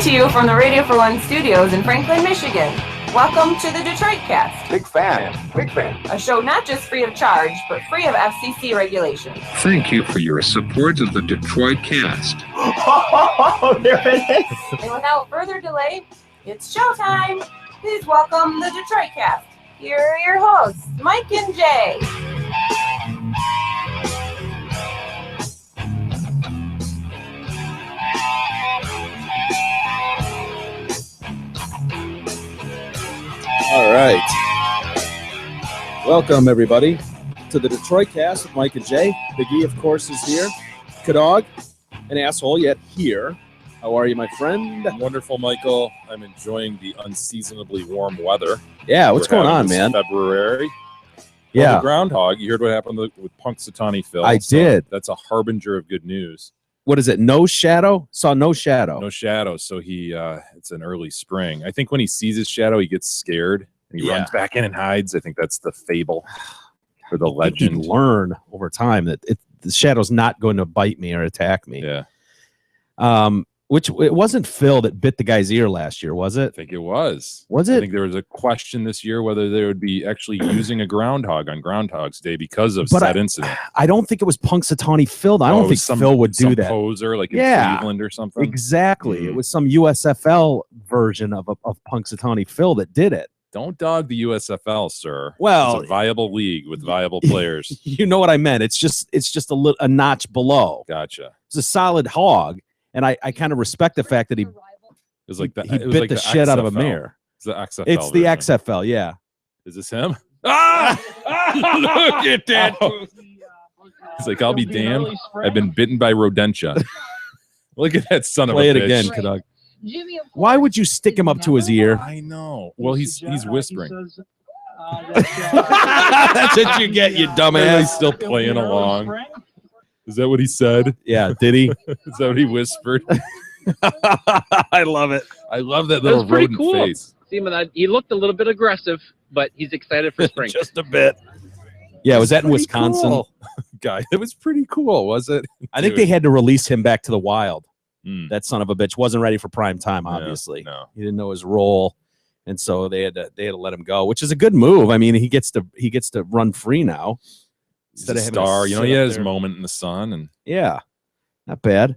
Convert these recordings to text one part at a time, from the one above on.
to you from the Radio for One studios in Franklin, Michigan. Welcome to the Detroit Cast. Big fan. A show not just free of charge, but free of FCC regulations. Thank you for your support of the Detroit Cast. Oh, there it is. And without further delay, it's showtime. Please welcome the Detroit Cast. Here are your hosts, Mike and Jay. All right. Welcome, everybody, to the Detroit Cast with Mike and Jay. Big E, of course, is here. Kadog, an asshole yet here. How are you, my friend? Wonderful, Michael. I'm enjoying the unseasonably warm weather. Yeah, what's going on, man? February. Yeah. Well, the groundhog, you heard what happened with Punxsutawney Phil. I did. That's a harbinger of good news. What is it? No shadow? Saw no shadow. No shadow. So it's an early spring. I think when he sees his shadow, he gets scared and he runs back in and hides. I think that's the fable or the legend. You learn over time that the shadow's not going to bite me or attack me. Yeah. Which it wasn't Phil that bit the guy's ear last year, was it? I think it was. Was it? I think there was a question this year whether they would be actually using a groundhog on Groundhog's Day because of that incident. I don't think it was Punxsutawney Phil. I don't think Phil would do that. Poser like in Cleveland or something. Exactly. It was some USFL version of Punxsutawney Phil that did it. Don't dog the USFL, sir. Well, it's a viable league with viable players. You know what I meant. It's just a notch below. Gotcha. It's a solid hog. And I kind of respect the fact that he bit the shit out of a mare. It's the XFL. It's the XFL, yeah. Is this him? Ah! Look at that. He's like, I'll be damned. I've been bitten by rodentia. Look at that son of a bitch. Play it again, Kadug. Why would you stick him up to his ear? I know. Well, he's whispering. That's what you get, you dumbass. He's still playing along. Is that what he said? Yeah, did he? Is that what he whispered? I love it. I love that little rodent face. See him, he looked a little bit aggressive, but he's excited for spring. Just a bit. Yeah, was that in Wisconsin? Cool. Guy, it was pretty cool, was it? I think they had to release him back to the wild. That son of a bitch wasn't ready for prime time, obviously. No. He didn't know his role. And so they had to let him go, which is a good move. I mean, he gets to run free now. He's a star. You know, he had his moment in the sun. And yeah, not bad.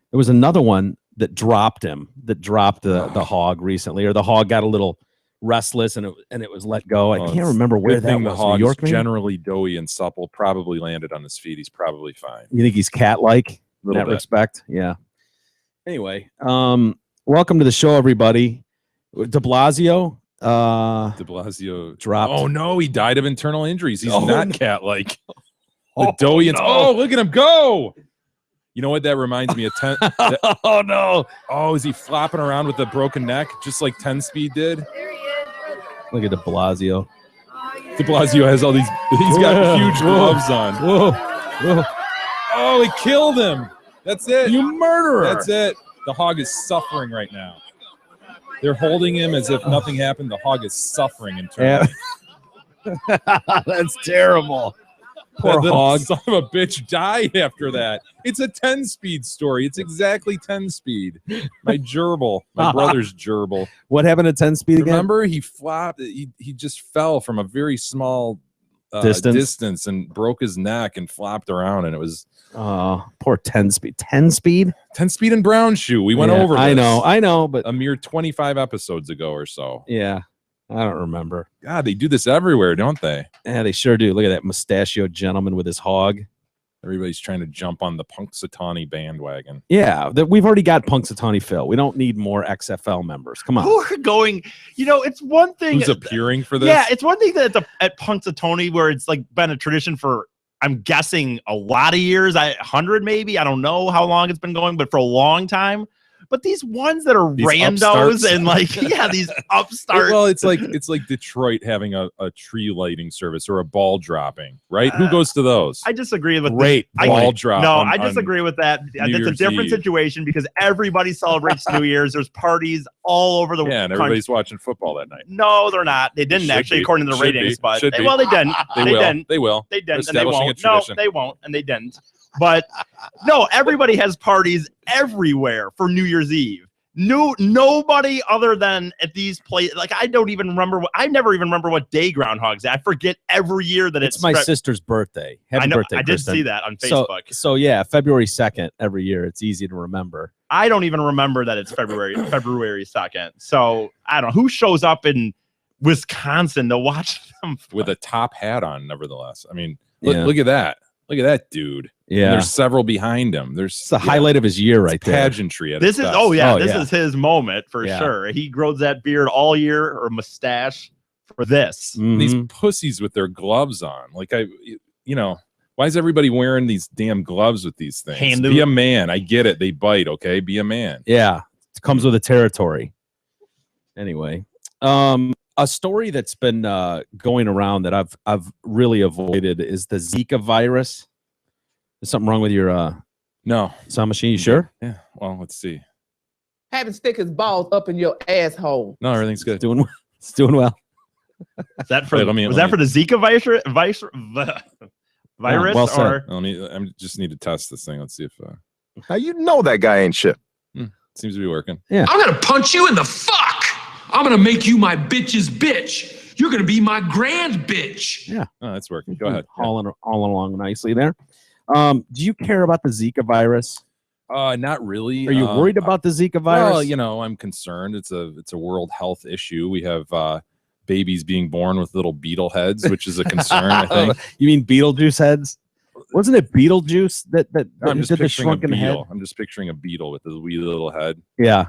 There was another one that dropped the hog recently, or the hog got a little restless and it was let go. I can't remember where that was. The hog New York, is generally doughy and supple. Probably landed on his feet. He's probably fine. You think he's cat-like in that respect? Yeah. Anyway, welcome to the show, everybody. De Blasio dropped. Oh no, he died of internal injuries. He's not cat-like. The doughy and look at him go. You know what that reminds me of? Oh no. Oh, is he flopping around with a broken neck just like 10-speed did? Look at De Blasio. De Blasio has all these, he's got huge gloves on. Whoa. Oh, he killed him. That's it. You murderer. That's it. The hog is suffering right now. They're holding him as if nothing happened. The hog is suffering internally. That's terrible. Poor hog. Son of a bitch died after that. It's a 10-speed story. It's exactly 10-speed. My gerbil. My brother's gerbil. What happened at 10-speed again? Remember, he flopped. He just fell from a very small distance and broke his neck and flopped around, and it was poor 10-speed. 10-speed? 10-speed and brown shoe. We went over this. I know, but a mere 25 episodes ago or so. Yeah. I don't remember. God, they do this everywhere, don't they? Yeah, they sure do. Look at that mustachioed gentleman with his hog. Everybody's trying to jump on the Punxsutawney bandwagon. Yeah, we've already got Punxsutawney Phil. We don't need more XFL members. Come on. Who are going? It's one thing. Who's appearing for this? Yeah, it's one thing that at Punxsutawney where it's like been a tradition for, I'm guessing, a lot of years, 100 maybe. I don't know how long it's been going, but for a long time. But these ones that are randos upstarts. and these upstarts. Well, it's like Detroit having a tree lighting service or a ball dropping, right? Who goes to those? I disagree with ball drop. No, I disagree with that. It's a different situation because everybody celebrates New Year's. There's parties all over the country. Yeah, and everybody's watching football that night. No, they're not. They didn't actually, according to the ratings. But they didn't. They will. They will. They didn't. And they Establishing won't. a tradition. No, they won't. And they didn't. But no, everybody has parties everywhere for New Year's Eve. Nobody other than at these places. Like I never even remember what day Groundhog's. I forget every year that It's my sister's birthday. Happy I know. birthday, I did Kristen. see that on Facebook. So yeah, February 2nd every year. It's easy to remember. I don't even remember that it's February 2nd. So I don't know who shows up in Wisconsin to watch them with a top hat on. Nevertheless, I mean, Yeah. look at that. Look at that dude. Yeah, And there's several behind him. There's it's the highlight of his year right there. pageantry. At This its is best. this is his moment for Yeah. sure. He grows that beard all year or mustache for this. And these Mhm. pussies with their gloves on. Like why is everybody wearing these damn gloves with these things? Hand Be to- a man. I get it. They bite. Okay, be a man. Yeah, it comes with the territory. Anyway, a story that's been going around that I've really avoided is the Zika virus. Is something wrong with your No. sound machine? You sure? Yeah. Well, let's see. Having stick his balls up in your asshole. No, everything's good. It's doing well. Is that for Wait, let me- was let that me- for the Zika virus well said. or I just need to test this thing. Let's see if How you know that guy ain't shit? it seems to be working. I'm gonna punch you in the fuck. I'm gonna make you my bitch's bitch. You're gonna be my grand bitch. Oh, that's working. Go ahead. Hauling along nicely there. Do you care about the Zika virus? Not really. Are you worried about the Zika virus? Well, I'm concerned. It's a world health issue. We have babies being born with little beetle heads, which is a concern. I think. You mean Beetlejuice heads? Wasn't it Beetlejuice that I'm just did the picturing a shrunken head? beetle. I'm just picturing a beetle with a wee little head. Yeah,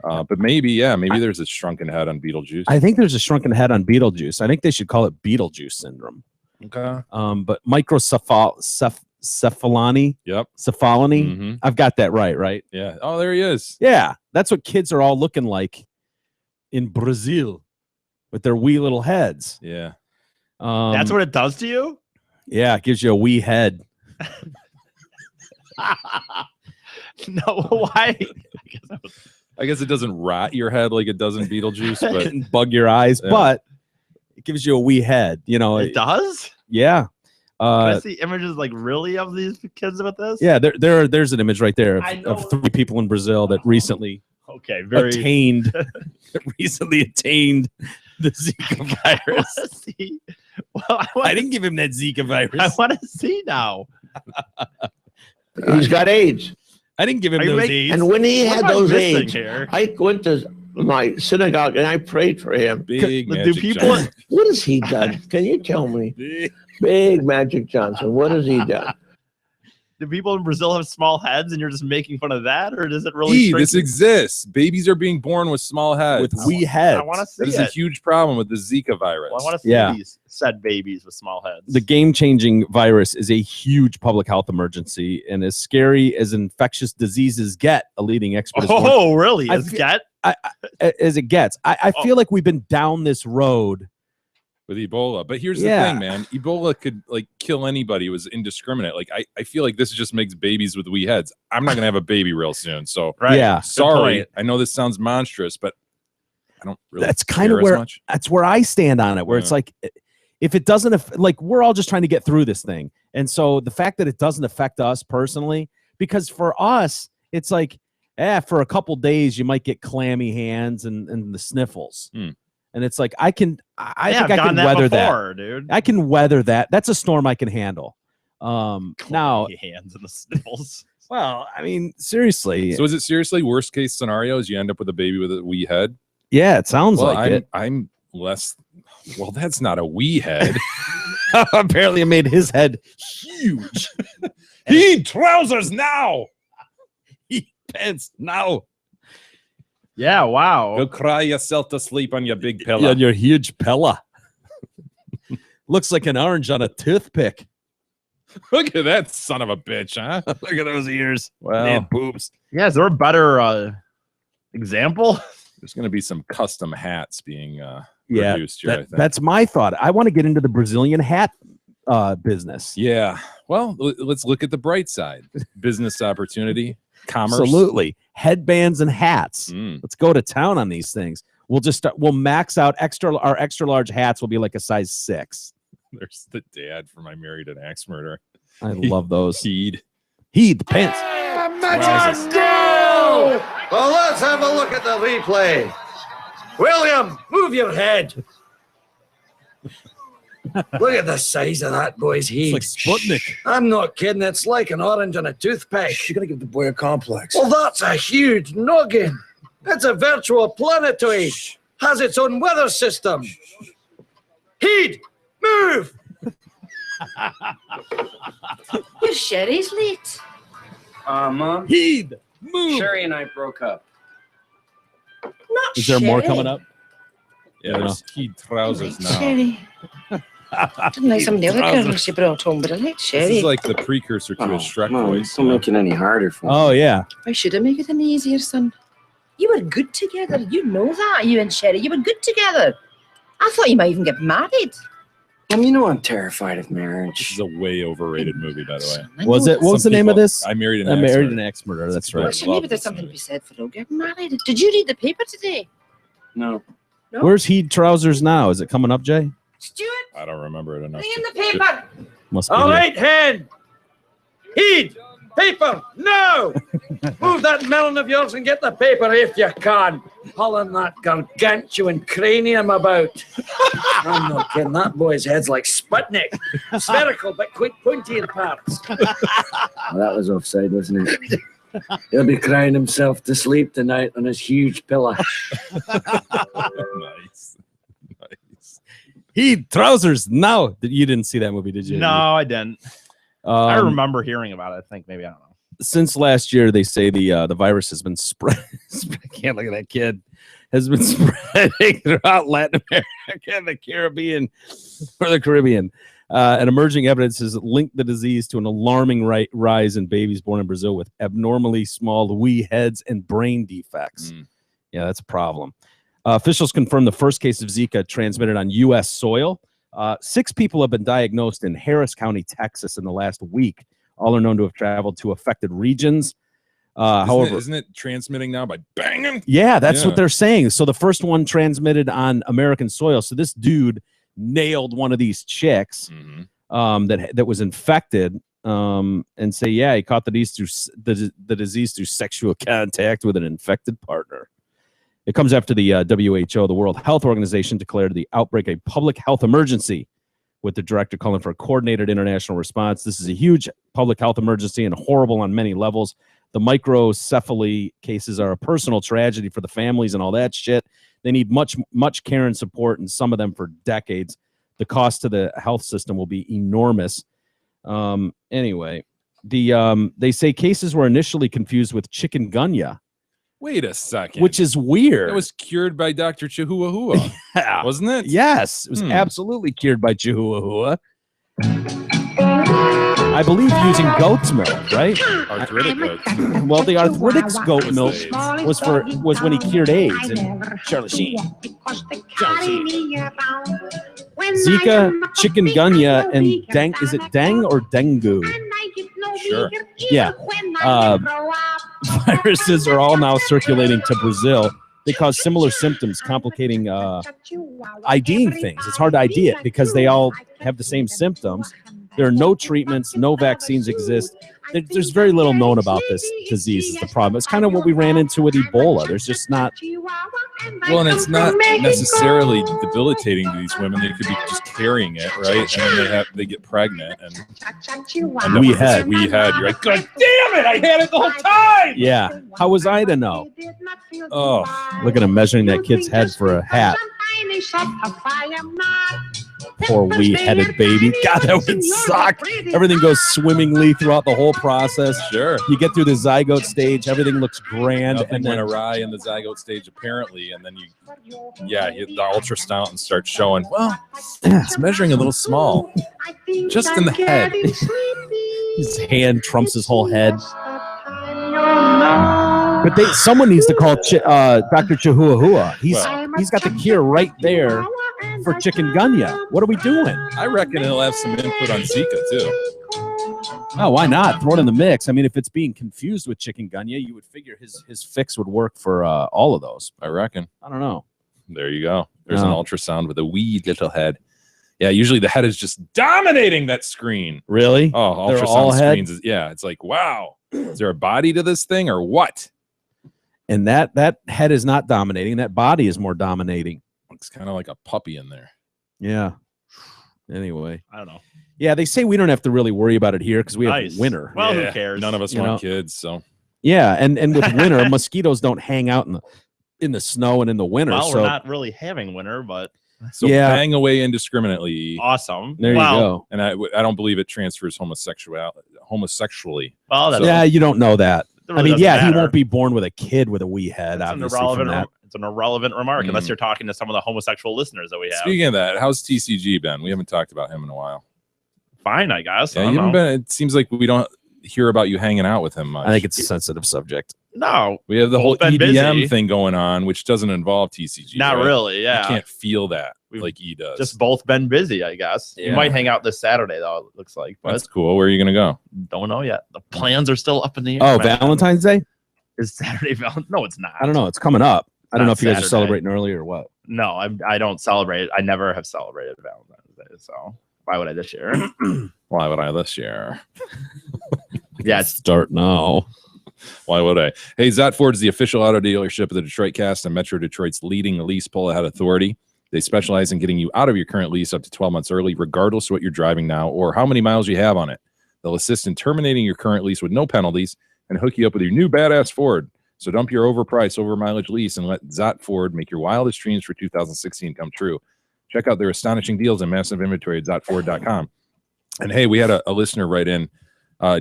But maybe there's a shrunken head on Beetlejuice. I think there's a shrunken head on Beetlejuice. I think they should call it Beetlejuice syndrome. Okay. But microcephalony. Yep. Cephalony. Mhm. I've got that right? Yeah. Oh, there he is. Yeah, that's what kids are all looking like in Brazil with their wee little heads. Yeah. that's what it does to you? Yeah, it gives you a wee head. No, why? I guess it doesn't rot your head like it does in Beetlejuice, but And bug your eyes, Yeah. but it gives you a wee head. You know, It does? yeah. Can I see images like really of these kids with this? Yeah, there's an image right there I know. of 3 people in Brazil that recently Okay, very attained the Zika virus. see. Well, I didn't give him that Zika I virus. want to see now. He's got AIDS. I didn't give him Are you those making- AIDS. And when he What had am I those missing AIDS, here? I went to my synagogue and I prayed for him. big Do Magic people- Johnson. What has he done? Can you tell me? Big Magic Johnson. What has he done? Do people in Brazil have small heads and you're just making fun of that? Or does it really This shrink- exists. Babies are being born with small heads. with wee heads. I want to see That is a it. huge problem with the Zika virus. Well, I want to see Yeah. these said babies with small heads. The game-changing virus is a huge public health emergency, and as scary as infectious diseases get, a leading expert has warned- Oh, really? I Is feel- get? as it gets. I feel like we've been down this road. with Ebola. But here's Yeah. the thing, man. Ebola could like kill anybody. It was indiscriminate. Like I feel like this just makes babies with wee heads. I'm not gonna have a baby real soon. So Right. Yeah, sorry. point. I know this sounds monstrous, but I don't really That's kind care of as where much. that's where I stand on it. Where it's Yeah. like, if it doesn't like, we're all just trying to get through this thing, and so the fact that it doesn't affect us personally, because for us, it's like, for a couple days you might get clammy hands and the sniffles, and it's like I think I I've can gotten weather before, dude. I can weather that. That's a storm I can handle. Now, Clammy hands and the sniffles. well, I mean, seriously, So is it seriously worst case scenario is you end up with a baby with a wee head? yeah, it sounds Well, like it. I'm less. Well, that's not a wee head. Apparently, it made his head huge. He trousers now. He pants now. Yeah, wow. Go cry yourself to sleep on your big pillow. On your huge pella. Looks like an orange on a toothpick. Look at that son of a bitch, huh? Look at those ears. Well, Man, boobs. Yeah, is there a better example? there's going to be some custom hats being Yeah, produced here, I think. that's my thought. I want to get into the Brazilian hat business. Yeah. Well, let's look at the bright side. Business opportunity, commerce. Absolutely. Headbands and hats. Mm. Let's go to town on these things. We'll just we'll max out our extra large hats will be like a size 6. There's the dad from I Married an Axe Murderer. I love those. Heed. Heed the pants. Magic girl! Well, let's have a look at the replay. William, move your head. Look at the size of that boy's head. It's like Sputnik. I'm not kidding. It's like an orange on a toothpick. You're going to give the boy a complex. Well, that's a huge noggin. It's a virtual planetoid. Has its own weather system. Heed, move. Your Sherry's late. Mom? Heed, move. Sherry and I broke up. Not Is there more Sherry. coming up? Yeah, there's keyed trousers now. Sherry. Didn't like some of the other girls she brought home, but I like This Sherry. is like the precursor to a Shrek Mom, voice. don't make it any harder for me. Oh yeah. Why should I make it any easier, son? You were good together. You know that. You and Sherry, you were good together. I thought you might even get married. Mom, you know I'm terrified of This marriage. is a way overrated movie, by the way. I Was know it? that. What was the Some name of people- this? I Married an I Axe Married Murderer. an Axe Murderer. That's People right. Listen, maybe love there's this something to movie. be said for getting married. Did you read the paper today? No. No? Where's Heed trousers now? Is it coming up, Jay? Stuart, I don't remember it enough. bring in the paper. Must be. All here. right, hen. Heed, paper, no. Move that melon of yours and get the paper if you can. Hauling that gargantuan cranium about. I'm not kidding. That boy's head's like Sputnik. Spherical, but quite pointy in parts. Well, that was offside, wasn't it? He'll be crying himself to sleep tonight on his huge pillow. Nice. Nice. Heed trousers now. You didn't see that movie, did you? No, I didn't. I Um, remember hearing about it. I think maybe I don't know. Since last year, they say the virus has been spread. I can't look at that kid. Has been spreading throughout Latin America and the Caribbean, or the Caribbean. And emerging evidence has linked the disease to an alarming rise in babies born in Brazil with abnormally small wee heads and brain defects. Yeah, that's a problem. Officials confirmed the first case of Zika transmitted on U.S. soil. 6 people have been diagnosed in Harris County, Texas, in the last week. All are known to have traveled to affected regions. However, isn't it transmitting now by banging? yeah, that's Yeah. what they're saying. So the first one transmitted on American soil. So this dude nailed one of these chicks that was infected, and say, yeah, he caught the disease through sexual contact with an infected partner. It comes after the WHO, the World Health Organization, declared the outbreak a public health emergency, with the director calling for a coordinated international response. This is a huge public health emergency and horrible on many levels. The microcephaly cases are a personal tragedy for the families and all that shit. They need much care and support, and some of them for decades. The cost to the health system will be enormous. Anyway, they say cases were initially confused with chikungunya, Wait a second. which is weird. It was cured by Dr. Chihuahua, Yeah. wasn't it? Yes, it was Hmm. absolutely cured by Chihuahua. I believe using goat's milk, right? Arthritic goats. Well, the arthritic's goat What's milk the was when he cured AIDS and Charlie Sheen. Zika, chikungunya, and is it dengue or dengue? Sure. Yeah. Viruses are all now circulating to Brazil. They cause similar symptoms, complicating IDing things. It's hard to ID it because they all have the same symptoms. There are no treatments, no vaccines exist. There's very little known about this disease is the problem. It's kind of what we ran into with Ebola. There's just not. Well, and it's not necessarily debilitating to these women. They could be just carrying it, right? And then they get pregnant and We had. You're like, God damn it! I had it the whole time. Yeah. How was I to know? Oh, Look at him measuring that kid's head for a hat. Poor wee-headed baby. God, that would suck. Everything goes swimmingly throughout the whole process. sure. You get through the zygote stage, everything looks grand, Nothing and went then awry in the zygote stage, apparently, and then the ultrasound and start showing. Well, it's measuring a little small, just in the head. his hand trumps his whole head. But someone needs to call Dr. Chihuahua. He's got the cure right there for chikungunya. What are we doing? I reckon he'll have some input on Zika too. Oh, why not? Throw it in the mix. I mean, if it's being confused with chikungunya, you would figure his fix would work for all of those. I reckon. I don't know. There you go. There's No. an ultrasound with a wee little head. Yeah, usually the head is just dominating that screen. Really? Oh, They're ultrasound all head? screens. It's like, wow. Is there a body to this thing or what? And that head is not dominating. That body is more dominating. It's kind of like a puppy in there. Yeah. Anyway. I don't know. Yeah, they say we don't have to really worry about it here because we have Nice. winter. Well, Yeah, who cares? None of us You want know? kids, so Yeah, and with winter, mosquitoes don't hang out in the snow and in the winter. Well, so we're not really having winter, but Yeah. bang away indiscriminately. awesome. there Wow. you go. And I don't believe it transfers homosexually. Well, that's Yeah, you don't know that. That I really mean, doesn't yeah, he matter. won't be born with a kid with a wee head. It's an obviously, from irrelevant. that. It's an irrelevant remark unless Mm. you're talking to some of the homosexual listeners that we have. Speaking of that, how's TCG been? We haven't talked about him in a while. Fine, I guess. Yeah, I you don't haven't know. been. It seems like we don't hear about you hanging out with him much. I think it's a sensitive subject. No, we have the whole Both been EDM busy. thing going on, which doesn't involve TCG. not right? really. Yeah, You can't feel that We've like he does. just both been busy, I guess. You Yeah. might hang out this Saturday though. It looks like, but That's cool. Where are you gonna go? don't know yet. The plans are still up in the air. Oh, man. Valentine's Day? Is Saturday Valentine's? No, it's not. I don't know. It's coming up. I don't Not know if you guys are Saturday. celebrating early or what. No, I don't celebrate. I never have celebrated Valentine's Day, so why would I this year? Why would I this year? Yeah, it's Start now. Why would I? Hey, Zot Ford is the official auto dealership of the Detroit Cast and Metro Detroit's leading lease pull-ahead authority. They specialize in getting you out of your current lease up to 12 months early, regardless of what you're driving now or how many miles you have on it. They'll assist in terminating your current lease with no penalties and hook you up with your new badass Ford. So dump your overpriced, over-mileage lease and let Zot Ford make your wildest dreams for 2016 come true. Check out their astonishing deals and massive inventory at ZotFord.com. And hey, we had a listener write in,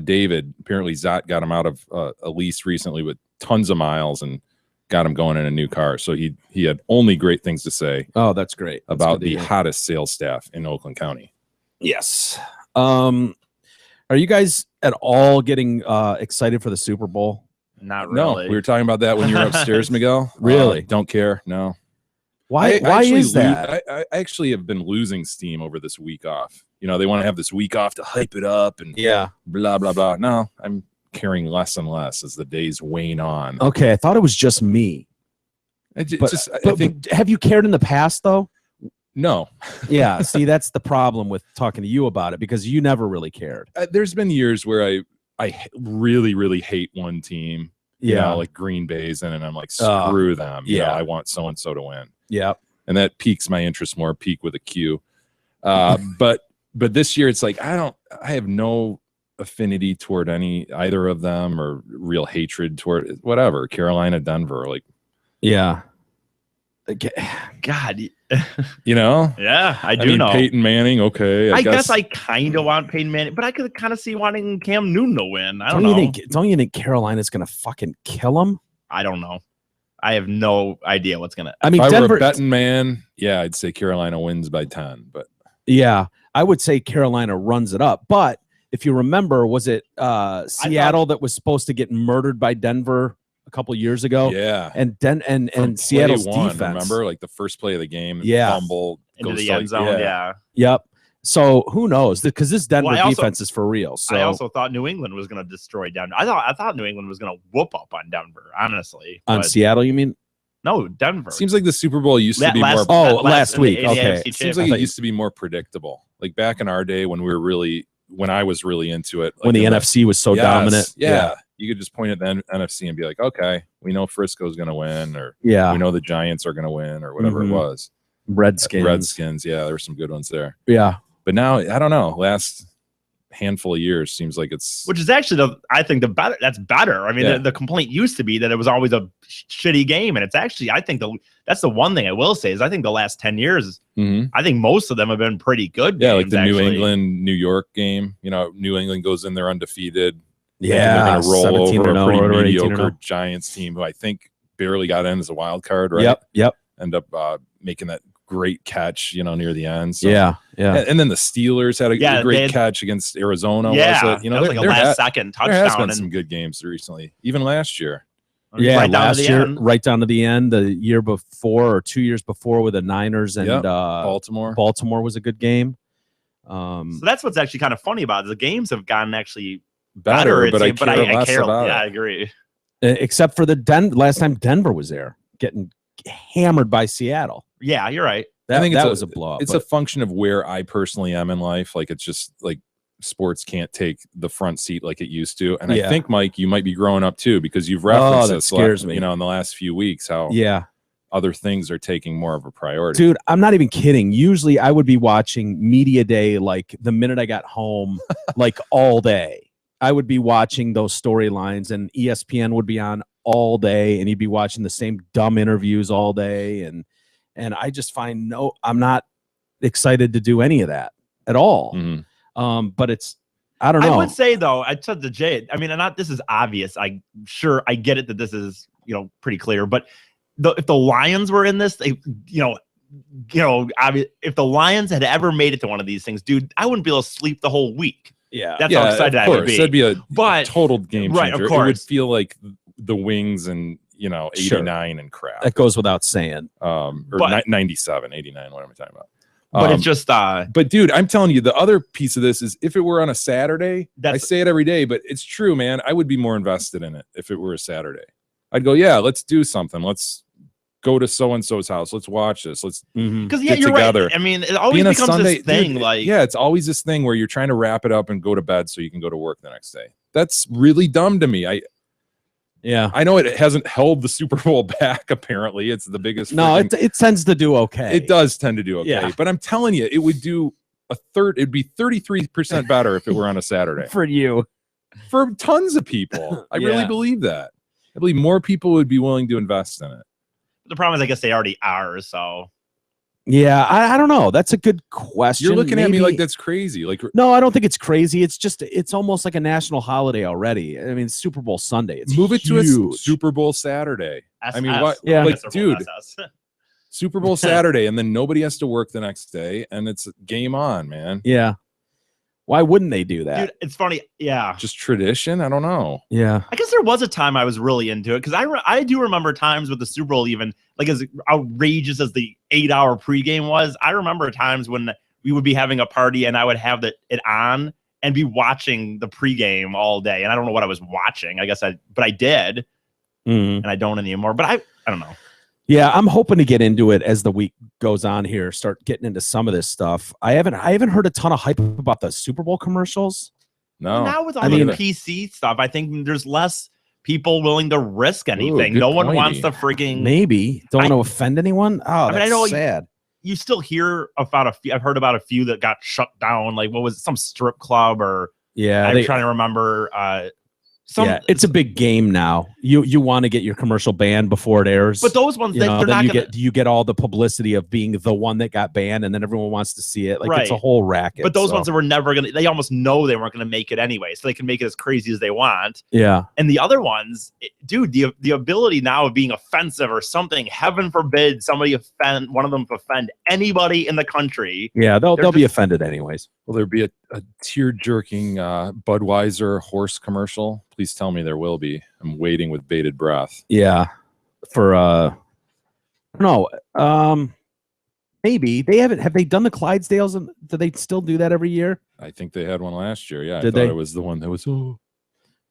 David. Apparently, Zot got him out of a lease recently with tons of miles and got him going in a new car. So he had only great things to say Oh, that's great. That's about good to the hear. hottest sales staff in Oakland County. Yes. Are you guys at all getting excited for the Super Bowl? not No, really. we were talking about that when you were upstairs, Miguel. Really? Don't care. No. Why? I Why actually is that? I actually have been losing steam over this week off. You know, they want to have this week off to hype it up and Yeah. blah, blah, blah. No, I'm caring less and less as the days wane on. Okay, I thought it was just me. I ju- But, just, I but think, have you cared in the past though? no. Yeah. See, that's the problem with talking to you about it because you never really cared. There's been years where I really, really hate one team. You Yeah. know, like Green Bay's in, and I'm like, Oh, screw them. You know, yeah. I want so and so to win. Yeah. And that piques my interest more, peak with a Q. But this year it's like I have no affinity toward either of them or real hatred toward whatever. Carolina, Denver, like, Yeah. God, you know? yeah, I do mean, know. Peyton Manning, okay. I guess I kind of want Peyton Manning, but I could kind of see wanting Cam Newton to win. I don't know. Don't you think Carolina's gonna fucking kill him? I don't know. I have no idea what's gonna. I mean, if I Denver. were a betting man, yeah, I'd say Carolina wins by 10. But Yeah, I would say Carolina runs it up. But if you remember, was it Seattle that was supposed to get murdered by Denver a couple years ago? yeah. And From play Seattle's one, defense. remember, like the first play of the game, Yeah. fumble Into goes the to, end like, zone, yeah. Yep. So who knows? Because this Denver Well, I also- defense is for real. So I also thought New England was going to destroy Denver. I thought New England was going to whoop up on Denver, honestly. on but Seattle, you mean? no, Denver. Seems like the Super Bowl used to be more. last week. in the Okay. AFC It seems Championship. like it used to be more predictable. Like back in our day when I was really into it. Like When the in NFC was so Yes, dominant. Yeah. You could just point at the NFC and be like, okay, we know Frisco's going to win, or Yeah. we know the Giants are going to win, or whatever Mhm. it was. Redskins. Redskins. Yeah, there were some good ones there. Yeah. But now, I don't know. Last handful of years seems like it's. Which is actually I think the better. That's better. I mean, Yeah. the complaint used to be that it was always a shitty game, and it's actually I think that's the one thing I will say is I think the last 10 years, Mhm. I think most of them have been pretty good. Yeah, like games, the New actually. England, New York game. You know, New England goes in there undefeated. Yeah. they're going to roll 17 over and a 0 pretty or 18 and mediocre 0. Giants team who I think barely got in as a wild card, right? Yep. End up making that great catch, near the end. So. Yeah. Yeah. And then the Steelers had a Yeah, they great had- catch against Arizona. Yeah, was it? that was like a last second there has touchdown been some good games recently, even last year. Yeah, right down to last the year, end. right down to the end, the year before or 2 years before with the Niners and Yep, Baltimore. Baltimore was a good game. So that's what's actually kind of funny about it. The games have gotten actually Better, it but I seems, care less care. about Yeah, I it. agree. Except for the last time Denver was there, getting hammered by Seattle. Yeah, you're right. That, I think that it's was a blowout. It's but- a function of where I personally am in life. Like it's just like sports can't take the front seat like it used to. And Yeah. I think, Mike, you might be growing up too, because you've referenced that this, scares me. in the last few weeks, how Yeah. other things are taking more of a priority. Dude, I'm not even kidding. Usually I would be watching Media Day like the minute I got home, like all day. I would be watching those storylines, and ESPN would be on all day, and you'd be watching the same dumb interviews all day. And I just find I'm not excited to do any of that at all. But it's, I don't know. I would say though, I said to Jay, I mean, this is obvious. I get it that this is, pretty clear, but if the Lions were in this, they, if the Lions had ever made it to one of these things, dude, I wouldn't be able to sleep the whole week. Yeah. That's how excited I would be. That'd be a total game changer. Right, of It would course. feel like the Wings and, 89 and crap. That goes without saying. Or 97, 89, what am I talking about? But it's just but dude, I'm telling you, the other piece of this is if it were on a Saturday, I say it every day, but it's true, man. I would be more invested in it if it were a Saturday. I'd go, yeah, let's do something. Let's go to so-and-so's house. Let's watch this. Let's because get you're together. right. I mean, it always Being a becomes Sunday, this thing. dude, like, yeah, it's always this thing where you're trying to wrap it up and go to bed so you can go to work the next day. That's really dumb to me. I know it hasn't held the Super Bowl back. Apparently, it's the biggest. No, it tends to do okay. It does tend to do okay. Yeah. But I'm telling you, it would do a third. It'd be 33% better if it were on a Saturday. For you, for tons of people, I really Yeah. believe that. I believe more people would be willing to invest in it. the problem is, I guess they already are. So Yeah, I don't know. That's a good question. You're looking at me Maybe- like that's crazy. Like, No, I don't think it's crazy. It's just it's almost like a national holiday already. I mean, Super Bowl Sunday. It's move it to a huge. Super Bowl Saturday. I mean, SS. what? Yeah. Like, Super Bowl dude, SS. Super Bowl Saturday, and then nobody has to work the next day, and it's game on, man. Yeah. Why wouldn't they do that? Dude, it's funny. Yeah. Just tradition. I don't know. Yeah. I guess there was a time I was really into it because I do remember times with the Super Bowl, even like as outrageous as the 8-hour pregame was. I remember times when we would be having a party and I would have it on and be watching the pregame all day. And I don't know what I was watching. But I did, and I don't anymore. But I don't know. Yeah, I'm hoping to get into it as the week goes on here, start getting into some of this stuff. I haven't heard a ton of hype about the Super Bowl commercials. No. Now with all the PC stuff, I think there's less people willing to risk anything. good No one point. wants to freaking Maybe. Don't want to offend anyone? Oh, that's I know sad. you still hear about a few. I've heard about a few that got shut down. Like what was it, some strip club or Yeah, I'm trying to remember. Yeah, it's a big game now. You want to get your commercial banned before it airs. But those ones, they're then not you gonna, get all the publicity of being the one that got banned, and then everyone wants to see it. Like it's a Right. whole racket. But those so. ones that were never gonna, they almost know they weren't gonna make it anyway, so they can make it as crazy as they want. Yeah. And the other ones, dude, the ability now of being offensive or something, heaven forbid one of them offend anybody in the country. Yeah, they'll They're be just- offended anyways. Will there be a tear-jerking Budweiser horse commercial? Please tell me there will be. I'm waiting with bated breath. Yeah. For no, maybe they haven't. Have they done the Clydesdales? And do they still do that every year? I think they had one last year. Yeah, I Did thought they? it was the one that was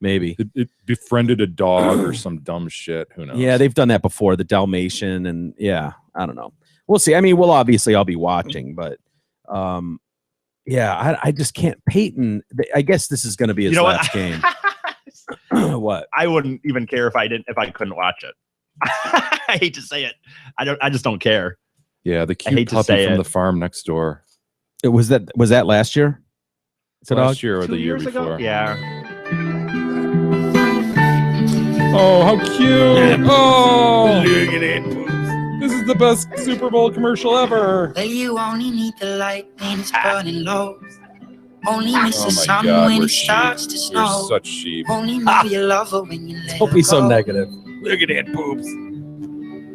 Maybe. it befriended a dog or some dumb shit. Who knows? Yeah, they've done that before. The Dalmatian, and yeah, I don't know. We'll see. I mean, I'll be watching, but yeah, I just can't. Peyton, I guess this is going to be his You know what? last game. What? I wouldn't even care if I couldn't watch it. I hate to say it. I just don't care. Yeah, the I cute hate to puppy say from it. the farm next door. Was that last year? Is it Last dog? year or 2 the year years ago? before? Yeah. Oh, how cute! Oh, look at it. This is the best Super Bowl commercial ever. Well, you only need the light when it's burning low. Only miss Oh the my sun God, when we're it starts to We're snow. such sheep. Only know you love her when you let Don't her be so go. negative. Look at that poops.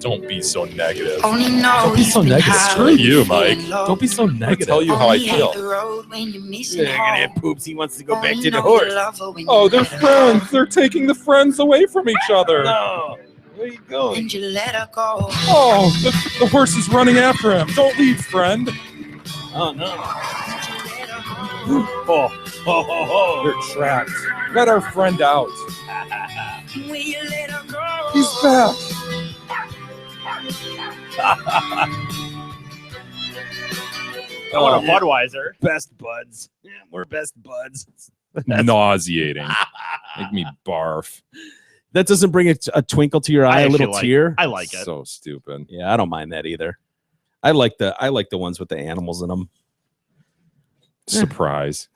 Don't be so negative. Only know Don't be he's so been negative. high Screw when you, you're Mike. feeling low. Don't be so I'm gonna negative. tell you how I Only hate feel. the road when you're missing Look at home. that poops. He wants to go Only back to the know horse. you love her when Oh, you they're let her go. friends. They're taking the friends away from each other. No. Where you going? And you let her go. Oh, the horse is running after him. Don't leave, friend. Oh no. Oh, they're trapped. Let our friend out. Will you let her go? He's back. I want a Budweiser. Best buds. Yeah, we're best buds. Nauseating. Make me barf. That doesn't bring a twinkle to your eye, a little tear. I like it. So stupid. Yeah, I don't mind that either. I like the ones with the animals in them. Surprise.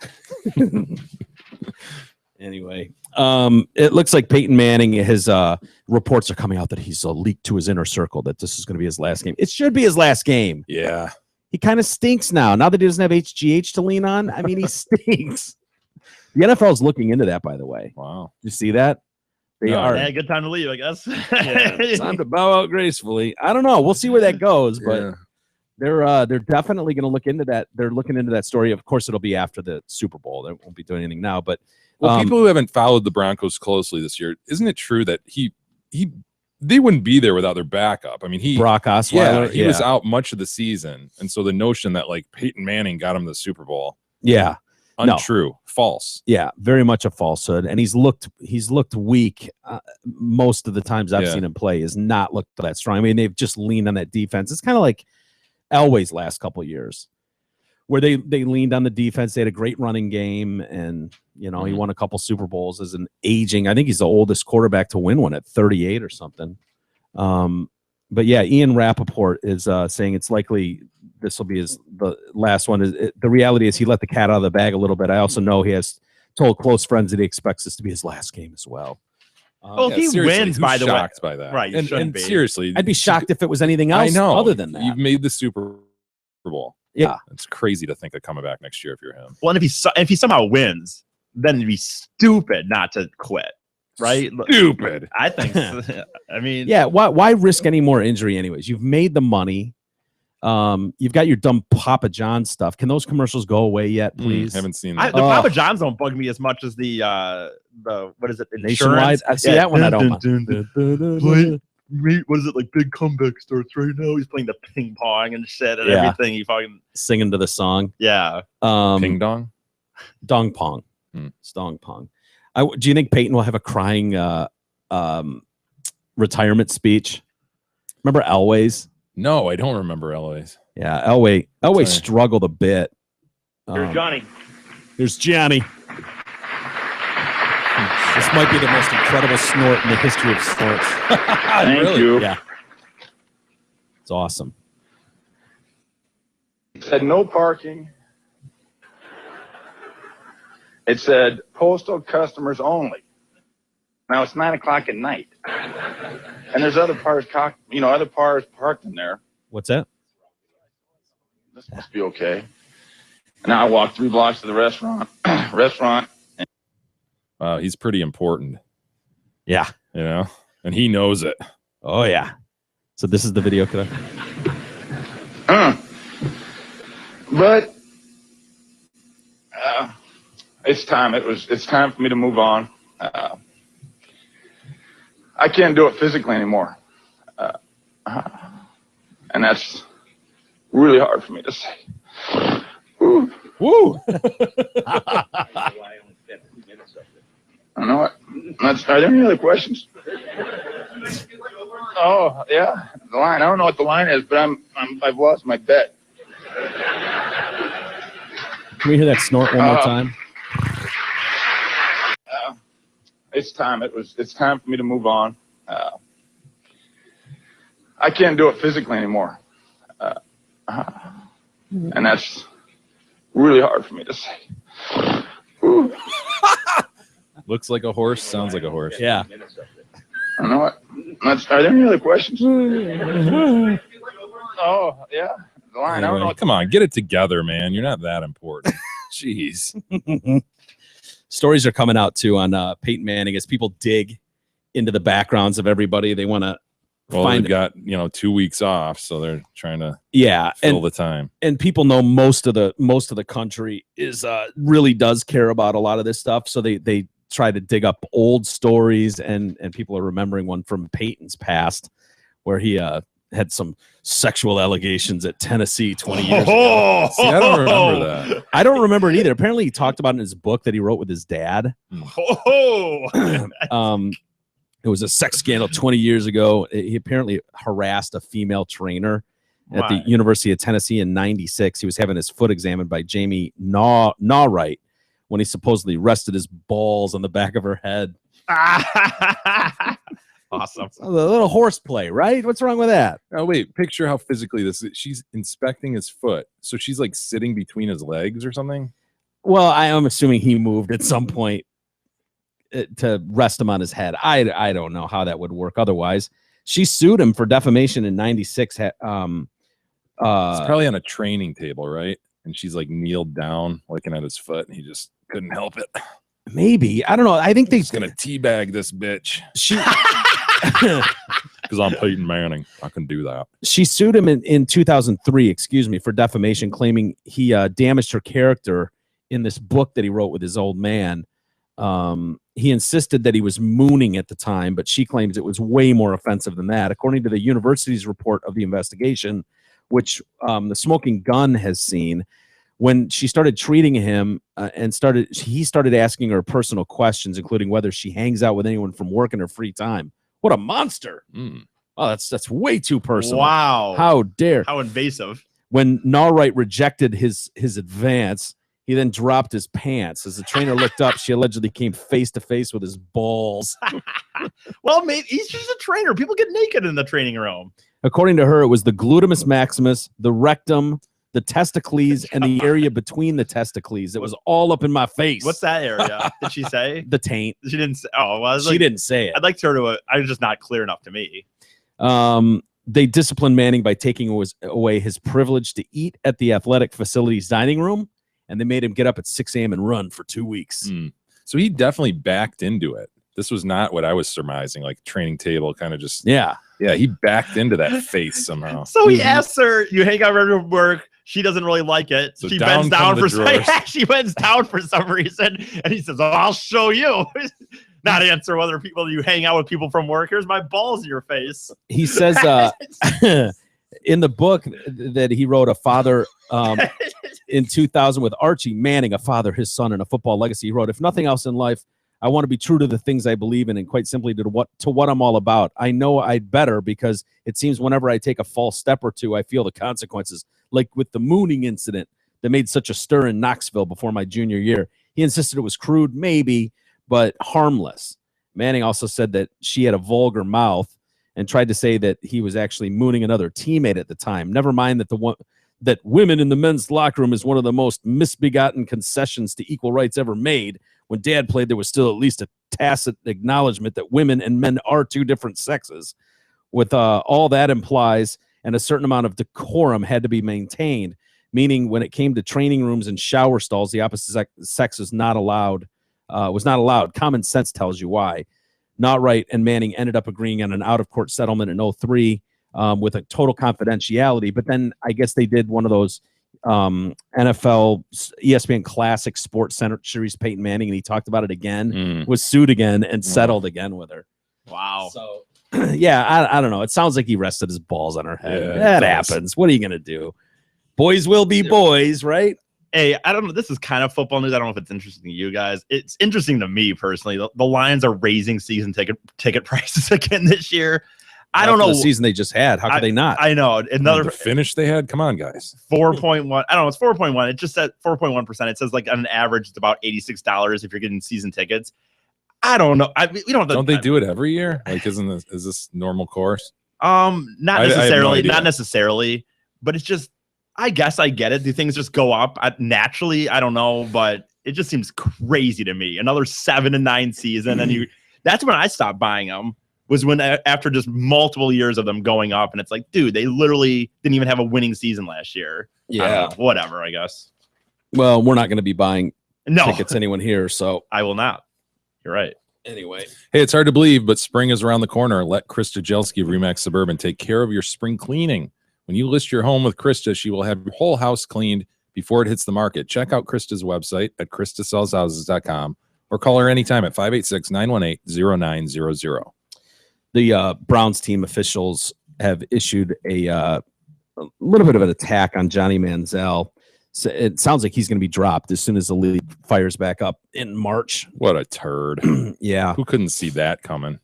Anyway, it looks like Peyton Manning, his reports are coming out that he's leaked to his inner circle that this is going to be his last game. It should be his last game. Yeah. He kind of stinks now. Now that he doesn't have HGH to lean on, I mean, he stinks. The NFL is looking into that, by the way. Wow. You see that? They are. Yeah, good time to leave, I guess. Yeah, time to bow out gracefully. I don't know. We'll see where that goes, but they're definitely going to look into that. They're looking into that story. Of course, it'll be after the Super Bowl. They won't be doing anything now, but well, people who haven't followed the Broncos closely this year, isn't it true that they wouldn't be there without their backup? I mean, Brock Osweiler, he was out much of the season, and so the notion that like Peyton Manning got him the Super Bowl, untrue, false. Yeah, very much a falsehood. And he's looked weak most of the times I've seen him play. Has not looked that strong. I mean, they've just leaned on that defense. It's kind of like Elway's last couple of years, where they leaned on the defense. They had a great running game, and he won a couple Super Bowls as an aging. I think he's the oldest quarterback to win one at 38 or something. But yeah, Ian Rappaport is saying it's likely this will be the last one. The reality is he let the cat out of the bag a little bit. I also know he has told close friends that he expects this to be his last game as well. Well, if he wins, by the way, shocked by that, right? And seriously, I'd be shocked if it was anything else. I know. Other than that, you've made the Super Bowl. Yeah, it's crazy to think of coming back next year if you're him. Well, and if he somehow wins, then it'd be stupid not to quit, right? Stupid. I think. I mean, yeah. Why risk any more injury? Anyways, you've made the money. You've got your dumb Papa John stuff. Can those commercials go away yet, please? Haven't seen that. The Papa Johns don't bug me as much as the what is it? Nationwide. I see that one. I don't mind. What is it, like Big Comeback starts right now? He's playing the ping pong and shit and everything. He fucking singing to the song. Yeah. Ping dong? Dong pong. It's dong pong. Do you think Peyton will have a crying retirement speech? Remember Elway's? No, I don't remember Elway's. Yeah, Elway struggled a bit. Here's Johnny. Here's Johnny. This might be the most incredible snort in the history of snorts. Thank you. Yeah. It's awesome. It said no parking. It said postal customers only. Now it's 9 o'clock at night. And there's other cars parked in there. What's that? This must be okay. Now I walk 3 blocks to the restaurant. Wow, he's pretty important. Yeah. And he knows it. Oh, yeah. So this is the video clip. But it's time. It's time for me to move on. I can't do it physically anymore. And that's really hard for me to say. Woo. Woo. I know it. Are there any other questions? Oh, yeah. The line. I don't know what the line is, but I've lost my bet. Can we hear that snort one more time? It's time. It's time for me to move on. I can't do it physically anymore. And that's really hard for me to say. Ooh. Looks like a horse, sounds like a horse. Yeah. I know it. Are there any other questions? Oh, yeah. The line. I don't know. Come on, get it together, man. You're not that important. Jeez. Stories are coming out too on Peyton Manning as people dig into the backgrounds of everybody. They want to they've got 2 weeks off, so they're trying to fill the time. And people know most of the country is really does care about a lot of this stuff, so they try to dig up old stories, and people are remembering one from Peyton's past where he had some sexual allegations at Tennessee 20 years ago. See, I don't remember that. I don't remember it either. Apparently, he talked about it in his book that he wrote with his dad. It was a sex scandal 20 years ago. He apparently harassed a female trainer at the Why? University of Tennessee in '96. He was having his foot examined by Jamie Nawright when he supposedly rested his balls on the back of her head. Awesome. A little horseplay, right? What's wrong with that? Oh wait, picture how physically this is. She's inspecting his foot, so she's like sitting between his legs or something. Well, I am assuming he moved at some point to rest him on his head. I don't know how that would work otherwise. She sued him for defamation in '96. It's probably on a training table, right? And she's like kneeled down, looking at his foot, and he just couldn't help it. Maybe, I don't know. I think they're gonna teabag this bitch. She because I'm Peyton Manning, I can do that. She sued him in 2003, for defamation, claiming he damaged her character in this book that he wrote with his old man. He insisted that he was mooning at the time, but she claims it was way more offensive than that. According to the university's report of the investigation, which the Smoking Gun has seen, when she started treating him he started asking her personal questions, including whether she hangs out with anyone from work in her free time. What a monster. Oh, that's way too personal. Wow. How dare. How invasive. When Nawright rejected his advance, he then dropped his pants. As the trainer looked up, she allegedly came face to face with his balls. Well, maybe he's just a trainer. People get naked in the training room. According to her, it was the glutamus maximus, the rectum, the testicles, and the area between the testicles. It was all up in my face. What's that area? Did she say? The taint. She didn't say. Oh, well, She didn't say it. I'd like her to. I was just not clear enough to me. They disciplined Manning by taking away his privilege to eat at the athletic facility's dining room, and they made him get up at 6 a.m. and run for 2 weeks. So he definitely backed into it. This was not what I was surmising, like training table kind of just. Yeah. Yeah, he backed into that face somehow. So he asks her, "You hang out at work." She doesn't really like it. So she down bends down come for the drawers. she bends down for some reason, and he says, "Oh, I'll show you." Not answer whether you hang out with people from work. Here's my balls in your face. He says in the book that he wrote, a father in 2000 with Archie Manning, a father, his son, and a football legacy. He wrote, "If nothing else in life, I want to be true to the things I believe in and quite simply to what I'm all about. I know I'd better because it seems whenever I take a false step or two, I feel the consequences, like with the mooning incident that made such a stir in Knoxville before my junior year." He insisted it was crude, maybe, but harmless. Manning also said that she had a vulgar mouth and tried to say that he was actually mooning another teammate at the time. Never mind that women in the men's locker room is one of the most misbegotten concessions to equal rights ever made. When Dad played, there was still at least a tacit acknowledgement that women and men are two different sexes. With all that implies, and a certain amount of decorum had to be maintained, meaning when it came to training rooms and shower stalls, the opposite sex was not allowed. Common sense tells you why. Nawright and Manning ended up agreeing on an out-of-court settlement in 2003 with a total confidentiality. But then I guess they did one of those NFL ESPN Classic Sports Center series, Peyton Manning, and he talked about it again, was sued again and settled again with her. Wow. So yeah, I don't know. It sounds like he rested his balls on her head. Yeah, that happens. What are you gonna do? Boys will be boys, right? Hey, I don't know. This is kind of football news. I don't know if it's interesting to you guys. It's interesting to me personally. The Lions are raising season ticket prices again this year. I don't know the season they just had. How could they not? I know another the finish they had. Come on, guys. 4.1. I don't know. It's 4.1. It just said 4.1%. It says like on an average, it's about $86 if you're getting season tickets. I don't know. We don't. Don't they do it every year? Like, is this normal course? Not necessarily. I have no idea. Not necessarily. But it's just. I guess I get it. Do things just go up naturally? I don't know, but it just seems crazy to me. Another 7-9 season, and that's when I stopped buying them. Was when after just multiple years of them going up, and it's like, dude, they literally didn't even have a winning season last year. Yeah, whatever. I guess. Well, we're not going to be buying No. tickets. Anyone here? So I will not. You're right. Anyway, Hey, it's hard to believe, but spring is around the corner. Let Krista Jelski of Remax Suburban take care of your spring cleaning. When you list your home with Krista, she will have your whole house cleaned before it hits the market. Check out Krista's website at kristasellshouses.com or call her anytime at 586-918-0900. The Browns team officials have issued a little bit of an attack on Johnny Manziel. So it sounds like he's going to be dropped as soon as the league fires back up in March. What a turd. Yeah. Who couldn't see that coming?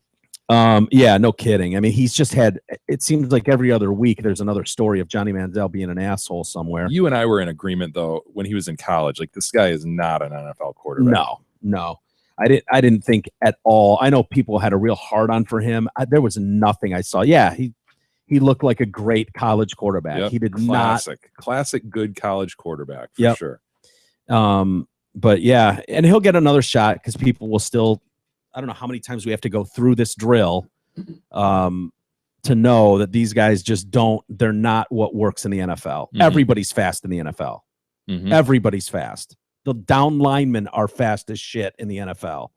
Yeah, no kidding. I mean, he's just had, it seems like every other week there's another story of Johnny Manziel being an asshole somewhere. You and I were in agreement though when he was in college. Like this guy is not an NFL quarterback. No. I didn't think at all. I know people had a real hard on for him. There was nothing I saw. Yeah, he looked like a great college quarterback. Yep. He did classic good college quarterback for sure. But yeah, and he'll get another shot because people will still, I don't know how many times we have to go through this drill to know that these guys just they're not what works in the NFL. Mhm. Everybody's fast in the NFL. Mhm. Everybody's fast. The down linemen are fast as shit in the NFL.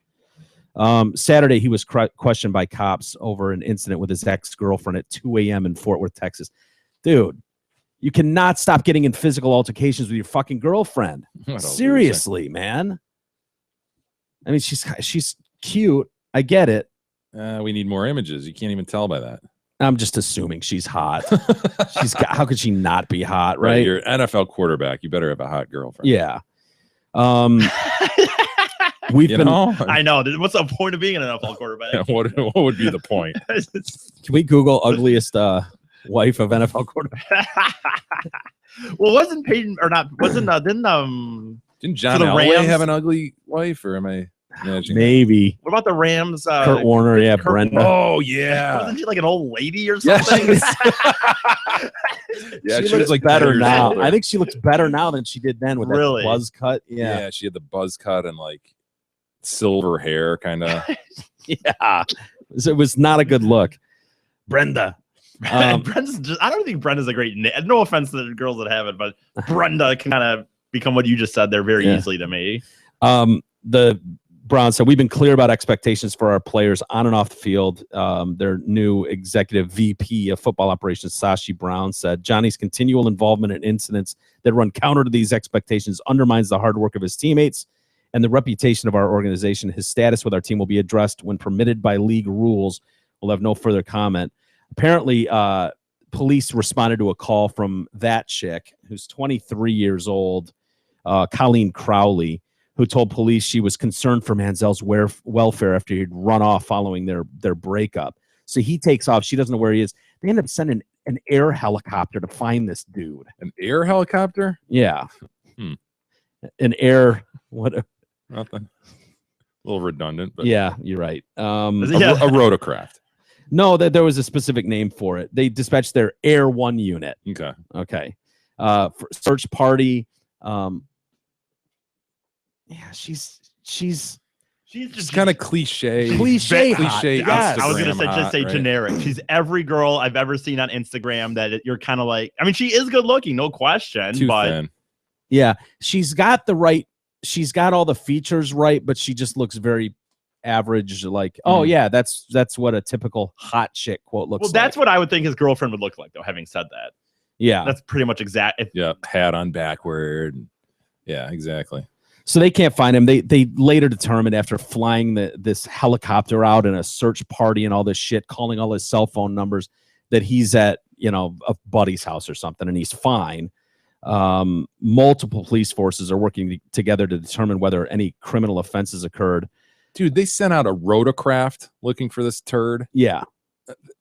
Saturday, he was questioned by cops over an incident with his ex-girlfriend at 2 a.m. in Fort Worth, Texas. Dude, you cannot stop getting in physical altercations with your fucking girlfriend. Seriously, man. I mean, she's cute. I get it. We need more images. You can't even tell by that. I'm just assuming she's hot. How could she not be hot, right? You're an NFL quarterback. You better have a hot girlfriend. Yeah. I know. What's the point of being an NFL quarterback? What would be the point? Can we Google ugliest wife of NFL quarterback? Well, wasn't Peyton or not? Didn't John Elway have an ugly wife, or am I imagining? Maybe. What about the Rams? Kurt Warner, yeah, Brenda. Oh yeah. Wasn't she like an old lady or something? Yeah, she looks like better now. I think she looks better now than she did then with that buzz cut. Yeah, she had the buzz cut and like silver hair, kind of. Yeah, it was not a good look. Brenda. Brenda's just, I don't think Brenda's a great name. No offense to the girls that have it, but Brenda can kind of become what you just said there very easily to me. The Browns said, we've been clear about expectations for our players on and off the field. Their new executive VP of football operations, Sashi Brown, said Johnny's continual involvement in incidents that run counter to these expectations undermines the hard work of his teammates and the reputation of our organization. His status with our team will be addressed when permitted by league rules. We'll have no further comment. Apparently, police responded to a call from that chick who's 23 years old, Colleen Crowley, who told police she was concerned for Manziel's welfare after he'd run off following their breakup. So he takes off. She doesn't know where he is. They end up sending an air helicopter to find this dude. An air helicopter? Yeah. An air, what? Nothing. A little redundant, but yeah, you're right. A rotorcraft. No, there was a specific name for it. They dispatched their Air One unit. Okay. For search party. Yeah, she's just kind of cliche. Cliche. Yes. I was gonna Instagram say hot, right? generic. She's every girl I've ever seen on Instagram that you're kind of like. I mean, she is good looking, no question. Too but thin. Yeah, she's got all the features right, but she just looks very average. Like, oh yeah, that's what a typical hot chick quote looks like. Well, that's what I would think his girlfriend would look like, though. Having said that, yeah, that's pretty much exact. Yeah, hat on backward. Yeah, exactly. So they can't find him. They later determined after flying this helicopter out in a search party and all this shit, calling all his cell phone numbers, that he's at a buddy's house or something, and he's fine. Multiple police forces are working together to determine whether any criminal offenses occurred. Dude, they sent out a rotorcraft looking for this turd. Yeah,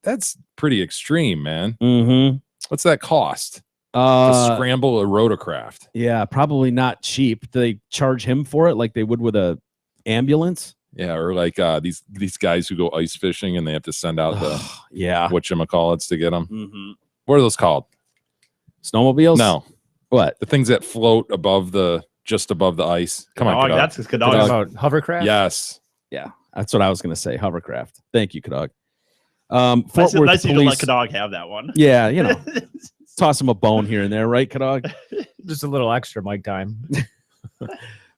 that's pretty extreme, man. Mm-hmm. What's that cost? To scramble a rotorcraft. Yeah, probably not cheap. Do they charge him for it like they would with a ambulance? Yeah, or like these guys who go ice fishing and they have to send out the whatchamacallits to get them. Mm-hmm. What are those called? Snowmobiles? No. What? The things that float just above the ice. Come on, Kadog. That's his Kadog. About hovercraft? Yes. Yeah, that's what I was going to say. Hovercraft. Thank you, Kadog. Nice Fort Worth nice of you to let police. Kadog have that one. Yeah, toss him a bone here and there, right, Kadog? Just a little extra mic time.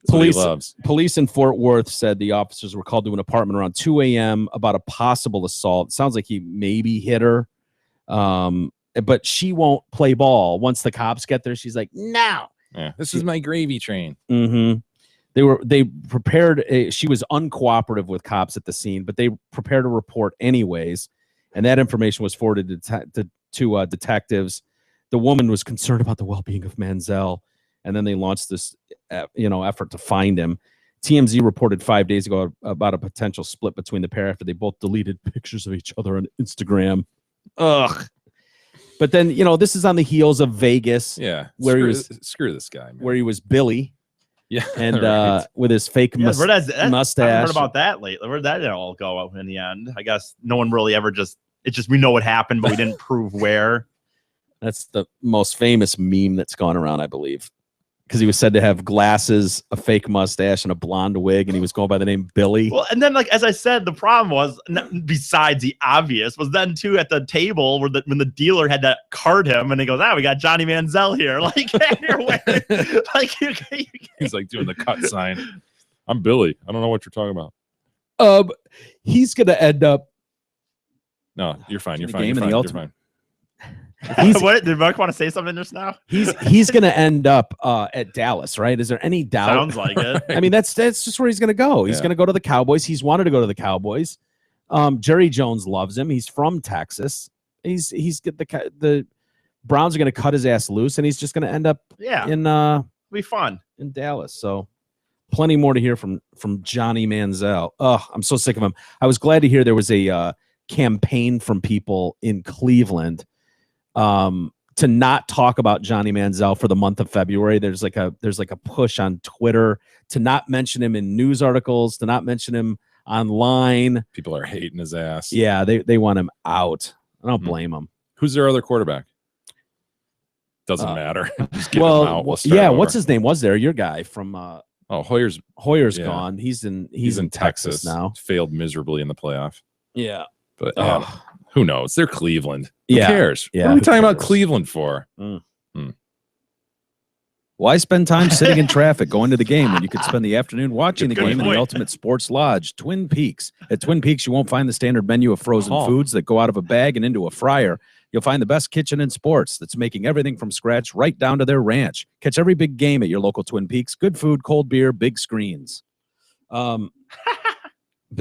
Police in Fort Worth said the officers were called to an apartment around 2 a.m. about a possible assault. Sounds like he maybe hit her, but she won't play ball. Once the cops get there, she's like, "No, yeah, this is my gravy train." Mm-hmm. They prepared. She was uncooperative with cops at the scene, but they prepared a report anyways, and that information was forwarded to detectives. The woman was concerned about the well-being of Manziel, and then they launched this, effort to find him. TMZ reported 5 days ago about a potential split between the pair after they both deleted pictures of each other on Instagram. Ugh. But then, this is on the heels of Vegas. Yeah. Where screw this guy, man. Where he was Billy. Yeah. And right. With his fake mustache. I haven't heard about that lately. Where did that all go in the end? I guess no one really ever we know what happened, but we didn't prove where. That's the most famous meme that's gone around, I believe. Because he was said to have glasses, a fake mustache, and a blonde wig, and he was going by the name Billy. Well, and then, as I said, the problem was, besides the obvious, was then too at the table when the dealer had to card him, and he goes, "We got Johnny Manziel here." He's like doing the cut sign. I'm Billy. I don't know what you're talking about. He's gonna end up. No, you're fine. You're fine. Game You're in fine. the You're ultimate. fine. What did Mark want to say something just now? He's going to end up at Dallas, right? Is there any doubt? Sounds like it. I mean, that's just where he's going to go. He's going to go to the Cowboys. He's wanted to go to the Cowboys. Jerry Jones loves him. He's from Texas. He's the Browns are going to cut his ass loose, and he's just going to end up in be fun in Dallas. So plenty more to hear from Johnny Manziel. Oh, I'm so sick of him. I was glad to hear there was a campaign from people in Cleveland to not talk about Johnny Manziel for the month of February. There's like a push on Twitter to not mention him in news articles, to not mention him online. People are hating his ass. Yeah, they want him out. I don't blame him. Who's their other quarterback? Doesn't matter. Just get him out. What's his name? Was there your guy from Hoyer's gone. He's in Texas now. Failed miserably in the playoff. Yeah. But who knows? They're Cleveland. Who Yeah. cares? Yeah, What are we who talking about cares? Cleveland for? Why spend time sitting in traffic going to the game when you could spend the afternoon watching the Good game in point. the Ultimate Sports Lodge, Twin Peaks? At Twin Peaks, you won't find the standard menu of frozen Oh. foods that go out of a bag and into a fryer. You'll find the best kitchen in sports that's making everything from scratch right down to their ranch. Catch every big game at your local Twin Peaks. Good food, cold beer, big screens. Bill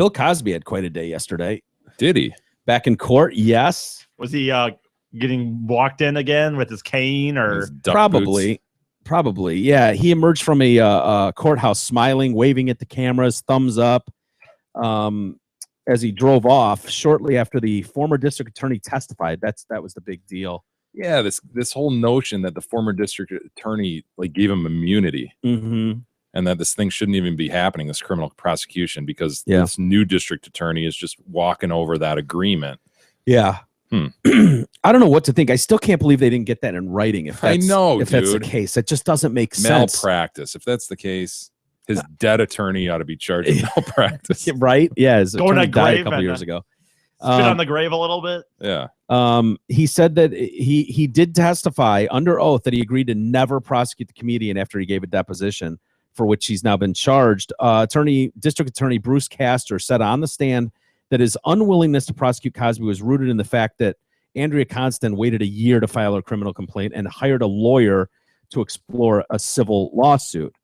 Cosby had quite a day yesterday. Did he? Back in court, yes. Was he getting walked in again with his cane or Probably, yeah. He emerged from a courthouse smiling, waving at the cameras, thumbs up, as he drove off shortly after the former district attorney testified. That was the big deal. Yeah, this whole notion that the former district attorney gave him immunity, Mm-hmm. and that this thing shouldn't even be happening, this criminal prosecution, because Yeah. this new district attorney is just walking over that agreement. Yeah. I don't know what to think. I still can't believe they didn't get that in writing. If I that's, know, if that's the dude. case, it just doesn't make sense. Malpractice. If that's the case, his dead attorney ought to be charged with malpractice. Right? Yeah, his Going attorney to died a grave couple and, years ago. spit on the grave a little bit? Yeah. He said that he did testify under oath that he agreed to never prosecute the comedian after he gave a deposition, for which he's now been charged. District Attorney Bruce Castor said on the stand that his unwillingness to prosecute Cosby was rooted in the fact that Andrea Constant waited a year to file her criminal complaint and hired a lawyer to explore a civil lawsuit.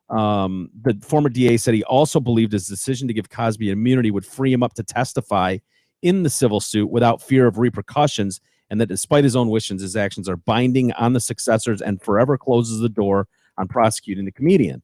The former DA said he also believed his decision to give Cosby immunity would free him up to testify in the civil suit without fear of repercussions, and that despite his own wishes, his actions are binding on the successors and forever closes the door on prosecuting the comedian.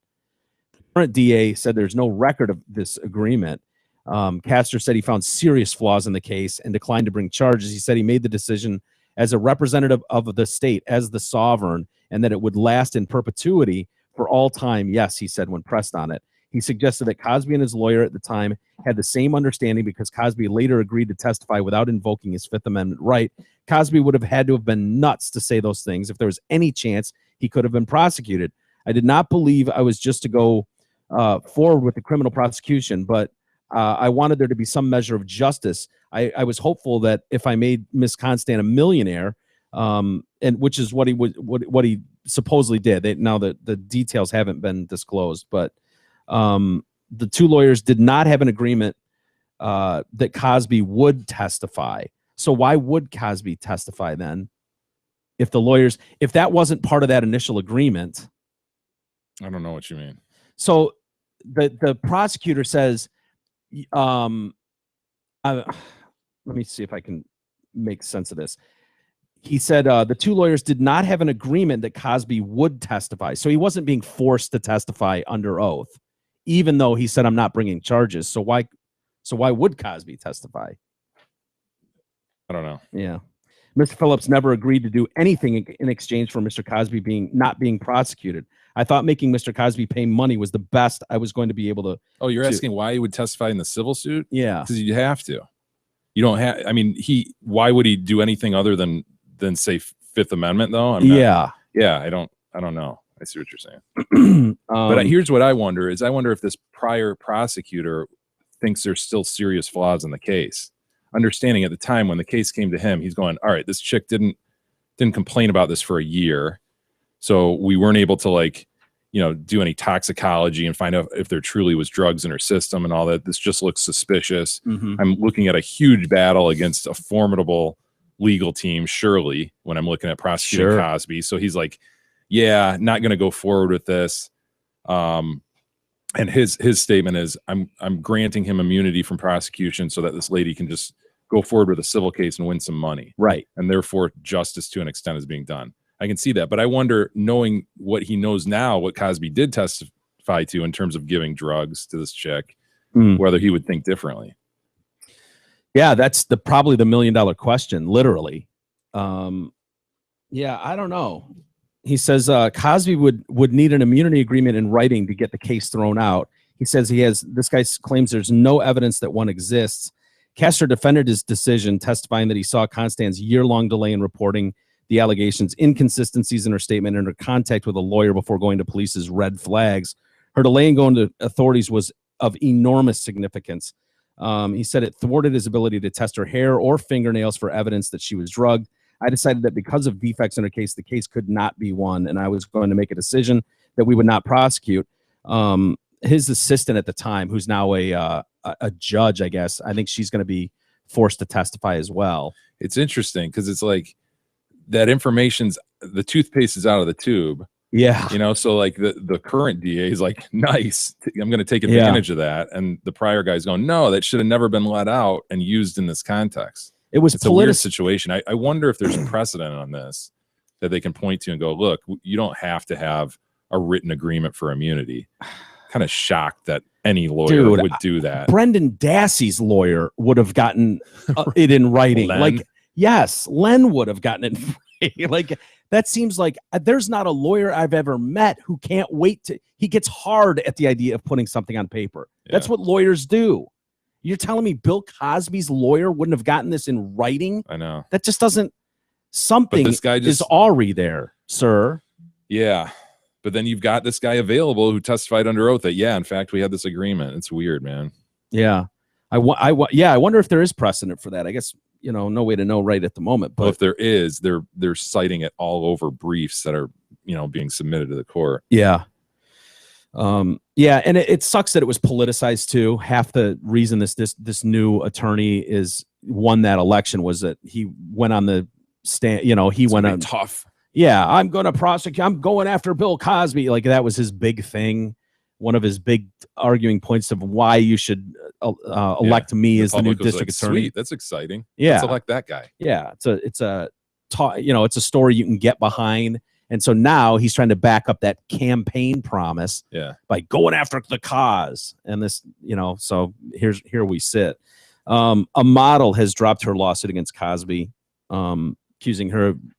The current DA said there's no record of this agreement. Castor said he found serious flaws in the case and declined to bring charges. He said he made the decision as a representative of the state, as the sovereign, and that it would last in perpetuity for all time. Yes, he said when pressed on it. He suggested that Cosby and his lawyer at the time had the same understanding because Cosby later agreed to testify without invoking his Fifth Amendment right. Cosby would have had to have been nuts to say those things if there was any chance he could have been prosecuted. I did not believe I was just to go forward with the criminal prosecution, but I wanted there to be some measure of justice. I was hopeful that if I made Miss Constant a millionaire, and which is what he supposedly did. Now the details haven't been disclosed, but the two lawyers did not have an agreement that Cosby would testify. So why would Cosby testify then? If that wasn't part of that initial agreement? I don't know what you mean. So the prosecutor says, let me see if I can make sense of this. He said the two lawyers did not have an agreement that Cosby would testify. So he wasn't being forced to testify under oath even though he said I'm not bringing charges. So why would Cosby testify? I don't know. Yeah. Mr. Phillips never agreed to do anything in exchange for Mr. Cosby not being prosecuted. I thought making Mr. Cosby pay money was the best I was going to be able to. Oh, you're asking why he would testify in the civil suit? Yeah. Because you have to. You don't have, I mean, why would he do anything other than say Fifth Amendment though? Yeah, I don't know. I see what you're saying. But here's what I wonder if this prior prosecutor thinks there's still serious flaws in the case. Understanding at the time when the case came to him, he's going, all right, this chick didn't complain about this for a year. So we weren't able to do any toxicology and find out if there truly was drugs in her system and all that. This just looks suspicious. Mm-hmm. I'm looking at a huge battle against a formidable legal team, surely, when I'm looking at prosecuting Cosby. So he's like, yeah, not going to go forward with this. And his statement is, I'm granting him immunity from prosecution so that this lady can just go forward with a civil case and win some money. Right. And therefore justice to an extent is being done. I can see that, but I wonder, knowing what he knows now, what Cosby did testify to in terms of giving drugs to this chick, whether he would think differently. Yeah, that's probably the $1 million question, literally. Yeah, I don't know. He says Cosby would need an immunity agreement in writing to get the case thrown out. He says this guy claims there's no evidence that one exists. Castro defended his decision, testifying that he saw Constance's year-long delay in reporting the allegations, inconsistencies in her statement, and her contact with a lawyer before going to police's red flags. Her delay in going to authorities was of enormous significance. He said it thwarted his ability to test her hair or fingernails for evidence that she was drugged. I decided that because of defects in her case, the case could not be won, and I was going to make a decision that we would not prosecute. His assistant at the time, who's now a judge, I guess, I think she's going to be forced to testify as well. It's interesting because it's like that the toothpaste is out of the tube. Yeah. So like the current DA is like, nice, I'm going to take advantage of that. And the prior guy's going, no, that should have never been let out and used in this context. It's a weird situation. I wonder if there's a precedent on this that they can point to and go, look, you don't have to have a written agreement for immunity. Kind of shocked that any lawyer would do that. Brendan Dassey's lawyer would have gotten it in writing. Len? Yes, Len would have gotten it in writing. Like, that seems like there's not a lawyer I've ever met who can't wait he gets hard at the idea of putting something on paper. Yeah. That's what lawyers do. You're telling me Bill Cosby's lawyer wouldn't have gotten this in writing? I know. That just doesn't, something is already there, sir. Yeah. But then you've got this guy available who testified under oath that, yeah, in fact, we had this agreement. It's weird, man. Yeah. I wonder if there is precedent for that. I guess, no way to know right at the moment. But well, if there is, they're citing it all over briefs that are, being submitted to the court. Yeah. Yeah, and it sucks that it was politicized too. Half the reason this new attorney won that election was that he went on the stand. He went on tough. Yeah, I'm going to prosecute. I'm going after Bill Cosby. Like, that was his big thing. One of his big arguing points of why you should elect me as the new district attorney. Sweet, that's exciting. Yeah, let's elect that guy. Yeah, it's a story you can get behind. And so now he's trying to back up that campaign promise by going after the cause. And this, so here we sit. A model has dropped her lawsuit against Cosby, accusing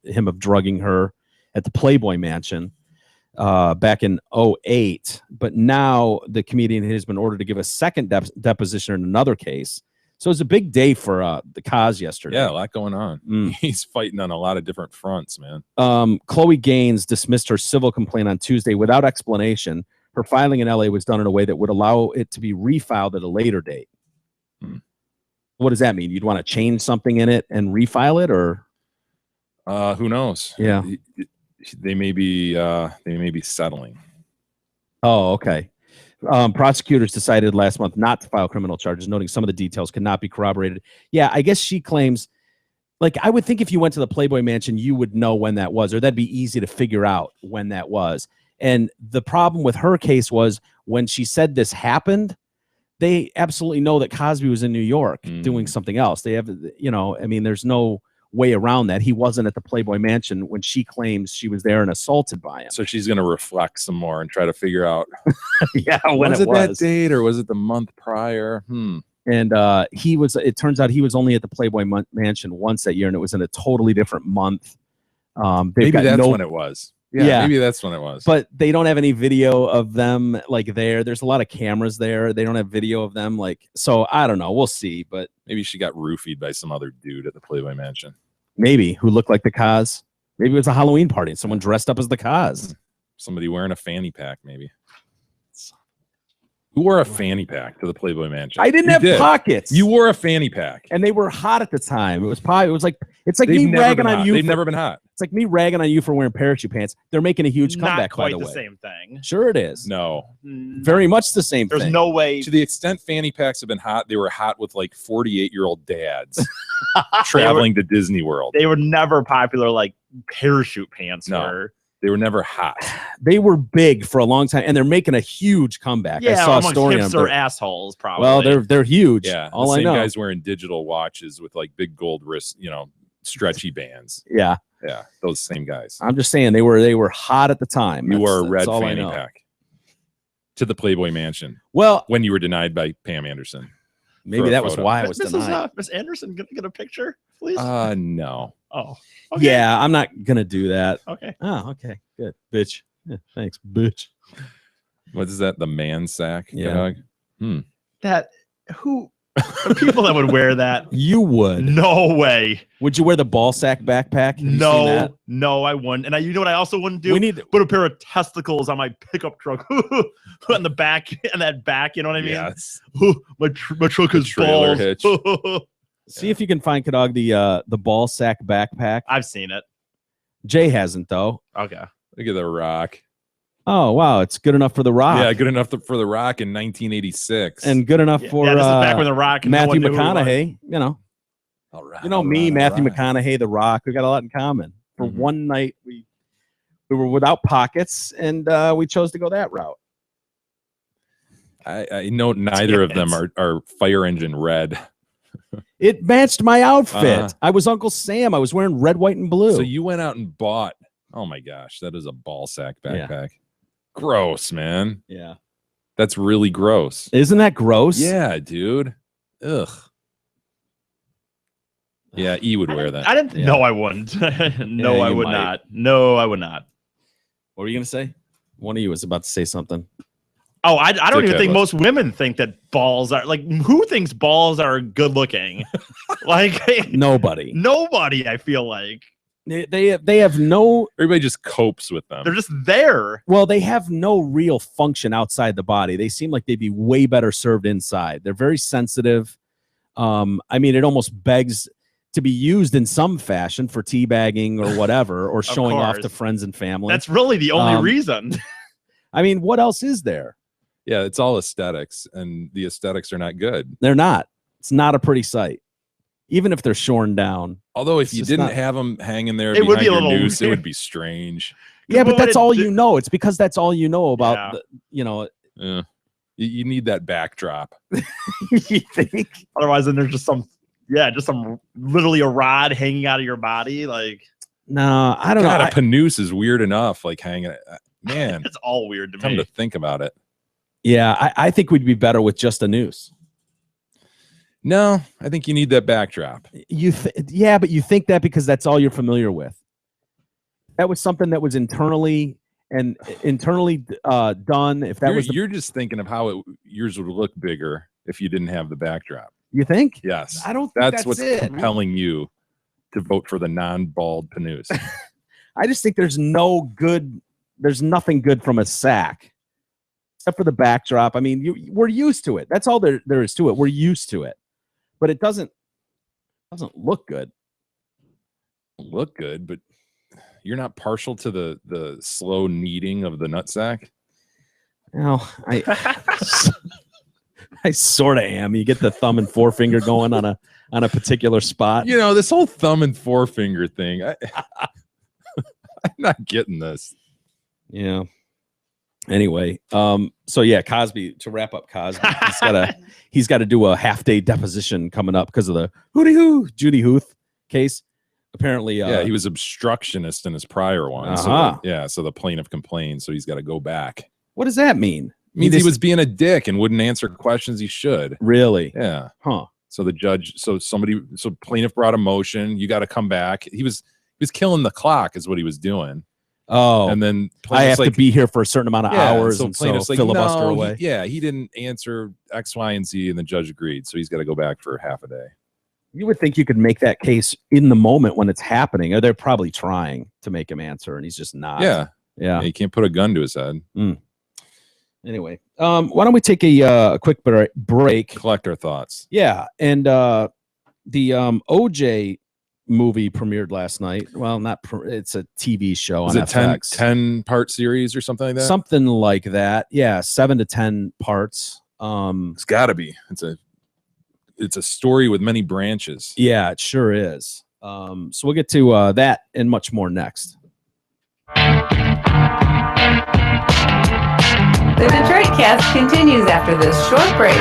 him of drugging her at the Playboy Mansion back in 2008. But now the comedian has been ordered to give a second deposition in another case. So it's a big day for the cause yesterday. Yeah, a lot going on. He's fighting on a lot of different fronts, man. Chloe Gaines dismissed her civil complaint on Tuesday without explanation. Her filing in LA was done in a way that would allow it to be refiled at a later date. What does that mean? You'd want to change something in it and refile it, or who knows? Yeah, they may be settling. Oh, okay. Prosecutors decided last month not to file criminal charges, noting some of the details could not be corroborated. Yeah, I guess she claims, like, I would think if you went to the Playboy Mansion, you would know when that was, or that'd be easy to figure out when that was. And the problem with her case was when she said this happened, they absolutely know that Cosby was in New York doing something else. They have, I mean, there's no way around that. He wasn't at the Playboy Mansion when she claims she was there and assaulted by him. So she's going to reflect some more and try to figure out. Yeah, when was it that date or was it the month prior? And he was. It turns out he was only at the Playboy Mansion once that year, and it was in a totally different month. Maybe that's when it was. Yeah, maybe that's when it was. But they don't have any video of them like there. There's a lot of cameras there. They don't have video of them like. So I don't know. We'll see. But maybe she got roofied by some other dude at the Playboy Mansion. Maybe who looked like the Kaz. Maybe it was a Halloween party and someone dressed up as the Kaz. Somebody wearing a fanny pack, maybe. Who wore a fanny pack to the Playboy Mansion? I didn't have pockets. You wore a fanny pack, and they were hot at the time. It was probably. It was like it's like me ragging on you. They've never been hot. It's like me ragging on you for wearing parachute pants. They're making a huge comeback. Not quite by the way. Same thing. Sure, it is. No, very much the same. There's thing. no way. To the extent fanny packs have been hot, they were hot with like 48-year-old dads traveling to Disney World. They were never popular like parachute pants No. were. They were never hot. They were big for a long time, and they're making a huge comeback. Yeah, I saw a amongst story on hipster assholes, probably. Well, they're huge. Yeah, all the I same know. guys wearing digital watches with like big gold wrist, stretchy bands. Yeah, those same guys. I'm just saying they were hot at the time. You wore a That's red all I fanny know. pack to the Playboy Mansion. Well, when you were denied by Pam Anderson. Maybe that was why I was Mrs. denied. Miss Anderson, gonna get a picture, please. No. Oh, Yeah, I'm not gonna do that. Okay. Oh, okay, good, bitch. Yeah, thanks, bitch. What is that? The man sack? Yeah. Dog? That who the people that would wear that? You would. No way. Would you wear the ball sack backpack? Have you seen that? No, I wouldn't. And you know what I also wouldn't do? We need to put a pair of testicles on my pickup truck on the back, and that back. You know what I mean? Yes. my truck is trailer balls. hitch. See if you can find Kadog the ball sack backpack. I've seen it. Jay hasn't though. Okay. Look at the Rock. Oh wow, it's good enough for the Rock. Yeah, good enough for the Rock in 1986. And good enough for this is back when the Rock and no Matthew one knew who he was. McConaughey. You know, all right, you know me, Matthew McConaughey, the Rock. We got a lot in common. For one night, we were without pockets, and we chose to go that route. I know neither of them are fire engine red. It matched my outfit. Uh-huh. I was Uncle Sam. I was wearing red, white, and blue. So you went out and bought. Oh my gosh, that is a ball sack backpack. Gross, man. Yeah. That's really gross. Isn't that gross? Yeah, dude. Ugh. Yeah, E would wear that. I didn't. Yeah. No, I wouldn't. No, Yeah, I you would might. not. No, I would not. What were you gonna say? One of you was about to say something. Oh, I don't even think Dickheadless. most women think that balls are like. Who thinks balls are good looking? Like Nobody. nobody. I feel like They have no. Everybody just copes with them. they're just there. Well, they have no real function outside the body. They seem like they'd be way better served inside. They're very sensitive. I mean, it almost begs to be used in some fashion for teabagging or whatever, or showing off to course. friends and family. That's really the only reason. I mean, what else is there? Yeah, it's all aesthetics, and the aesthetics are not good. They're not. It's not a pretty sight, even if they're shorn down. Although, if It's you just didn't not- have them hanging there It would behind be a your little noose, it weird. would be strange. Yeah, but What that's would all it you know. It's because that's all you know about. Yeah. You know, Yeah. You need that backdrop. you think? Otherwise, then there's just some literally a rod hanging out of your body. Like No, I don't God, know. a panoose is weird enough. Like hanging. Man, it's all weird to come me. to think about it. Yeah, I think we'd be better with just a noose. No, I think you need that backdrop. Yeah, but you think that because that's all you're familiar with. That was something that was internally done. If that was, You're just thinking of how yours would look bigger if you didn't have the backdrop. you think? Yes, I don't think that's what's it. compelling you to vote for the non-bald panoose. I just think there's nothing good from a sack except for the backdrop. I mean, we're used to it. That's all there is to it. We're used to it, but it doesn't look good. Look good, but you're not partial to the slow kneading of the nutsack. Well, I sort of am. You get the thumb and forefinger going on a particular spot. You know, this whole thumb and forefinger thing. I'm not getting this. Yeah. Anyway, so yeah, Cosby, to wrap up Cosby, he's got to do a half-day deposition coming up because of the Judy Huth case. apparently. Yeah, he was obstructionist in his prior one. So so the plaintiff complained, so he's got to go back. What does that mean? It means he was being a dick and wouldn't answer questions he should. Really? Yeah. Huh. So the judge, so plaintiff brought a motion. You got to come back. He was killing the clock, is what he was doing. Oh, and then I have to be here for a certain amount of hours, and so filibuster no, away. He didn't answer X, Y, and Z, and the judge agreed. So he's got to go back for half a day. You would think you could make that case in the moment when it's happening, or they're probably trying to make him answer, and he's just not. Yeah. He can't put a gun to his head. Anyway, why don't we take a quick break? Collect our thoughts. Yeah, and the OJ movie premiered last night. Well, it's a TV show on FX. 10-part series or something like that? Something like that. Yeah, 7 to 10 parts. It's got to be. It's a story with many branches. Yeah, it sure is. So we'll get to that and much more next. The Detroit Cast continues after this short break.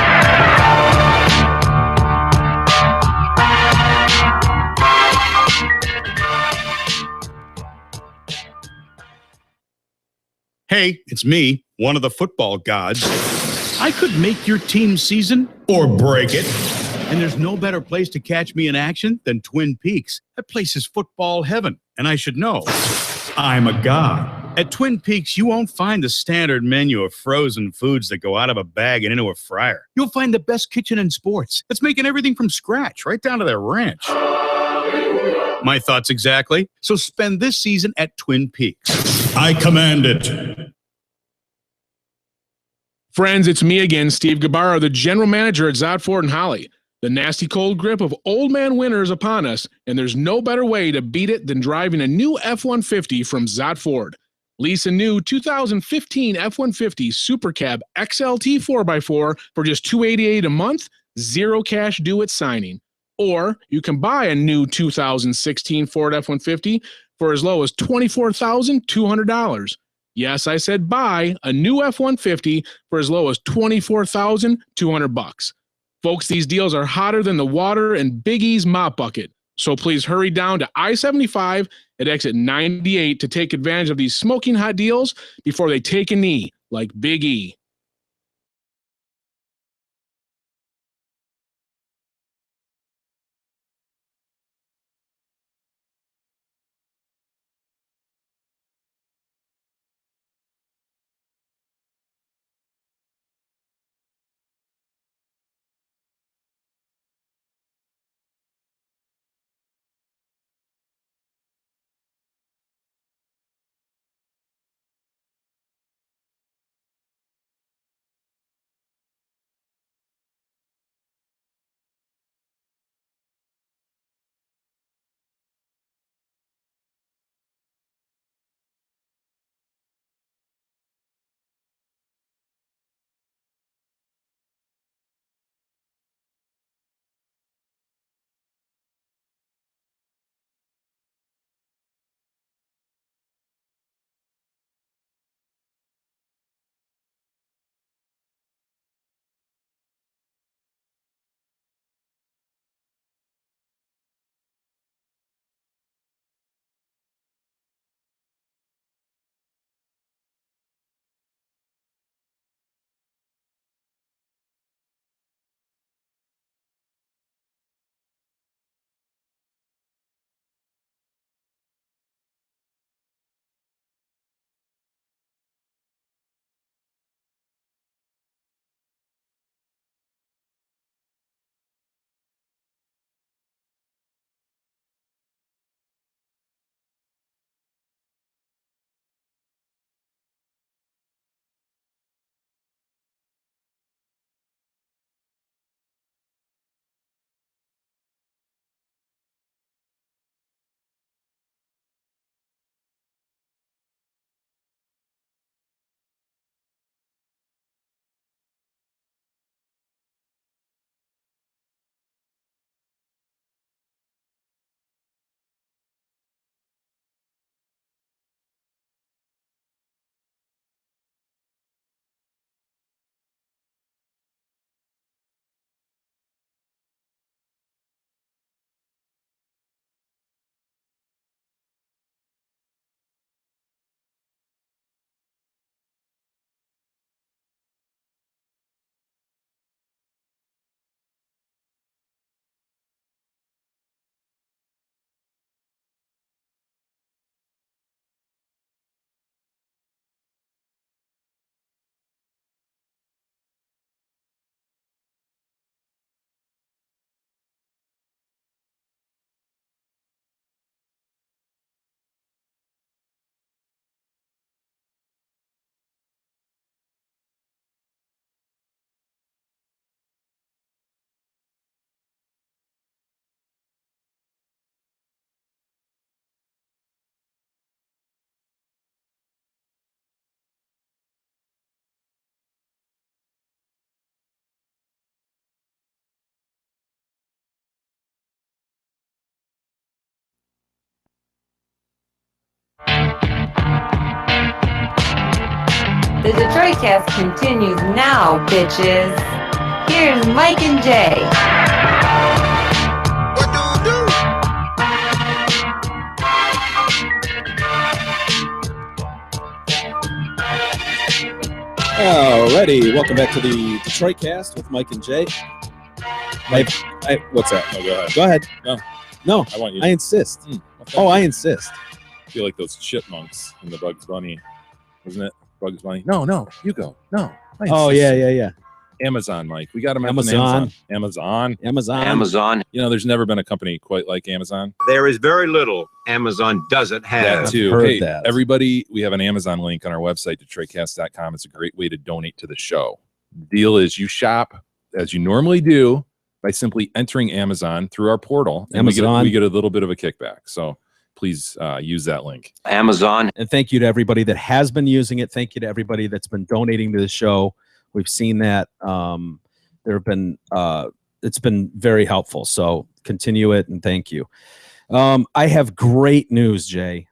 Hey, it's me, one of the football gods. I could make your team's season or break it. And there's no better place to catch me in action than Twin Peaks. That place is football heaven, and I should know. I'm a god. At Twin Peaks, you won't find the standard menu of frozen foods that go out of a bag and into a fryer. You'll find the best kitchen in sports that's making everything from scratch, right down to their ranch. My thoughts exactly. So spend this season at Twin Peaks. I command it. Friends, it's me again, Steve Gabarro, the general manager at Zott Ford and Holly. The nasty cold grip of old man winter is upon us, and there's no better way to beat it than driving a new F-150 from Zott Ford. Lease a new 2015 F-150 Super Cab XLT 4x4 for just $288 a month, zero cash due at signing. Or you can buy a new 2016 Ford F-150 for as low as $24,200. Yes, I said buy a new F-150 for as low as $24,200. Folks, these deals are hotter than the water in Big E's mop bucket. So please hurry down to I-75 at exit 98 to take advantage of these smoking hot deals before they take a knee like Big E. The Detroit Cast continues now, bitches. Here's Mike and Jay. Alrighty, welcome back to the Detroit Cast with Mike and Jay. What's that? Oh, go ahead. Go ahead. No, I want you. I insist. Okay. Oh, I insist. I feel like those chipmunks in the Bugs Bunny, wasn't it? Bugs Bunny. No, you go. No. I Oh, insist. yeah. Amazon, Mike. We got them Amazon. Amazon. You know, there's never been a company quite like Amazon. There is very little Amazon doesn't have. That too. heard Hey, that. everybody, we have an Amazon link on our website, DetroitCast.com. It's a great way to donate to the show. The deal is you shop as you normally do by simply entering Amazon through our portal, and Amazon. we get a little bit of a kickback. So please use that link. Amazon. And thank you to everybody that has been using it. Thank you to everybody that's been donating to the show. We've seen that. There have been it's been very helpful. So continue it and thank you. I have great news, Jay.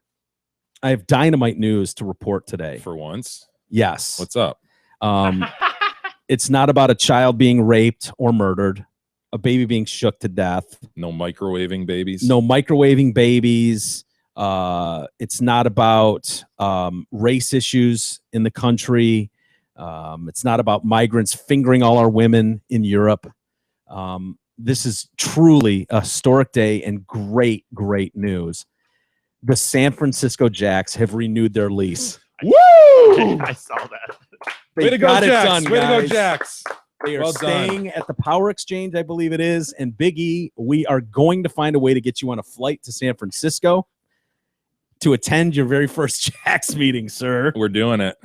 I have dynamite news to report today. For once? Yes. What's up? It's not about a child being raped or murdered, a baby being shook to death. No microwaving babies? No microwaving babies. It's not about race issues in the country. It's not about migrants fingering all our women in Europe. This is truly a historic day and great news. The San Francisco Jacks have renewed their lease. Woo! I saw that. They Way to go, got it Jacks. done, Way to go, guys. Jacks. They are Well staying done. at the Power Exchange, I believe it is. And Big E, we are going to find a way to get you on a flight to San Francisco to attend your very first Jacks meeting, sir. We're doing it.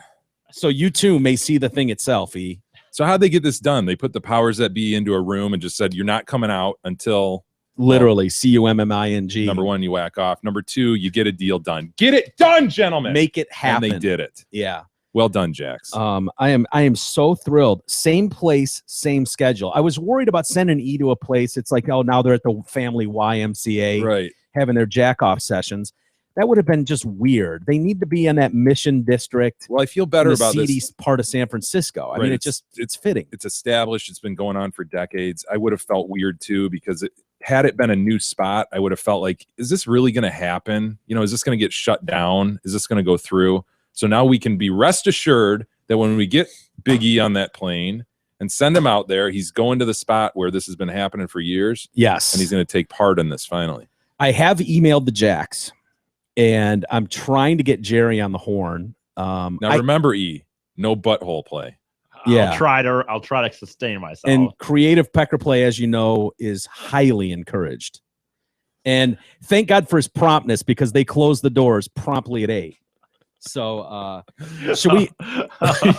So you too may see the thing itself, E. So how'd they get this done? They put the powers that be into a room and just said, you're not coming out until... Literally, CUMMING. Number one, you whack off. Number two, you get a deal done. Get it done, gentlemen. Make it happen. And they did it. Yeah. Well done, Jax. I am so thrilled. Same place, same schedule. I was worried about sending E to a place. It's like, oh, now they're at the family YMCA, right, having their jack off sessions. That would have been just weird. They need to be in that Mission District. Well, I feel better about seedy this part of San Francisco. I mean, it's fitting. It's established. It's been going on for decades. I would have felt weird too because had it been a new spot, I would have felt like, is this really going to happen? You know, is this going to get shut down? Is this going to go through? So now we can be rest assured that when we get Big E on that plane and send him out there, he's going to the spot where this has been happening for years. Yes. And he's going to take part in this finally. I have emailed the Jacks, and I'm trying to get Jerry on the horn. Now remember, E, no butthole play. Yeah. I'll try to sustain myself. And creative pecker play, as you know, is highly encouraged. And thank God for his promptness, because they closed the doors promptly at 8. So should we?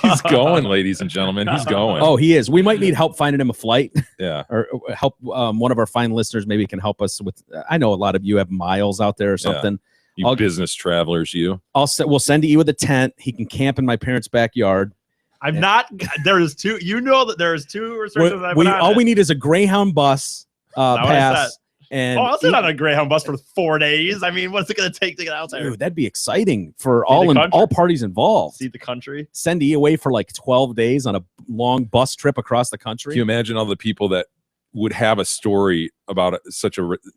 He's going, ladies and gentlemen. He's going. Oh, he is. We might need help finding him a flight. Yeah. Or help. One of our fine listeners maybe can help us with. I know a lot of you have miles out there or something. You business travelers, you. We'll send you with a tent. He can camp in my parents' backyard. I'm not. There's two. You know that there's two restrictions. All we need is a Greyhound bus pass. And I'll sit on a Greyhound bus for 4 days. I mean, what's it going to take to get out there? Dude, that'd be exciting for all parties involved. See the country. Send E away for like 12 days on a long bus trip across the country. Can you imagine all the people that would have a story about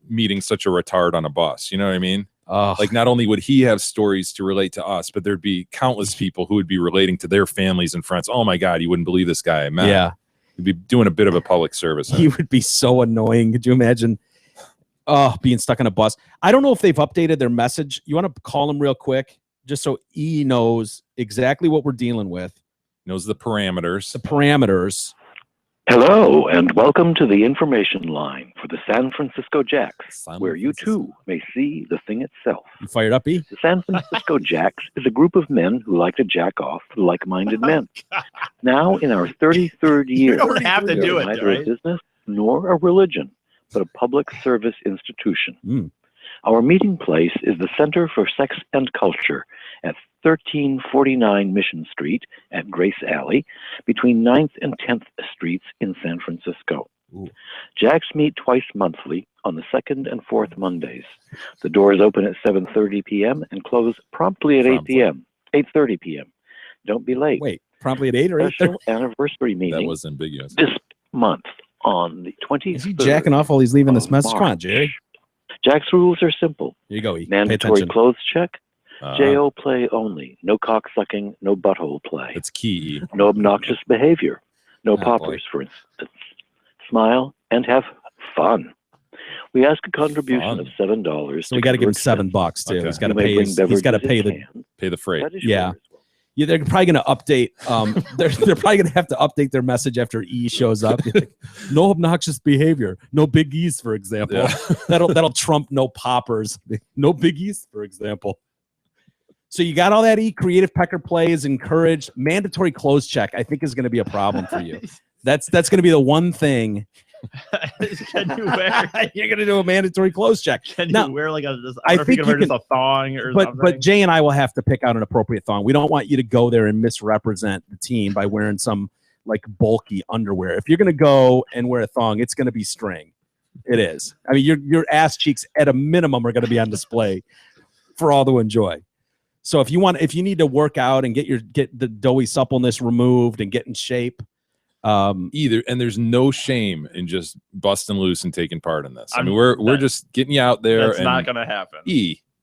meeting such a retard on a bus? You know what I mean? Like, not only would he have stories to relate to us, but there'd be countless people who would be relating to their families and friends. Oh my God, you wouldn't believe this guy I met. Yeah. He'd be doing a bit of a public service. He would be so annoying. Could you imagine being stuck on a bus? I don't know if they've updated their message. You want to call him real quick, just so E knows exactly what we're dealing with. Knows the parameters. Hello, and welcome to the information line for the San Francisco Jacks, where you too may see the thing itself. You fired up, E? The San Francisco Jacks is a group of men who like to jack off to like-minded men. Now, in our 33rd year, You don't have to we do are it, neither right? a business nor a religion, but a public service institution. Our meeting place is the Center for Sex and Culture at 1349 Mission Street at Grace Alley, between 9th and 10th Streets in San Francisco. Jacks meet twice monthly on the 2nd and 4th Mondays. The doors open at 7:30 p.m. and close promptly at 8 p.m., 8:30 p.m. Don't be late. Wait, promptly at 8 or 8:30? Special anniversary meeting. That was ambiguous. This month on the 23rd. Is he jacking off while he's leaving this of message? Come on, March. Jerry. Jack's rules are simple. Here you go. E. Pay Mandatory attention. clothes check. Uh, JO play only. No cock sucking. No butthole play. It's key. No obnoxious behavior. No Ah, poppers, for instance. Smile and have fun. We ask a contribution of $7. So we got to give him $7 too. Okay. He's got to You may pay. bring He's got to beverages pay in the. hand. Pay the freight. That is Yeah. yours. Yeah, they're probably going to update. They're probably going to have to update their message after E shows up. Like, no obnoxious behavior. No big E's, for example. Yeah. that'll trump no poppers. No big E's, for example. So you got all that E. Creative pecker play is encouraged. Mandatory clothes check, I think, is going to be a problem for you. That's going to be the one thing. Can you wear? You're going to do a mandatory clothes check. Can Now, you wear like a? Just, I I don't know if you think can wear you just a thong or but something. but Jay and I will have to pick out an appropriate thong. We don't want you to go there and misrepresent the team by wearing some like bulky underwear. If you're going to go and wear a thong, it's going to be string. It is. I mean, your ass cheeks at a minimum are going to be on display for all to enjoy. So if you need to work out and get the doughy suppleness removed and get in shape, Either, and there's no shame in just busting loose and taking part in this. I mean, we're just getting you out there. That's and not going to happen.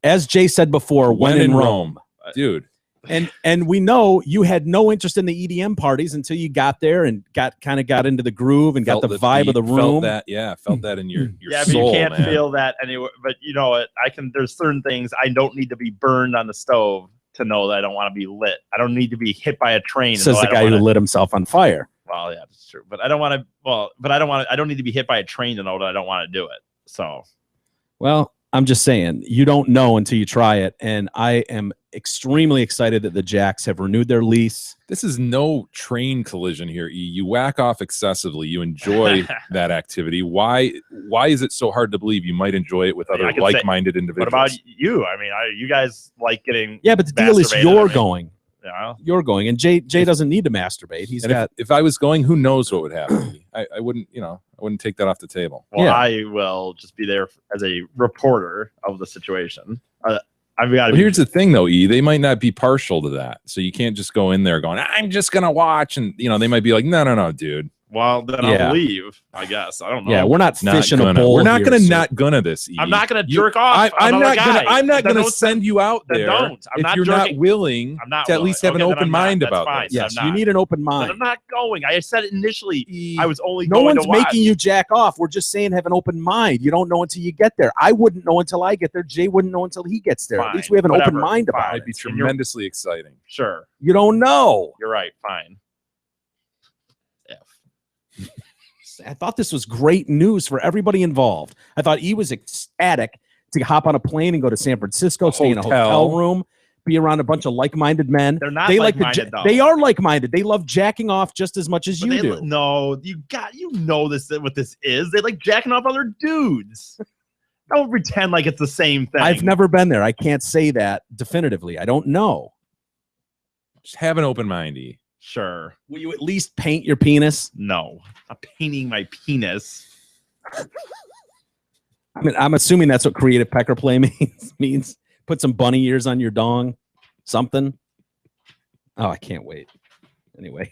As Jay said before, when in Rome, dude. And we know you had no interest in the EDM parties until you got there and got into the groove and got the vibe of the room. Felt that in your Yeah, soul, but you can't man. feel that anywhere. But you know what? There's certain things I don't need to be burned on the stove to know that I don't want to be lit. I don't need to be hit by a train. to Says know the I guy don't who wanna- lit himself on fire. Well, yeah, that's true. But I don't want to. Well, but I don't want. I don't need to be hit by a train to know that I don't want to do it. So, Well, I'm just saying, you don't know until you try it. And I am extremely excited that the Jacks have renewed their lease. This is no train collision here. E. You whack off excessively. You enjoy that activity. Why is it so hard to believe you might enjoy it with I other could say- like-minded individuals? what about you? I mean, you guys like getting. Yeah, but the deal is masturbated, you're I mean. going. Yeah. You're going. And Jay doesn't need to masturbate. He's And got. if I was going, who knows what would happen? I wouldn't, I wouldn't take that off the table. Well, Yeah. I will just be there as a reporter of the situation. I've got to. Well, here's the thing, though, E. They might not be partial to that, so you can't just go in there going, "I'm just gonna watch," and they might be like, "No, dude." Well, then Yeah. I'll leave. I guess I don't know. Yeah, we're not fishing a gonna. bowl. We're not here, gonna so- not gonna this. E. I'm not going to jerk off. I'm another not gonna. guy. I'm not Then gonna don't send you out then there don't. I'm if not you're jerking. not willing I'm not to at willing. least have an Okay, then open I'm not. mind That's about fine. this. Yes, I'm you not. need an open Then mind. I'm not going. I said initially I was only No going one's to watch. making you jack off. We're just saying have an open mind. You don't know until you get there. I wouldn't know until I get there. Jay wouldn't know until he gets there. At least we have an Whatever. open mind about Fine. it. It'd be tremendously exciting. Sure. You don't know. You're right. Fine. I thought this was great news for everybody involved. I thought he was ecstatic to hop on a plane and go to San Francisco, stay in a hotel room, be around a bunch of like-minded men. They're not they like-minded, though. They are like-minded. They love jacking off just as much as But you they- do. No, you know this. What this is? They like jacking off other dudes. Don't pretend like it's the same thing. I've never been there. I can't say that definitively. I don't know. Just have an open mind, E. Sure. Will you at least paint your penis? No, I'm painting my penis. I mean, I'm assuming that's what creative pecker play means. Put some bunny ears on your dong, something. Oh, I can't wait. Anyway,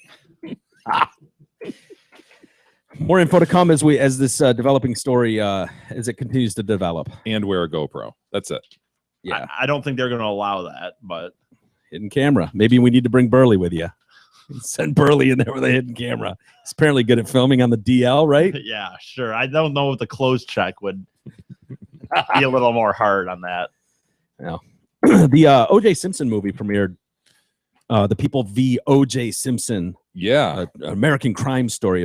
more info to come as this developing story as it continues to develop. And wear a GoPro. That's it. Yeah, I don't think they're going to allow that, but hidden camera. Maybe we need to bring Burley with you. Send Burley in there with a hidden camera. He's apparently good at filming on the DL, right? yeah, sure. I don't know if the close check would be a little more hard on that. Yeah. The O.J. Simpson movie premiered. The People v. O.J. Simpson. Yeah. American crime story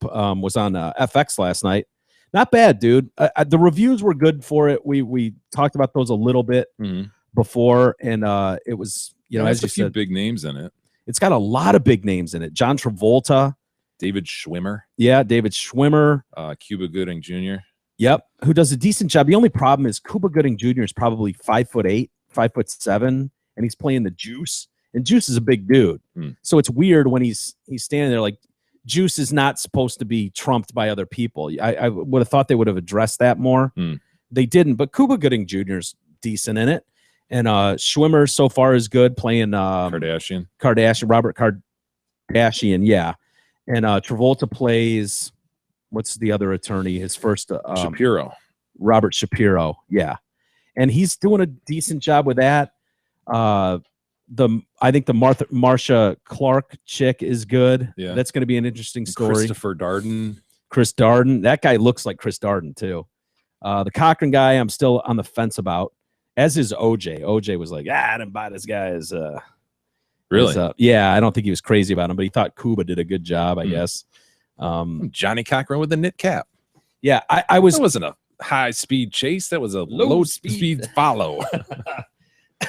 was on FX last night. Not bad, dude. The reviews were good for it. We talked about those a little bit before, and it was, as a you few said, big names in it. it's got a lot of big names in it. John Travolta. David Schwimmer. Yeah, David Schwimmer. Cuba Gooding Jr. Yep, who does a decent job. The only problem is Cuba Gooding Jr. is probably 5'8", 5'7", and he's playing the Juice. And Juice is a big dude, so it's weird when he's standing there. Like, Juice is not supposed to be trumped by other people. I would have thought they would have addressed that more. They didn't, but Cuba Gooding Jr. is decent in it. And Schwimmer so far is good, playing Kardashian, Robert Kardashian, yeah. And Travolta plays, what's the other attorney? His first Shapiro. Robert Shapiro, yeah. And he's doing a decent job with that. I think the Marsha Clark chick is good. Yeah. That's going to be an interesting story. Christopher Darden. Chris Darden. That guy looks like Chris Darden, too. The Cochran guy, I'm still on the fence about, as is OJ. OJ was like, I didn't buy this guy as Really? yeah, I don't think he was crazy about him, but he thought Cuba did a good job, I guess. Johnny Cochran with the knit cap. Yeah, I was. That wasn't a high-speed chase. That was a low-speed follow.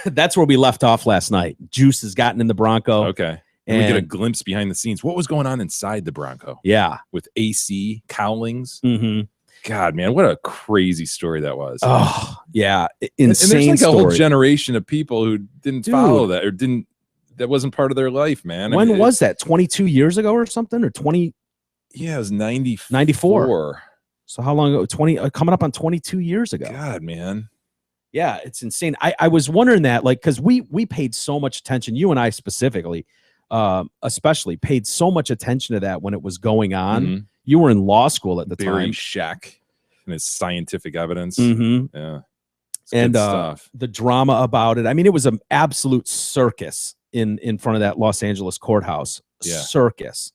That's where we left off last night. Juice has gotten in the Bronco. Okay. And we get a glimpse behind the scenes. What was going on inside the Bronco? Yeah. With AC, Cowlings. Mm-hmm. God, man, what a crazy story that was. Oh, yeah. Insane and there's like story. a whole generation of people who didn't follow that or that wasn't part of their life, man. When was that? 22 years ago or something? Or 20? Yeah, it was 94. 94. So how long ago? 20, coming up on 22 years ago. God, man. Yeah, it's insane. I was wondering that, like, because we paid so much attention, you and I specifically, especially paid so much attention to that when it was going on. Mm-hmm. You were in law school at the Barry time. Scheck and his scientific evidence. Mm-hmm. Yeah. It's And good stuff. the drama about it. I mean, it was an absolute circus in front of that Los Angeles courthouse. Yeah. Circus.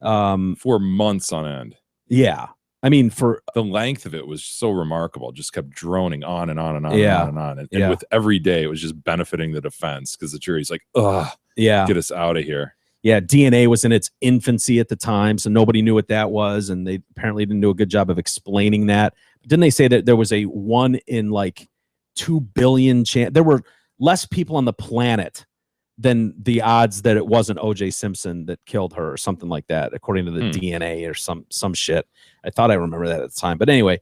For months on end. Yeah. I mean, for the length of it was so remarkable. Just kept droning on and on and on Yeah. and on and on. And Yeah. with every day, it was just benefiting the defense because the jury's like, ugh, yeah. get us out of here. Yeah, DNA was in its infancy at the time, so nobody knew what that was, and they apparently didn't do a good job of explaining that. But didn't they say that there was a 1 in like 2 billion chance? There were less people on the planet than the odds that it wasn't O.J. Simpson that killed her or something like that, according to the DNA or some shit. I thought I remember that at the time. But anyway,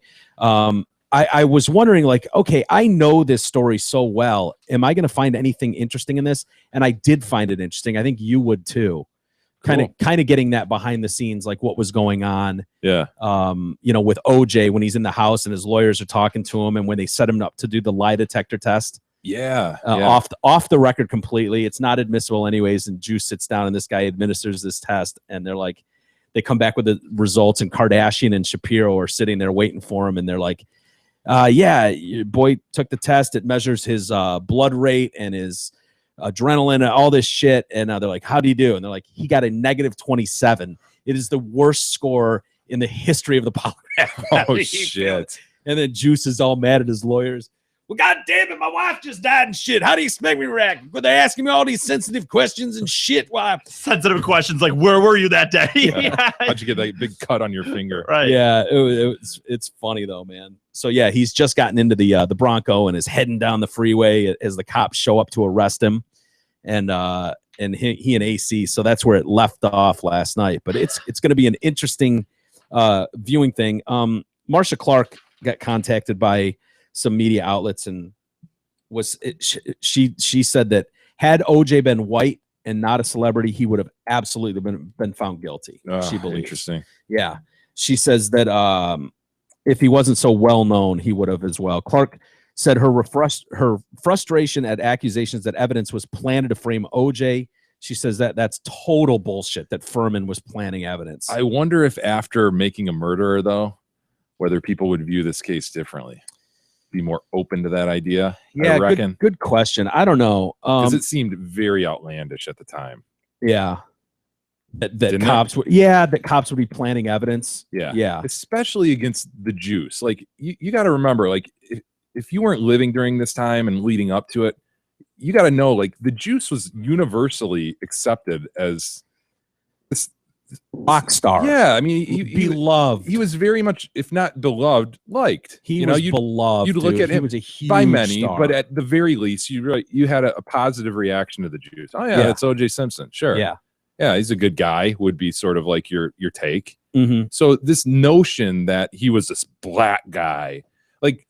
I was wondering, like, okay, I know this story so well. Am I going to find anything interesting in this? And I did find it interesting. I think you would too. Kind of getting that behind the scenes, like what was going on. Yeah. With OJ when he's in the house and his lawyers are talking to him, and when they set him up to do the lie detector test. Yeah. Off the record completely. It's not admissible anyways. And Juice sits down and this guy administers this test, and they're like, they come back with the results, and Kardashian and Shapiro are sitting there waiting for him, and they're like, yeah, your boy took the test. It measures his blood rate and his adrenaline and all this shit. And they're like, how do you do? And they're like, he got a -27. It is the worst score in the history of the polygraph. Oh, shit. And then Juice is all mad at his lawyers. Well, God damn it, my wife just died and shit. How do you expect me to react? Were they asking me all these sensitive questions and shit? Why? Sensitive questions like, where were you that day? Yeah. How'd you get that big cut on your finger? Right. Yeah, it's funny though, man. So yeah, he's just gotten into the Bronco and is heading down the freeway as the cops show up to arrest him, and he and AC. So that's where it left off last night. But it's going to be an interesting viewing thing. Marsha Clark got contacted by some media outlets and she said that had OJ been white and not a celebrity, he would have absolutely been found guilty. She believes. Interesting. Yeah. She says that if he wasn't so well known, he would have as well. Clark said her frustration at accusations that evidence was planted to frame OJ. She says that that's total bullshit, that Furman was planning evidence. I wonder if after making a murderer, though, whether people would view this case differently, be more open to that idea. Yeah, I reckon. Good question. I don't know. Because it seemed very outlandish at the time. Yeah. That Didn't cops would, that cops would be planning evidence. Yeah. Especially against the Juice. Like, you got to remember, like, if you weren't living during this time and leading up to it, you got to know, like, the Juice was universally accepted as this rock star. Yeah, I mean, he beloved. He was very much, if not beloved, liked. He was beloved. You'd look dude. at him He was a huge by many, star. but at the very least, you had a positive reaction to the Juice. Oh yeah, it's O.J. Simpson. Sure. Yeah, he's a good guy. Would be sort of like your take. Mm-hmm. So this notion that he was this black guy, like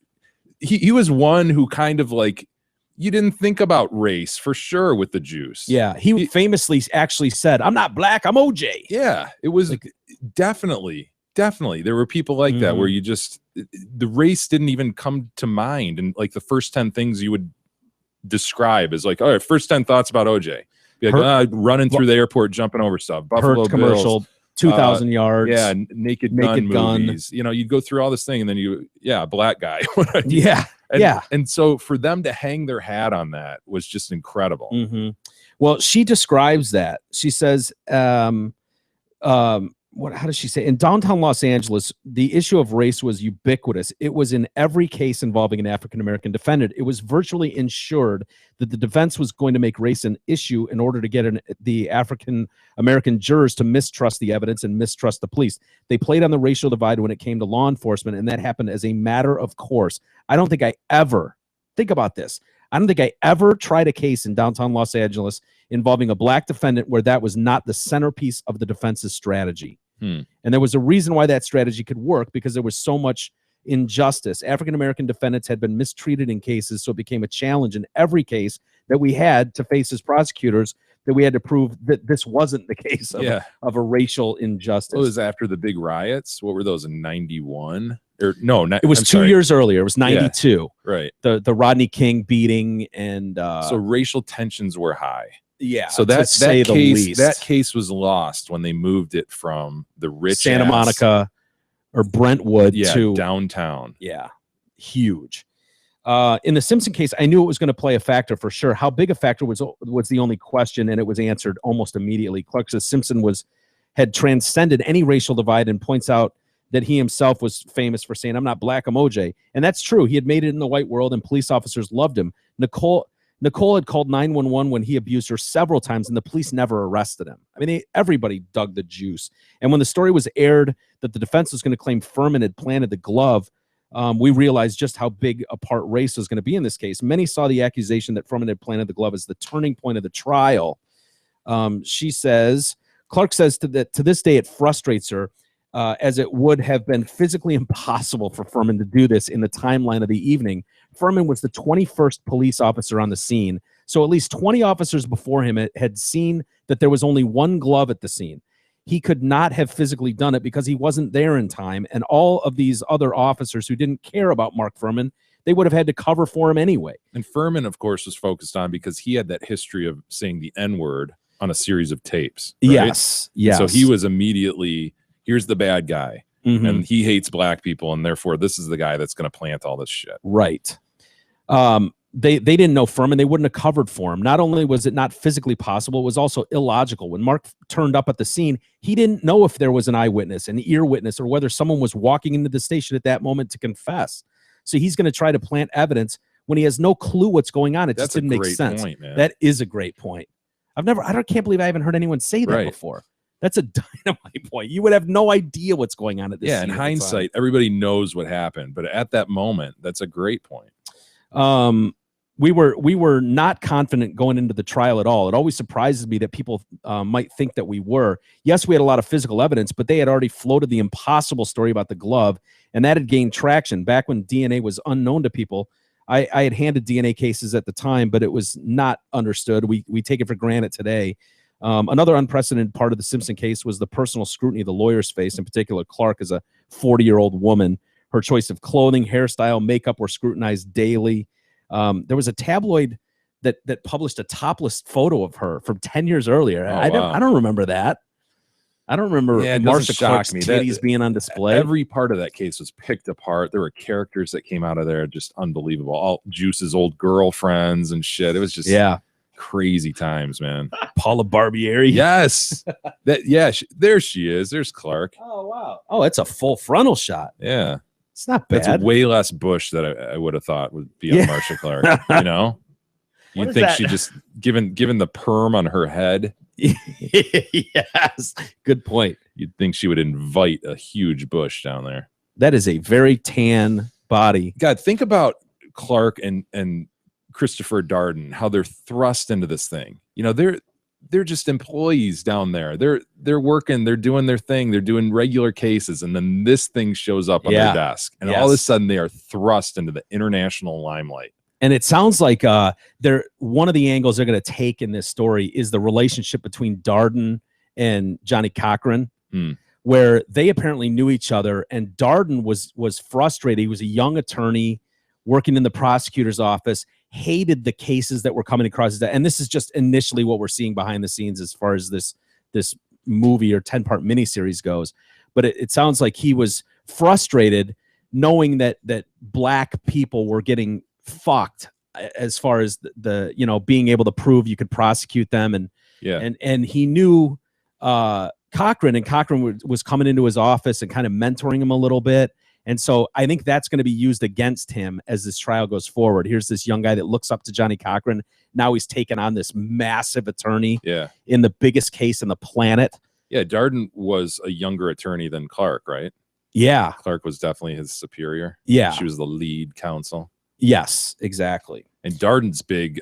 he was one who kind of like, you didn't think about race for sure with the Juice. Yeah, he famously actually said, "I'm not black, I'm OJ." Yeah, it was like, definitely. There were people like that where you just, the race didn't even come to mind, and like the first 10 things you would describe as like, all right, first 10 thoughts about OJ. Be like, running through the airport, jumping over stuff. Buffalo Hertz commercial, Bills, 2,000 yards. Yeah, Naked Gun movies. You know, you'd go through all this thing, and then black guy. And so for them to hang their hat on that was just incredible. Mm-hmm. Well, she describes that. She says, how does she say? In downtown Los Angeles, the issue of race was ubiquitous. It was in every case involving an African-American defendant. It was virtually ensured that the defense was going to make race an issue in order to get the African-American jurors to mistrust the evidence and mistrust the police. They played on the racial divide when it came to law enforcement, and that happened as a matter of course. I don't think I ever, think about this, I don't think I ever tried a case in downtown Los Angeles involving a black defendant where that was not the centerpiece of the defense's strategy. And there was a reason why that strategy could work, because there was so much injustice. African-American defendants had been mistreated in cases, so it became a challenge in every case that we had to face as prosecutors, that we had to prove that this wasn't the case of a racial injustice. It was after the big riots. What were those in 91? Or no, it was 2 years earlier. It was 92. Yeah, right. The Rodney King beating, and so racial tensions were high. Yeah, so that case was lost when they moved it from the rich Santa Monica or Brentwood to downtown. Yeah, huge. In the Simpson case, I knew it was going to play a factor for sure. How big a factor was the only question, and it was answered almost immediately. Clark says Simpson had transcended any racial divide, and points out that he himself was famous for saying, "I'm not black, I'm OJ," and that's true. He had made it in the white world, and police officers loved him. Nicole had called 911 when he abused her several times, and the police never arrested him. I mean, everybody dug the juice. And when the story was aired that the defense was going to claim Furman had planted the glove, we realized just how big a part race was going to be in this case. Many saw the accusation that Furman had planted the glove as the turning point of the trial. She says, Clark says to this day it frustrates her, as it would have been physically impossible for Furman to do this in the timeline of the evening. Furman was the 21st police officer on the scene, so at least 20 officers before him had seen that there was only one glove at the scene. He could not have physically done it because he wasn't there in time, and all of these other officers who didn't care about Mark Furman, they would have had to cover for him anyway. And Furman, of course, was focused on because he had that history of saying the N-word on a series of tapes. Right? Yes. So he was immediately, here's the bad guy. Mm-hmm. And he hates black people, and therefore this is the guy that's going to plant all this shit. Right. They didn't know Furman. They wouldn't have covered for him. Not only was it not physically possible, it was also illogical. When Mark turned up at the scene, he didn't know if there was an eyewitness, an ear witness, or whether someone was walking into the station at that moment to confess. So he's going to try to plant evidence when he has no clue what's going on. It just didn't make sense. Point, man. That is a great point. Can't believe I haven't heard anyone say that before. That's a dynamite point. You would have no idea what's going on at this scene. In hindsight, everybody knows what happened, but at that moment, that's a great point. We were not confident going into the trial at all. It always surprises me that people might think that we were. Yes, we had a lot of physical evidence, but they had already floated the impossible story about the glove, and that had gained traction. Back when DNA was unknown to people, I had handed DNA cases at the time, but it was not understood. We take it for granted today. Another unprecedented part of the Simpson case was the personal scrutiny the lawyers faced. In particular, Clark is a 40-year-old woman. Her choice of clothing, hairstyle, makeup were scrutinized daily. There was a tabloid that published a topless photo of her from 10 years earlier. I don't remember that. I don't remember Marcia Clark's titties being on display. Every part of that case was picked apart. There were characters that came out of there just unbelievable. All Juice's old girlfriends and shit. It was just crazy times, man. Paula Barbieri. Yes. There she is. There's Clark. Oh, wow. Oh, it's a full frontal shot. Yeah. It's not bad. That's way less bush that I would have thought would be on Marcia Clark. You know, you'd think she just given the perm on her head. Yes, good point. You'd think she would invite a huge bush down there. That is a very tan body. God, think about Clark and Christopher Darden, how they're thrust into this thing. You know, they're just employees down there. They're working, they're doing their thing, they're doing regular cases, and then this thing shows up on their desk, and all of a sudden they are thrust into the international limelight. And it sounds like one of the angles they're going to take in this story is the relationship between Darden and Johnny Cochran, where they apparently knew each other, and Darden was frustrated. He was a young attorney working in the prosecutor's office, hated the cases that were coming across his desk. And this is just initially what we're seeing behind the scenes as far as this movie or 10-part miniseries goes. But it sounds like he was frustrated knowing that black people were getting fucked as far as the being able to prove you could prosecute them. And he knew Cochran, and Cochran was coming into his office and kind of mentoring him a little bit. And so I think that's going to be used against him as this trial goes forward. Here's this young guy that looks up to Johnny Cochran. Now he's taken on this massive attorney in the biggest case on the planet. Yeah, Darden was a younger attorney than Clark, right? Yeah. Clark was definitely his superior. Yeah. She was the lead counsel. Yes, exactly. And Darden's big,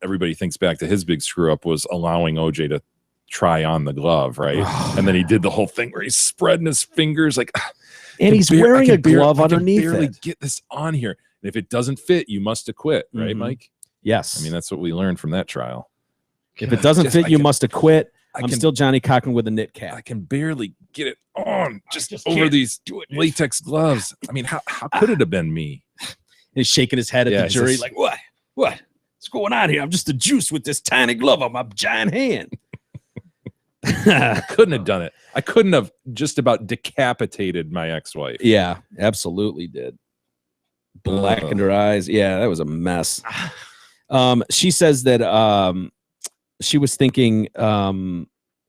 everybody thinks back to his big screw up was allowing OJ to try on the glove, right? And then he did the whole thing where he's spreading his fingers like, and he's wearing a glove underneath it. I can barely get this on here. And if it doesn't fit, you must acquit, right, Mike? Yes. I mean, that's what we learned from that trial. If it doesn't fit, you must acquit. I'm still Johnny Cochran with a knit cap. I can barely get it on just over these latex gloves. I mean, how could it have been me? He's shaking his head at the jury like, what? What's going on here? I'm just a juice with this tiny glove on my giant hand. I couldn't have done it. I couldn't have just about decapitated my ex-wife. Yeah, absolutely did. Blackened her eyes. Yeah, that was a mess. She says that she was thinking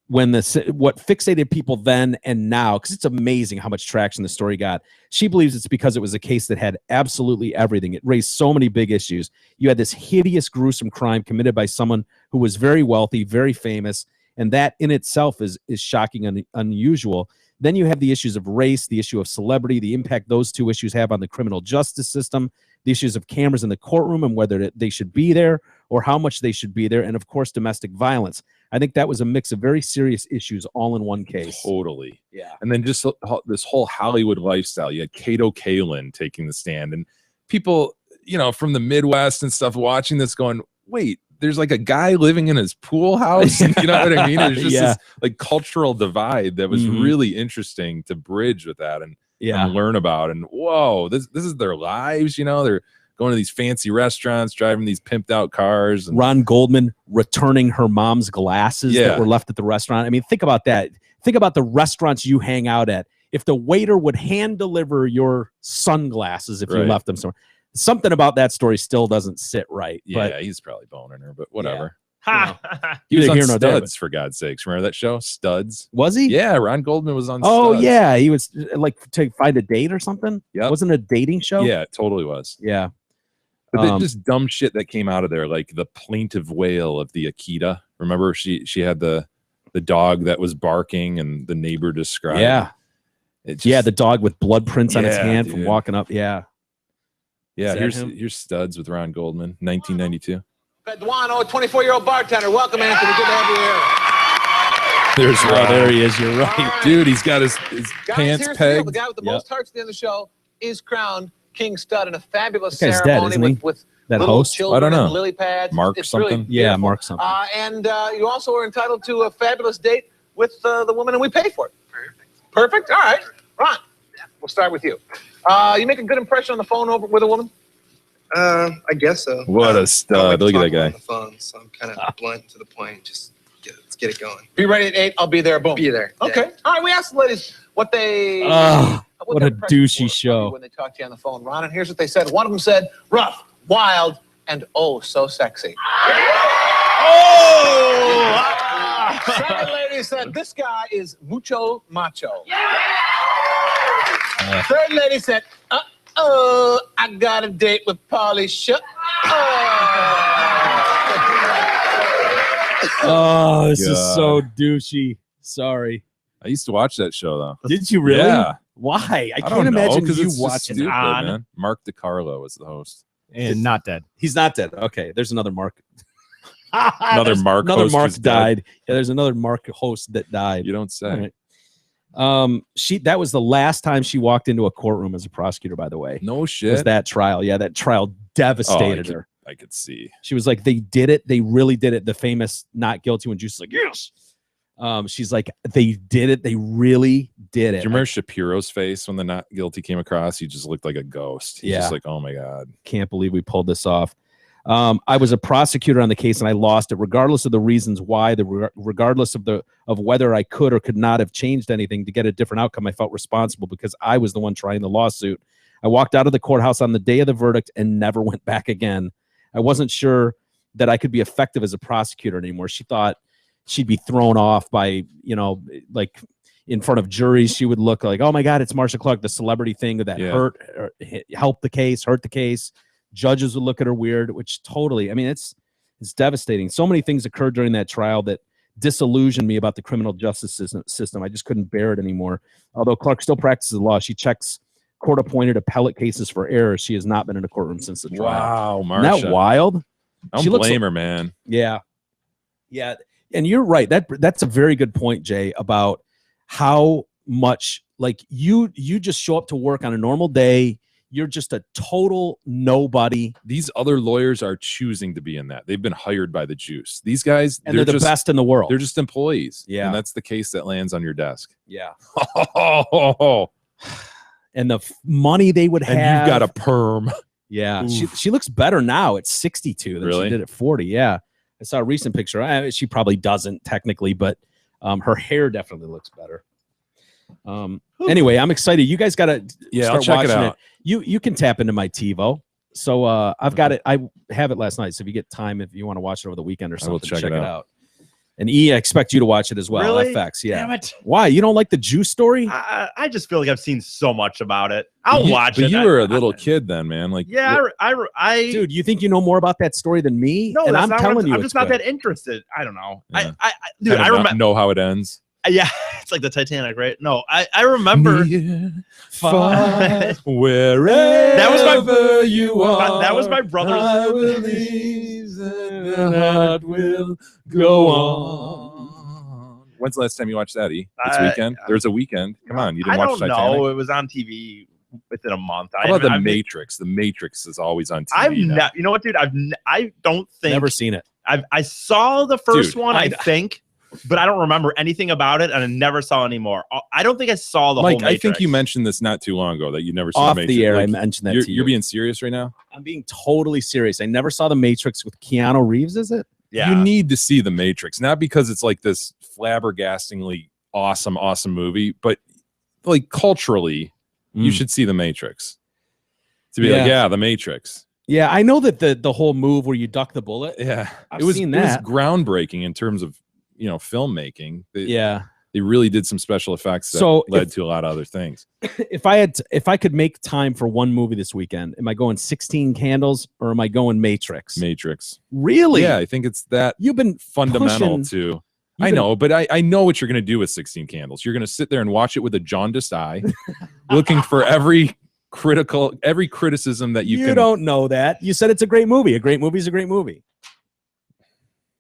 what fixated people then and now, because it's amazing how much traction the story got. She believes it's because it was a case that had absolutely everything. It raised so many big issues. You had this hideous, gruesome crime committed by someone who was very wealthy, very famous, and that in itself is shocking and unusual. Then you have the issues of race, the issue of celebrity, the impact those two issues have on the criminal justice system, the issues of cameras in the courtroom and whether they should be there or how much they should be there, and of course, domestic violence. I think that was a mix of very serious issues all in one case. Totally. Yeah. And then just this whole Hollywood lifestyle. You had Kato Kalin taking the stand, and people, from the Midwest and stuff watching this going, wait, there's like a guy living in his pool house. You know what I mean? There's just this like cultural divide that was really interesting to bridge with that and learn about. And whoa, this is their lives. They're going to these fancy restaurants, driving these pimped out cars. And Ron Goldman returning her mom's glasses that were left at the restaurant. I mean, think about that. Think about the restaurants you hang out at. If the waiter would hand deliver your sunglasses if you left them somewhere. Something about that story still doesn't sit right. Yeah, but he's probably boning her, but whatever. He was was on here nor there, Studs, for God's sakes. Remember that show, Studs? Was he? Yeah, Ron Goldman was on Oh, Studs. yeah. He was like to find a date or something? Yep. Wasn't it a dating show? Yeah, it totally was. Yeah. But then just dumb shit that came out of there, like the plaintive wail of the Akita. Remember, she had the dog that was barking and the neighbor described. Yeah. The dog with blood prints on its hand from dude. walking up. Yeah. Yeah, Is that him? here's Studs with Ron Goldman, 1992. Peduano, a 24-year-old bartender. Welcome, Anthony. Good to have you here. There's Ron. There he is. You're right. Dude, he's got his Guys, pants here's the deal. pegged. The guy with the most hearts at the end of the show is crowned King Stud in a fabulous That guy's dead, ceremony isn't he? with That little host? children I don't know. and lily pads. Mark It's something? Really Yeah, beautiful. Mark something. And you also are entitled to a fabulous date with the woman, and we pay for it. Perfect. All right. Ron, we'll start with you. You make a good impression on the phone with a woman? I guess so. What a stud. Look at that guy. On the phone, so I'm kind of blunt to the point. Just let's get it going. Be ready at 8. I'll be there. Boom. Be there. Okay. Yeah. All right. We asked the ladies what they. What their a impressions douchey were show. when they talked to you on the phone, Ron. And here's what they said. One of them said, rough, wild, and oh, so sexy. Second lady said, this guy is mucho macho. Third lady said, I got a date with Pauly Shook. Oh, this is so douchey. Sorry. I used to watch that show, though. Did you really? Yeah. Why? I don't can't know, imagine 'cause you it's just watching stupid, on. man. Mark DiCarlo was the host. And not dead. He's not dead. Okay, there's another Mark. Another Mark Another host Mark who's dead. died. Yeah, there's another Mark host that died. You don't say. All right. That was the last time she walked into a courtroom as a prosecutor, by the way. No shit. Was that trial. Yeah, that trial devastated her. I could see. She was like, they did it. They really did it. The famous not guilty when Juice is like, yes. She's like, they did it. They really did it. Do you remember Shapiro's face when the not guilty came across? He just looked like a ghost. He's just like, oh my God. Can't believe we pulled this off. I was a prosecutor on the case and I lost it, regardless of the reasons why, regardless of whether I could or could not have changed anything to get a different outcome. I felt responsible because I was the one trying the lawsuit. I walked out of the courthouse on the day of the verdict and never went back again. I wasn't sure that I could be effective as a prosecutor anymore. She thought she'd be thrown off by, like in front of juries. She would look like, oh my God, it's Marcia Clark, the celebrity thing that helped the case, hurt the case. Judges would look at her weird, which totally, I mean, it's devastating. So many things occurred during that trial that disillusioned me about the criminal justice system. I just couldn't bear it anymore. Although Clark still practices law, she checks court-appointed appellate cases for errors. She has not been in a courtroom since the trial. Wow, Marcia. Isn't that wild? I don't blame her, man. Yeah. Yeah. And you're right. That's a very good point, Jay, about how much, like, you just show up to work on a normal day. You're just a total nobody. These other lawyers are choosing to be in that. They've been hired by the juice. These guys, and they're the best in the world. They're just employees. Yeah. And that's the case that lands on your desk. Yeah. And the money they would have. And you've got a perm. Yeah. She looks better now at 62 than she did at 40. Yeah. I saw a recent picture. She probably doesn't technically, but her hair definitely looks better. Anyway, I'm excited. You guys got to I'll check it out. You can tap into my TiVo. So I've got it. I have it last night. So if you get time, if you want to watch it over the weekend or something, I will check it out. And I expect you to watch it as well. Really? FX, yeah. Damn it. Why? You don't like the Juice story? I just feel like I've seen so much about it. I'll watch it. But you were a little kid then, man. Like, yeah, I dude, you think you know more about that story than me? No, and I'm telling you, I'm just not that interested. I don't know. Dude, I remember know how it ends. Yeah, it's like the Titanic, right? No, I remember. Wherever that was you are, that was my brother's. I believe that the heart will go on. When's the last time you watched that, E? This weekend? There's a weekend. Come on, you didn't watch Titanic? No, it was on TV within a month. How about The Matrix? The Matrix is always on TV. You know what, dude? I don't think never seen it. I saw the first one, I think. But I don't remember anything about it, and I never saw any more. I don't think I saw the whole Matrix. I think you mentioned this not too long ago that you never saw off the Matrix. The air. I mentioned that to you. You're being serious right now? I'm being totally serious. I never saw the Matrix with Keanu Reeves. Is it? Yeah. You need to see the Matrix, not because it's like this flabbergastingly awesome movie, but like culturally, you should see the Matrix. To be like, yeah, the Matrix. Yeah, I know that the whole move where you duck the bullet. Yeah, I've seen that. It was groundbreaking in terms of filmmaking. They really did some special effects that led to a lot of other things. If I could make time for one movie this weekend, am I going 16 Candles or am I going Matrix? Matrix. Really? Yeah, I think it's that. You've been fundamental to. I know, but I know what you're going to do with 16 Candles. You're going to sit there and watch it with a jaundiced eye, looking for every criticism that you can. You don't know that. You said it's a great movie. A great movie is a great movie.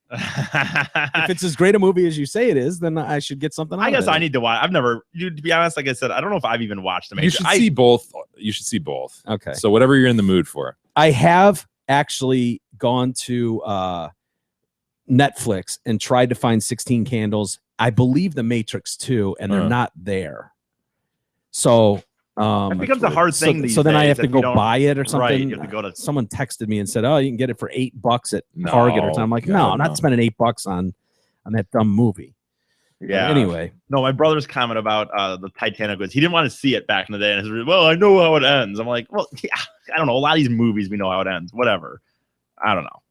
If it's as great a movie as you say it is, then I should get something. I guess I need to watch. I've never, to be honest, like I said, I don't know if I've even watched the Matrix. You should see both. You should see both. Okay. So whatever you're in the mood for. I have actually gone to Netflix and tried to find 16 Candles. I believe the Matrix 2, and they're not there. So it becomes a hard thing. These so then days I have to if you go buy it or something. Right, you have to go to. Someone texted me and said, "Oh, you can get it for $8 at Target or something." I'm like, "No, I'm not spending $8 on that dumb movie." Yeah. Anyway, no, my brother's comment about the Titanic was he didn't want to see it back in the day, and his, well, I know how it ends. I'm like, well, yeah, I don't know. A lot of these movies we know how it ends. Whatever. I don't know.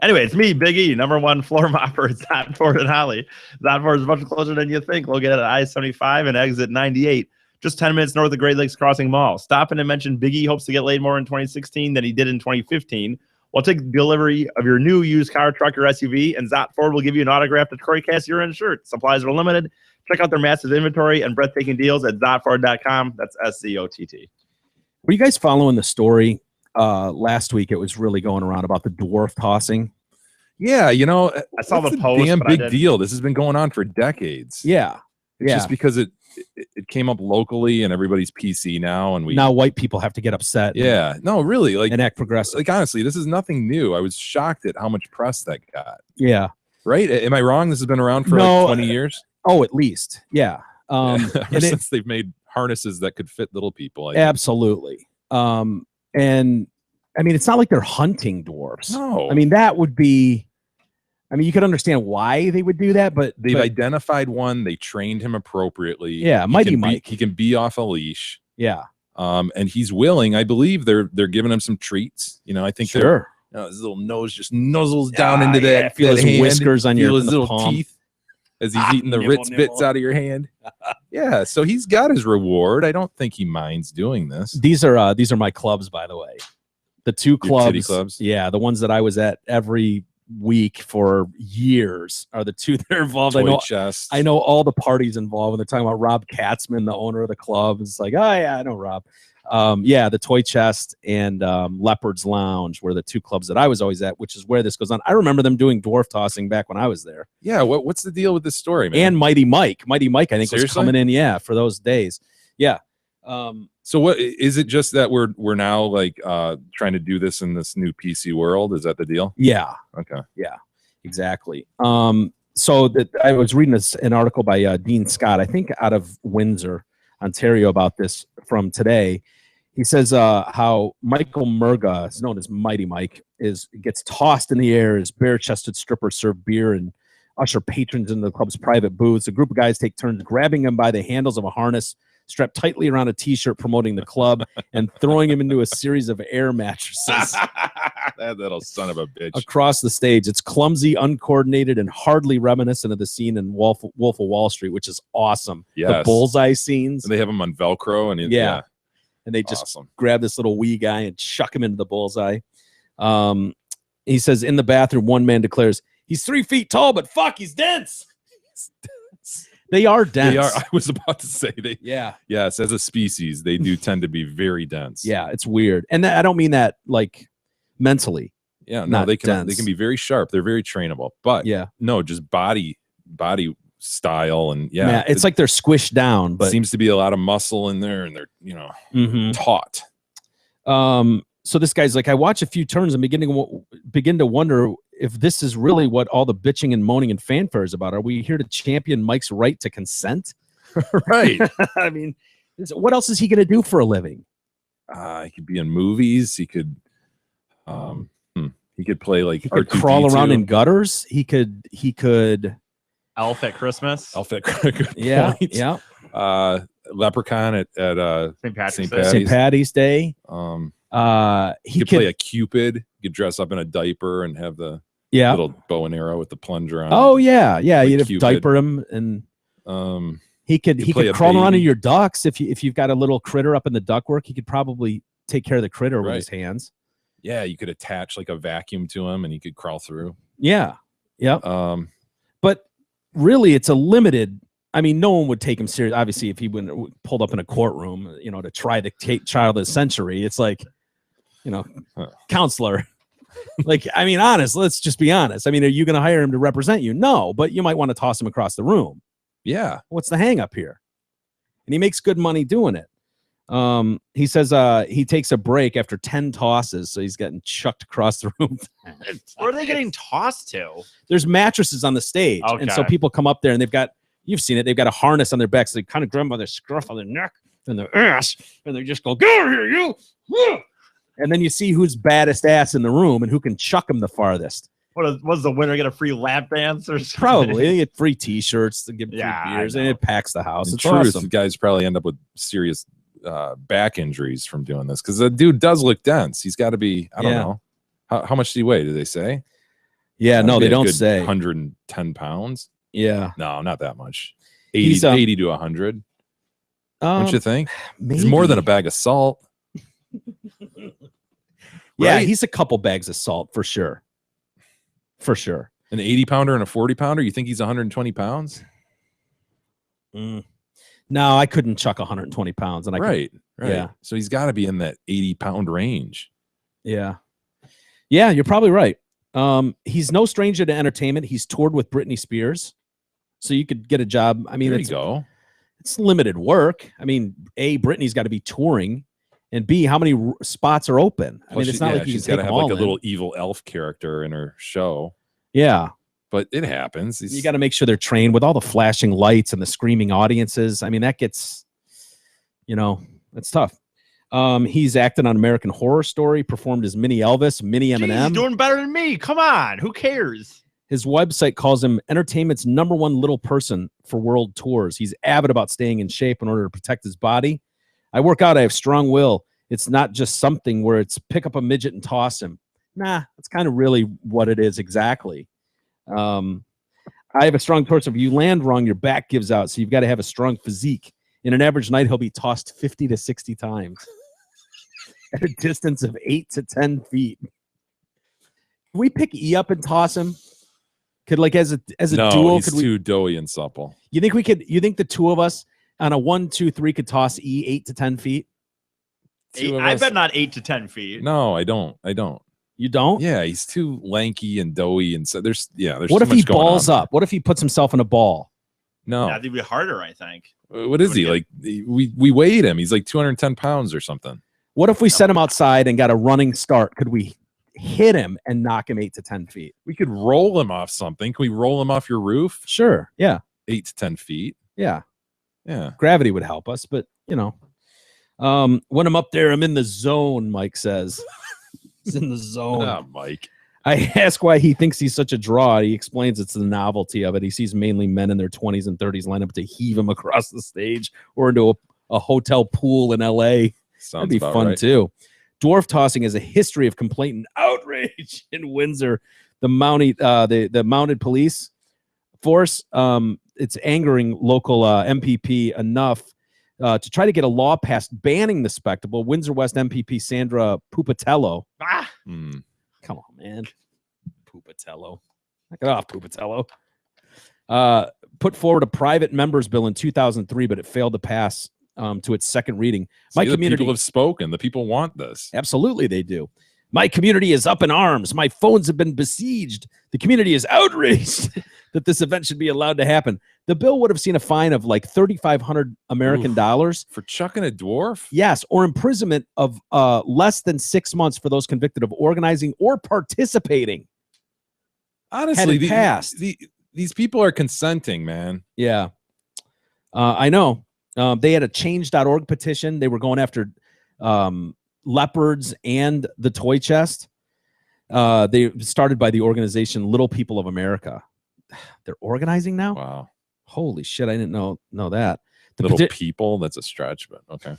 Anyway, it's me, Big E, #1 floor mopper at Zotford and Holly. Zotford is much closer than you think. Located at I-75 and exit 98. Just 10 minutes north of Great Lakes Crossing Mall. Stop in and mention Big E hopes to get laid more in 2016 than he did in 2015. We'll take delivery of your new used car, truck, or SUV, and Zot Ford will give you an autographed Detroit Cast Year-End shirt. Supplies are limited. Check out their massive inventory and breathtaking deals at Zotford.com. That's SCOTT. Were you guys following the story last week? It was really going around about the dwarf tossing. Yeah, I saw the post. Damn big deal. This has been going on for decades. Yeah. It's just because it came up locally and everybody's PC now, and now white people have to get upset. Yeah, no, really, and act progressive. Like honestly, this is nothing new. I was shocked at how much press that got. Yeah, right. Am I wrong? This has been around for like 20 years. Oh, at least, yeah. Since they've made harnesses that could fit little people. Absolutely. And I mean, it's not like they're hunting dwarfs. No. I mean, that would be. I mean, you could understand why they would do that, but they've identified one. They trained him appropriately. Yeah, Mighty Mike. He can be off a leash. Yeah. And he's willing. I believe they're giving him some treats. You know, I think sure. His little nose just nuzzles down into that. Feel his hand, whiskers on feel your his little palm. teeth as he's eating the Ritz bits out of your hand. Yeah, so he's got his reward. I don't think he minds doing this. These are my clubs, by the way. The two Your clubs, titty clubs? Yeah, the ones that I was at every week for years are the two that are involved. Toy chest. I know all the parties involved. When they're talking about Rob Katzman, the owner of the club. It's like, oh yeah, I know Rob. Yeah, the Toy Chest and Leopard's Lounge were the two clubs that I was always at, which is where this goes on. I remember them doing dwarf tossing back when I was there. Yeah, what's the deal with this story, man? And Mighty Mike, I think, was Seriously? coming in. Yeah, for those days. Yeah. So what is it? Just that we're now like trying to do this in this new PC world? Is that the deal? Yeah. Okay. Yeah. Exactly. So that I was reading an article by Dean Scott, I think out of Windsor, Ontario, about this from today. He says how Michael Murga, is known as Mighty Mike, gets tossed in the air as bare-chested strippers serve beer and usher patrons into the club's private booths. A group of guys take turns grabbing him by the handles of a harness strapped tightly around a T-shirt promoting the club and throwing him into a series of air mattresses That little son of a bitch. across the stage. It's clumsy, uncoordinated, and hardly reminiscent of the scene in Wolf of Wall Street, which is awesome. The Yes. bullseye scenes. And they have him on Velcro, and Yeah. And they just Awesome. grab this little wee guy and chuck him into the bullseye. He says, in the bathroom, one man declares, he's 3 feet tall, but fuck, he's dense. They are dense. They are. I was about to say they. Yeah. Yes, as a species, they do tend to be very dense. Yeah, it's weird. And I don't mean that like mentally. Yeah, no, Not they can dense. be very sharp. They're very trainable. But Yeah. no, just body style, and yeah, Man, it's like they're squished down, but seems to be a lot of muscle in there, and they're Mhm. taut. So this guy's like, I watch a few turns and begin to wonder if this is really what all the bitching and moaning and fanfare is about. Are we here to champion Mike's right to consent? Right. I mean, what else is he going to do for a living? He could be in movies. He could play like He could R2D2. crawl around in gutters. He could. Elf at Christmas. Elf at Good Yeah, point. yeah. Leprechaun at St. Patrick's St. St. Patty's Day. He could play a Cupid. He could dress up in a diaper and have the little bow and arrow with the plunger on. Oh yeah, yeah. Like You'd have Cupid. diaper him, and he could play a crawl around in baby. your ducks if you've got a little critter up in the ductwork. He could probably take care of the critter with Right. his hands. Yeah, you could attach like a vacuum to him, and he could crawl through. Yeah, yep. But really, it's a limited. I mean, no one would take him serious. Obviously, if he went pulled up in a courtroom, to try the child of the century, it's like, counselor. Like, I mean, let's just be honest. I mean, are you going to hire him to represent you? No, but you might want to toss him across the room. Yeah. What's the hang up here? And he makes good money doing it. He says he takes a break after 10 tosses, so he's getting chucked across the room. Where are they getting tossed to? There's mattresses on the stage, and so Okay. people come up there and you've seen it, they've got a harness on their backs. So they kind of grab them by their scruff on their neck and their ass, and they just go, get over here, you! Woo!" And then you see who's baddest ass in the room and who can chuck them the farthest. Was the winner get a free lap dance or something? Probably they get free T-shirts, they give free I beers, and know. it packs the house. in It's truth, awesome. the guys probably end up with serious back injuries from doing this, because the dude does look dense. He's got to be. I don't Yeah. know how much do he weigh? Do they say? Yeah, Gotta no, be they a don't good say. 110 pounds. Yeah, No, not that much. 80, He's, 80 to 100. Don't you think? He's more than a bag of salt. Yeah, Right? he's a couple bags of salt for sure. For sure. An 80 pounder and a 40 pounder. You think he's 120 pounds? No, I couldn't chuck 120 pounds, and I Right. Yeah. So he's got to be in that 80-pound range. Yeah. Yeah, you're probably right. He's no stranger to entertainment. He's toured with Britney Spears. So you could get a job. I mean, There you it's go. It's limited work. I mean, A, Britney's got to be touring, and B, how many spots are open? I mean, it's not like you can she's take got to them have like all a in. little evil elf character in her show. Yeah. But it happens. You got to make sure they're trained with all the flashing lights and the screaming audiences. I mean, that gets, that's tough. He's acted on American Horror Story, performed as Mini Elvis, Mini Jeez, Eminem. he's doing better than me. Come on. Who cares? His website calls him entertainment's #1 little person for world tours. He's avid about staying in shape in order to protect his body. I work out. I have strong will. It's not just something where it's pick up a midget and toss him. Nah, that's kind of really what it is exactly. I have a strong torso. If you land wrong, your back gives out. So you've got to have a strong physique. In an average night, he'll be tossed 50 to 60 times at a distance of 8 to 10 feet. Can we pick E up and toss him? Could like as a No, duo? he's Could we? too doughy and supple. You think we could? You think the two of us on a 1, 2, 3 could toss E 8 to 10 feet? I bet not 8 to 10 feet. No, I don't. You don't? Yeah, he's too lanky and doughy, and so there's What too if he much going balls on. up? What if he puts himself in a ball? No, That'd be harder, I think. what is he like? We weighed him. He's like 210 pounds or something. What if we set him outside and got a running start? Could we hit him and knock him 8 to 10 feet? We could roll him off something. Can we roll him off your roof? Sure. Yeah. 8 to 10 feet. Yeah. Yeah. Gravity would help us, but when I'm up there, I'm in the zone, Mike says. He's in the zone. Ah, Mike. I ask why he thinks he's such a draw. He explains it's the novelty of it. He sees mainly men in their 20s and 30s line up to heave him across the stage or into a hotel pool in L.A. Sounds That'd be about fun, right. too. Dwarf tossing is a history of complaint and outrage in Windsor. The mounted police force, it's angering local MPP enough to try to get a law passed banning the spectacle. Windsor West MPP Sandra Pupatello. Come on, man. Pupatello. Knock it off, Pupatello. Put forward a private members bill in 2003, but it failed to pass to its second reading. See, the people have spoken. The people want this. Absolutely, they do. My community is up in arms. My phones have been besieged. The community is outraged that this event should be allowed to happen. The bill would have seen a fine of like $3,500 American dollars for chucking a dwarf. Yes, or imprisonment of less than 6 months for those convicted of organizing or participating. Honestly, passed. These people are consenting, man. Yeah, I know. They had a change.org petition. They were going after leopards and the toy chest. They started by the organization Little People of America. They're organizing now? Wow. Holy shit, I didn't know that. Little people, that's a stretch, but okay.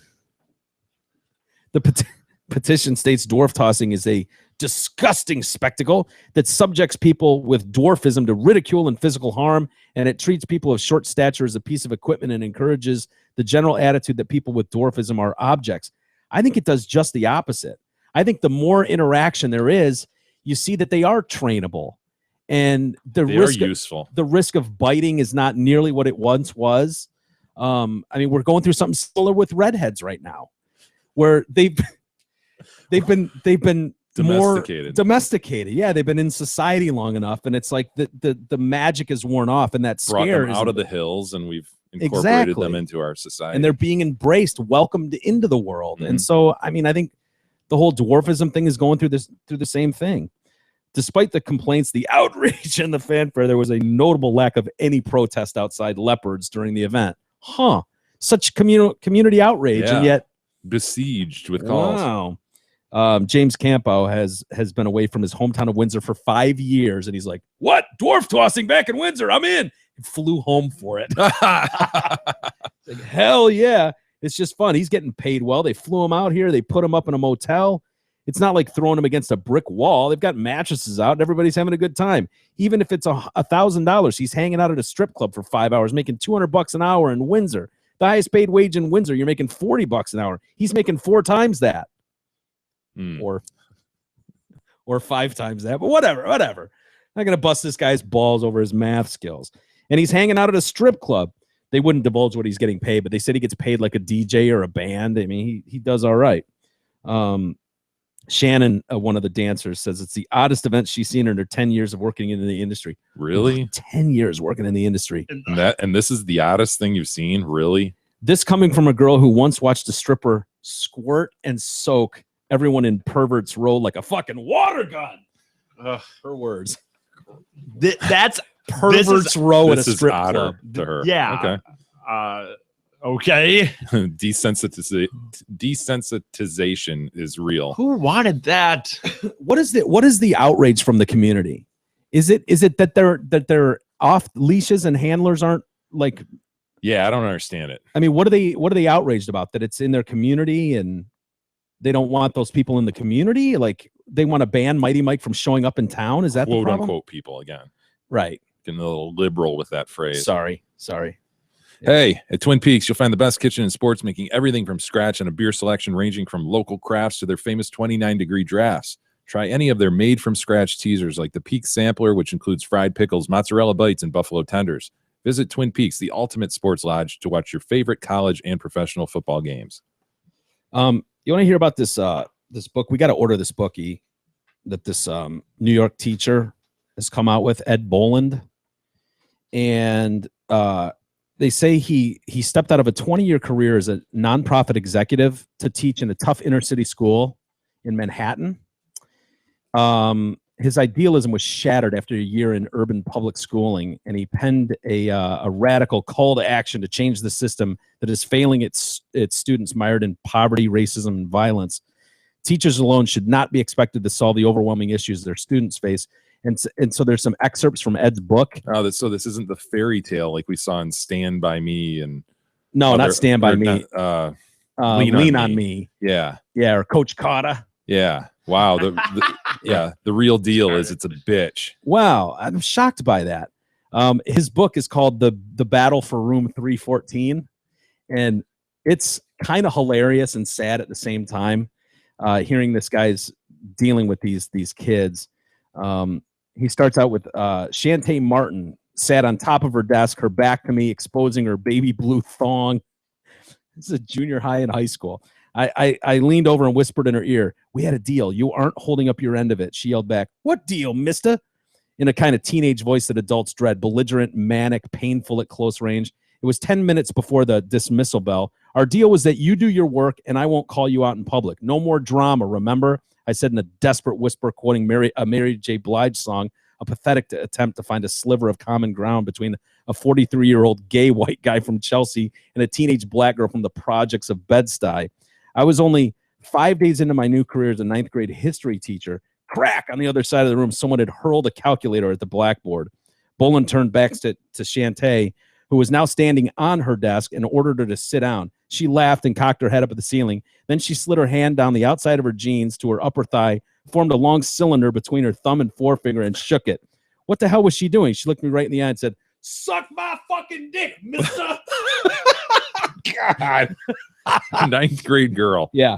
The petition states dwarf tossing is a disgusting spectacle that subjects people with dwarfism to ridicule and physical harm, and it treats people of short stature as a piece of equipment and encourages the general attitude that people with dwarfism are objects. I think it does just the opposite. I think the more interaction there is, you see that they are trainable. And the risk of biting is not nearly what it once was. I mean, we're going through something similar with redheads right now, where they've been domesticated. more domesticated. Yeah, they've been in society long enough, and it's like the magic is worn off, and that Brought scare them out of the hills, and we've incorporated Exactly. them into our society. and they're being embraced, welcomed into the world. And so, I mean, I think the whole dwarfism thing is going through the same thing. Despite the complaints, the outrage, and the fanfare, there was a notable lack of any protest outside leopards during the event. Such community outrage, and yet besieged with calls. Wow. James Campo has been away from his hometown of Windsor for 5 years, and he's like, "What? Dwarf tossing back in Windsor? I'm in." He flew home for it. Like, hell yeah. It's just fun. He's getting paid well. They flew him out here. They put him up in a motel. It's not like throwing him against a brick wall. They've got mattresses out, and everybody's having a good time. Even if it's $1,000, he's hanging out at a strip club for 5 hours, making $200 an hour in Windsor. The highest paid wage in Windsor, you're making $40 an hour. He's making 4 times that. Or 5 times that, but whatever. I'm not going to bust this guy's balls over his math skills. And he's hanging out at a strip club. They wouldn't divulge what he's getting paid, but they said he gets paid like a DJ or a band. I mean, he does all right. Shannon, one of the dancers, says it's the oddest event she's seen in her 10 years of working in the industry. Really? 10 years working in the industry. And this is the oddest thing you've seen? Really? This coming from a girl who once watched a stripper squirt and soak everyone in Perverts Row like a fucking water gun. Her words. That's Perverts Row at a strip odd club. to her. Yeah. Okay. Okay. Desensitization is real. Who wanted that? What is the outrage from the community? Is it that they're off leashes and handlers aren't like? Yeah, I don't understand it. I mean, what are they outraged about? That it's in their community and they don't want those people in the community? Like they want to ban Mighty Mike from showing up in town? Is that the Quote problem? unquote people again? Right. Getting a little liberal with that phrase. Sorry. Hey, at Twin Peaks, you'll find the best kitchen in sports, making everything from scratch and a beer selection ranging from local crafts to their famous 29-degree drafts. Try any of their made-from-scratch teasers like the Peaks Sampler, which includes fried pickles, mozzarella bites, and buffalo tenders. Visit Twin Peaks, the ultimate sports lodge, to watch your favorite college and professional football games. You want to hear about this this book? We got to order this bookie that this New York teacher has come out with, Ed Boland, and they say he stepped out of a 20-year career as a nonprofit executive to teach in a tough inner city school in Manhattan. His idealism was shattered after a year in urban public schooling, and he penned a radical call to action to change the system that is failing its students mired in poverty, racism, and violence. Teachers alone should not be expected to solve the overwhelming issues their students face. And so there's some excerpts from Ed's book. Oh, so this isn't the fairy tale like we saw in Stand By Me and not Stand By Me. Lean on Me. Yeah, or Coach Carter. Yeah. Wow. The real deal is it's a bitch. Wow, I'm shocked by that. His book is called The Battle for Room 314, and it's kind of hilarious and sad at the same time. Hearing this guy's dealing with these kids. He starts out with Shantae Martin sat on top of her desk, her back to me, exposing her baby blue thong. This is a junior high in high school. I leaned over and whispered in her ear, "We had a deal. You aren't holding up your end of it." She yelled back, "What deal, mister?" In a kind of teenage voice that adults dread, belligerent, manic, painful at close range. It was 10 minutes before the dismissal bell. "Our deal was that you do your work and I won't call you out in public. No more drama, remember?" I said in a desperate whisper, quoting a Mary J. Blige song, a pathetic attempt to find a sliver of common ground between a 43-year-old gay white guy from Chelsea and a teenage black girl from the projects of Bed-Stuy. I was only 5 days into my new career as a ninth grade history teacher. Crack! On the other side of the room, someone had hurled a calculator at the blackboard. Boland turned back to Shantae, who was now standing on her desk, and ordered her to sit down. She laughed and cocked her head up at the ceiling. Then she slid her hand down the outside of her jeans to her upper thigh, formed a long cylinder between her thumb and forefinger, and shook it. What the hell was she doing? She looked me right in the eye and said, "Suck my fucking dick, mister." God. Ninth grade girl. Yeah.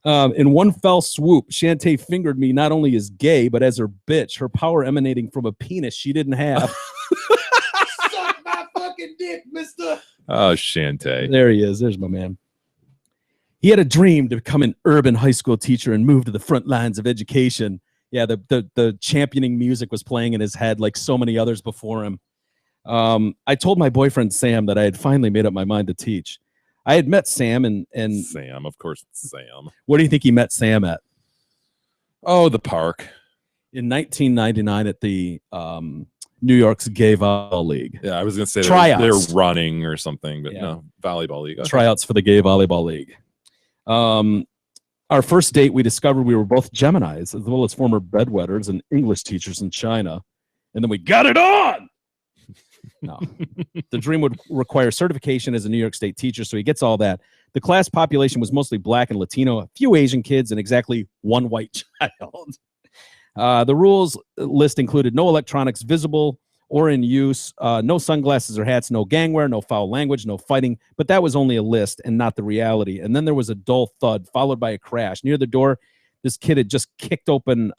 In one fell swoop, Shantae fingered me not only as gay, but as her bitch, her power emanating from a penis she didn't have. "Suck my fucking dick, mister." Oh, Shantae. There he is. There's my man. He had a dream to become an urban high school teacher and move to the front lines of education. Yeah, the championing music was playing in his head like so many others before him. I told my boyfriend Sam that I had finally made up my mind to teach. I had met Sam and Sam, of course, it's Sam. What do you think he met Sam at? Oh, the park. In 1999 at the New York's Gay Volleyball League. Yeah, I was going to say they're running or something, but no, volleyball league. Okay. Tryouts for the Gay Volleyball League. Our first date, we discovered we were both Geminis, as well as former bedwetters and English teachers in China. And then we got it on! No. The dream would require certification as a New York State teacher, so he gets all that. The class population was mostly black and Latino, a few Asian kids, and exactly one white child. The rules list included no electronics visible or in use, no sunglasses or hats, no gangwear, no foul language, no fighting. But that was only a list and not the reality. And then there was a dull thud followed by a crash. Near the door, this kid had just kicked open,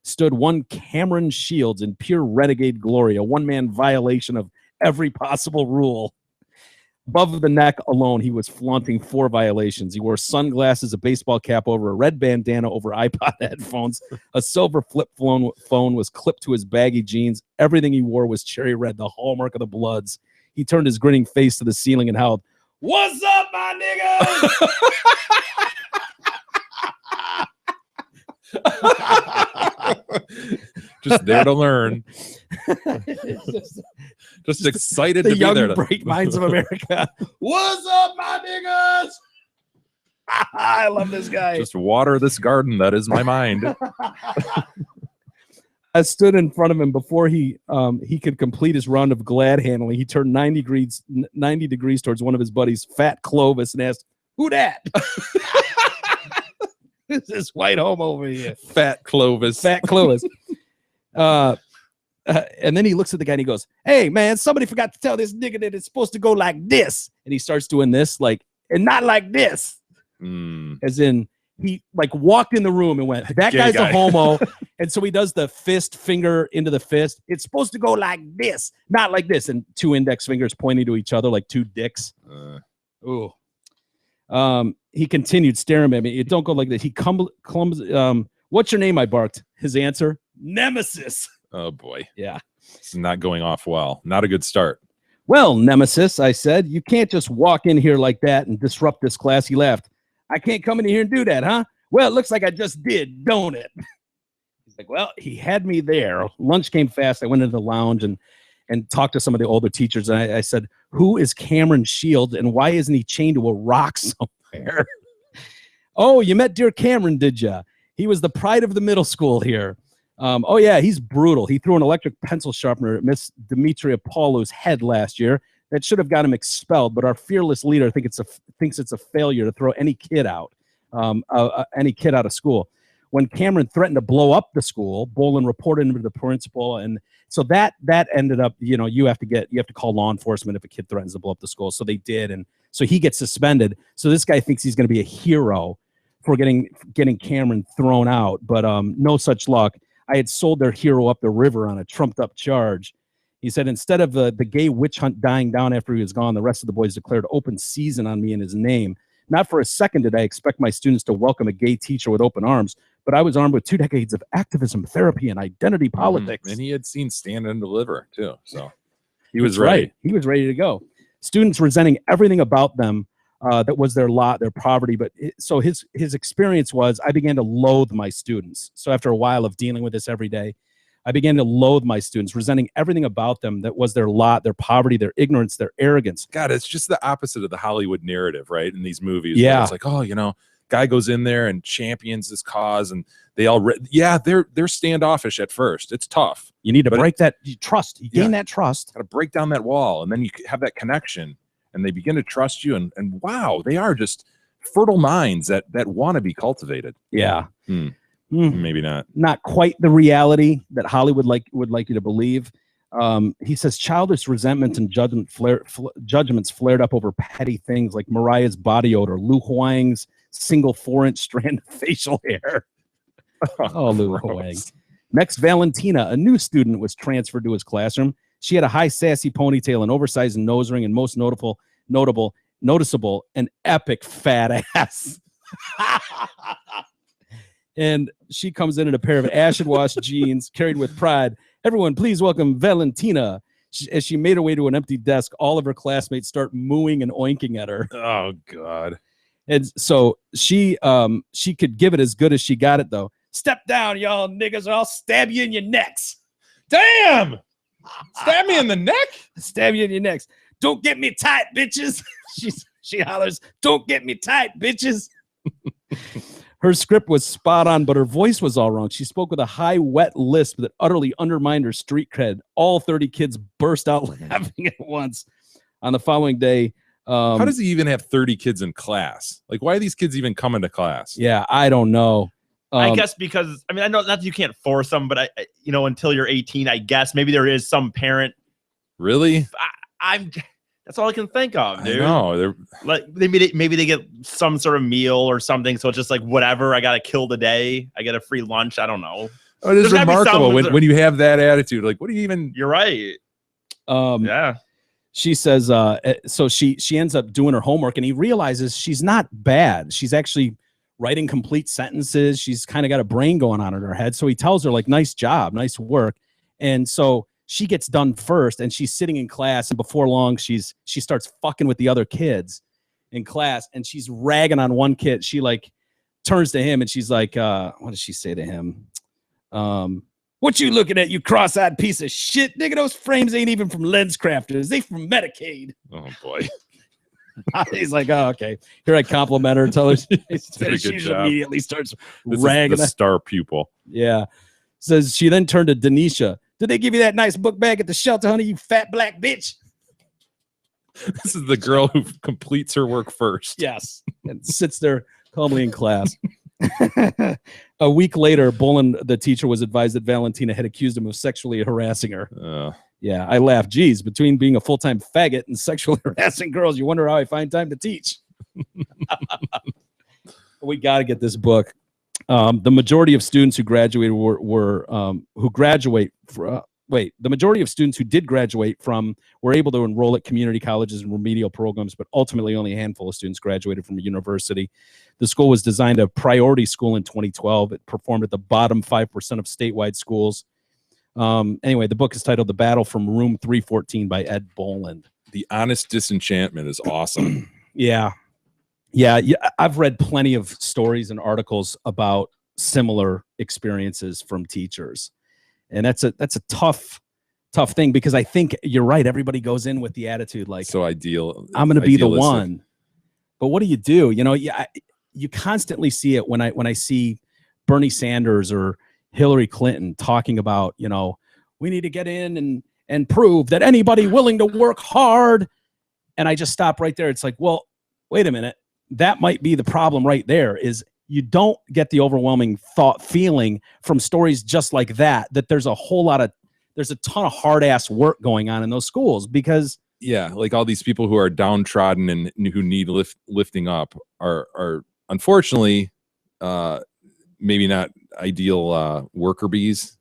stood one Cameron Shields in pure renegade glory, a one-man violation of every possible rule. Above the neck alone, he was flaunting 4 violations. He wore sunglasses, a baseball cap over a red bandana over iPod headphones. A silver flip phone was clipped to his baggy jeans. Everything he wore was cherry red, the hallmark of the Bloods. He turned his grinning face to the ceiling and howled, "What's up, my niggas?" Just there to learn. Just excited the to be young, there. bright minds of America. What's up, my niggas? I love this guy. Just water this garden. That is my mind. I stood in front of him before he could complete his round of glad handling. He turned 90 degrees towards one of his buddies, Fat Clovis, and asked, "Who that?" This is white homo over here. Fat Clovis. Fat Clovis. And then he looks at the guy and he goes, "Hey, man, somebody forgot to tell this nigga that it's supposed to go like this." And he starts doing this, like, and not like this. As in, he like walked in the room and went, "That Gay guy's guy. a homo." And so he does the fist finger into the fist. It's supposed to go like this, not like this. And two index fingers pointing to each other like two dicks. Ooh. He continued staring at me. It don't go like this. He what's your name? I barked. His answer, Nemesis. Oh boy. Yeah. It's not going off well. Not a good start. "Well, Nemesis," I said, "you can't just walk in here like that and disrupt this class." He laughed. "I can't come in here and do that, huh? Well, it looks like I just did, don't it?" He's like, well, he had me there. Lunch came fast. I went into the lounge and talked to some of the older teachers. And I said, "Who is Cameron Shields and why isn't he chained to a rock somewhere?" "Oh, you met dear Cameron, did ya? He was the pride of the middle school here. Oh, yeah, he's brutal. He threw an electric pencil sharpener at Miss Demetria Paulu's head last year. That should have got him expelled, but our fearless leader thinks it's a failure to throw any kid out of school. When Cameron threatened to blow up the school, Bolin reported him to the principal, and so that ended up, you have to call law enforcement if a kid threatens to blow up the school. So they did, and so he gets suspended. So this guy thinks he's going to be a hero for getting Cameron thrown out, but no such luck. I had sold their hero up the river on a trumped up charge. He said, instead of the gay witch hunt dying down after he was gone, the rest of the boys declared open season on me and his name. Not for a second did I expect my students to welcome a gay teacher with open arms, but I was armed with 2 decades of activism, therapy, and identity politics." And he had seen Stand and Deliver too, so he was That's ready. right. He was ready to go. Students resenting everything about them that was their lot, their poverty. But so his experience was, I began to loathe my students. So after a while of dealing with this every day, I began to loathe my students, resenting everything about them that was their lot, their poverty, their ignorance, their arrogance. God, it's just the opposite of the Hollywood narrative, right? In these movies, Yeah. where it's like, oh, guy goes in there and champions this cause, and they all, they're standoffish at first. It's tough. You need to break that trust. You gain Yeah. that trust. Got to break down that wall, and then you have that connection, and they begin to trust you. And wow, they are just fertile minds that want to be cultivated. Yeah. Maybe not. Not quite the reality that Hollywood would like you to believe. He says childish resentment and judgments flared up over petty things like Mariah's body odor, Lu Huang's single 4-inch strand of facial hair. Oh, Lu Huang. Next, Valentina, a new student, was transferred to his classroom. She had a high sassy ponytail, an oversized nose ring, and most noticeable, an epic fat ass. And she comes in a pair of acid wash jeans carried with pride. "Everyone, please welcome Valentina." As she made her way to an empty desk, all of her classmates start mooing and oinking at her. Oh, God. And so she could give it as good as she got it, though. "Step down, y'all niggas, or I'll stab you in your necks." Damn! Stab me in the neck? Stab you in your necks. "Don't get me tight, bitches." She hollers, "Don't get me tight, bitches." Her script was spot on, but her voice was all wrong. She spoke with a high, wet lisp that utterly undermined her street cred. All 30 kids burst out laughing at once. On the following day, how does he even have 30 kids in class? Like, why are these kids even coming to class? Yeah, I don't know. I guess because, I know not that you can't force them, but I until you're 18, I guess maybe there is some parent. Really? That's all I can think of, dude. No, they're like maybe they get some sort of meal or something, so it's just like whatever. I gotta kill the day. I get a free lunch. I don't know. Oh, it is There's gotta be remarkable some- when you have that attitude. Like, what do you even? You're right. Yeah. She says, so she ends up doing her homework, and he realizes she's not bad. She's actually writing complete sentences. She's kind of got a brain going on in her head. So he tells her, like, nice job, nice work. And so she gets done first, and she's sitting in class, and before long, she starts fucking with the other kids in class, and she's ragging on one kid. She like turns to him, and she's like, what does she say to him? What you looking at, you cross-eyed piece of shit? Nigga, those frames ain't even from LensCrafters. They from Medicaid. Oh, boy. He's like, oh, okay. Here I compliment her. Tell her Did a good she job. immediately starts This is ragging. the star pupil. Yeah. Says she then turned to Denisha. Did they give you that nice book bag at the shelter, honey, you fat black bitch? This is the girl who completes her work first. Yes. And sits there calmly in class. A week later, Bolin, the teacher, was advised that Valentina had accused him of sexually harassing her. Yeah, I laughed. Geez, between being a full-time faggot and sexually harassing girls, you wonder how I find time to teach. We got to get this book. The majority of students who graduated the majority of students who did graduate from were able to enroll at community colleges and remedial programs, but ultimately only a handful of students graduated from a university. The school was designed a priority school in 2012. It performed at the bottom 5% of statewide schools. Anyway, the book is titled The Battle from Room 314 by Ed Boland. The Honest Disenchantment is awesome. Yeah. I've read plenty of stories and articles about similar experiences from teachers. And that's a tough thing, because I think you're right. Everybody goes in with the attitude like, so ideal. I'm going to be the idealistic. one. But what do? You constantly see it when I see Bernie Sanders or Hillary Clinton talking about, we need to get in and prove that anybody willing to work hard. And I just stop right there. It's like, well, wait a minute. That might be the problem right there, is you don't get the overwhelming feeling from stories just like that there's a ton of hard ass work going on in those schools, because like all these people who are downtrodden and who need lifting up are unfortunately maybe not ideal worker bees,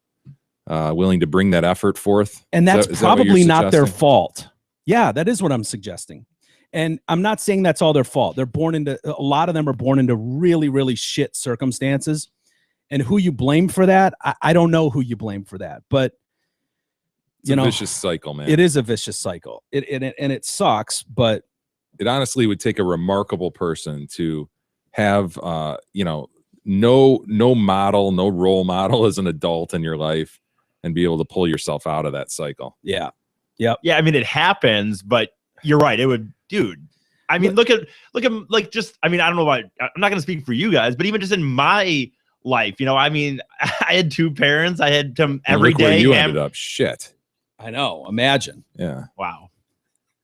willing to bring that effort forth. And that's is that what you're probably not their suggesting? fault. Yeah, that is what I'm suggesting. And I'm not saying that's all their fault. A lot of them are born into really, really shit circumstances. And who you blame for that, I don't know who you blame for that. But, It's a vicious cycle, man. It is a vicious cycle. It sucks, but it honestly would take a remarkable person to have, no model, no role model as an adult in your life and be able to pull yourself out of that cycle. Yeah. Yep. Yeah. I mean, it happens, but you're right. It would, dude. I mean, look at like just, I mean, I don't know about, I'm not going to speak for you guys, but even just in my life, I mean, I had two parents. I had them every day. You ended up shit. I know. Imagine. Yeah. Wow.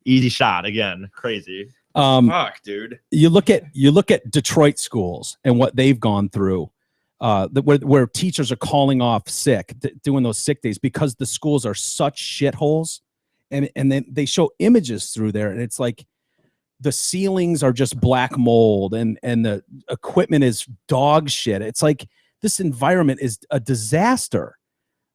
Easy shot again. Crazy. Fuck, dude. You look at Detroit schools and what they've gone through, where teachers are calling off sick, doing those sick days because the schools are such shitholes, and then they show images through there, and it's like the ceilings are just black mold, and the equipment is dog shit. It's like this environment is a disaster.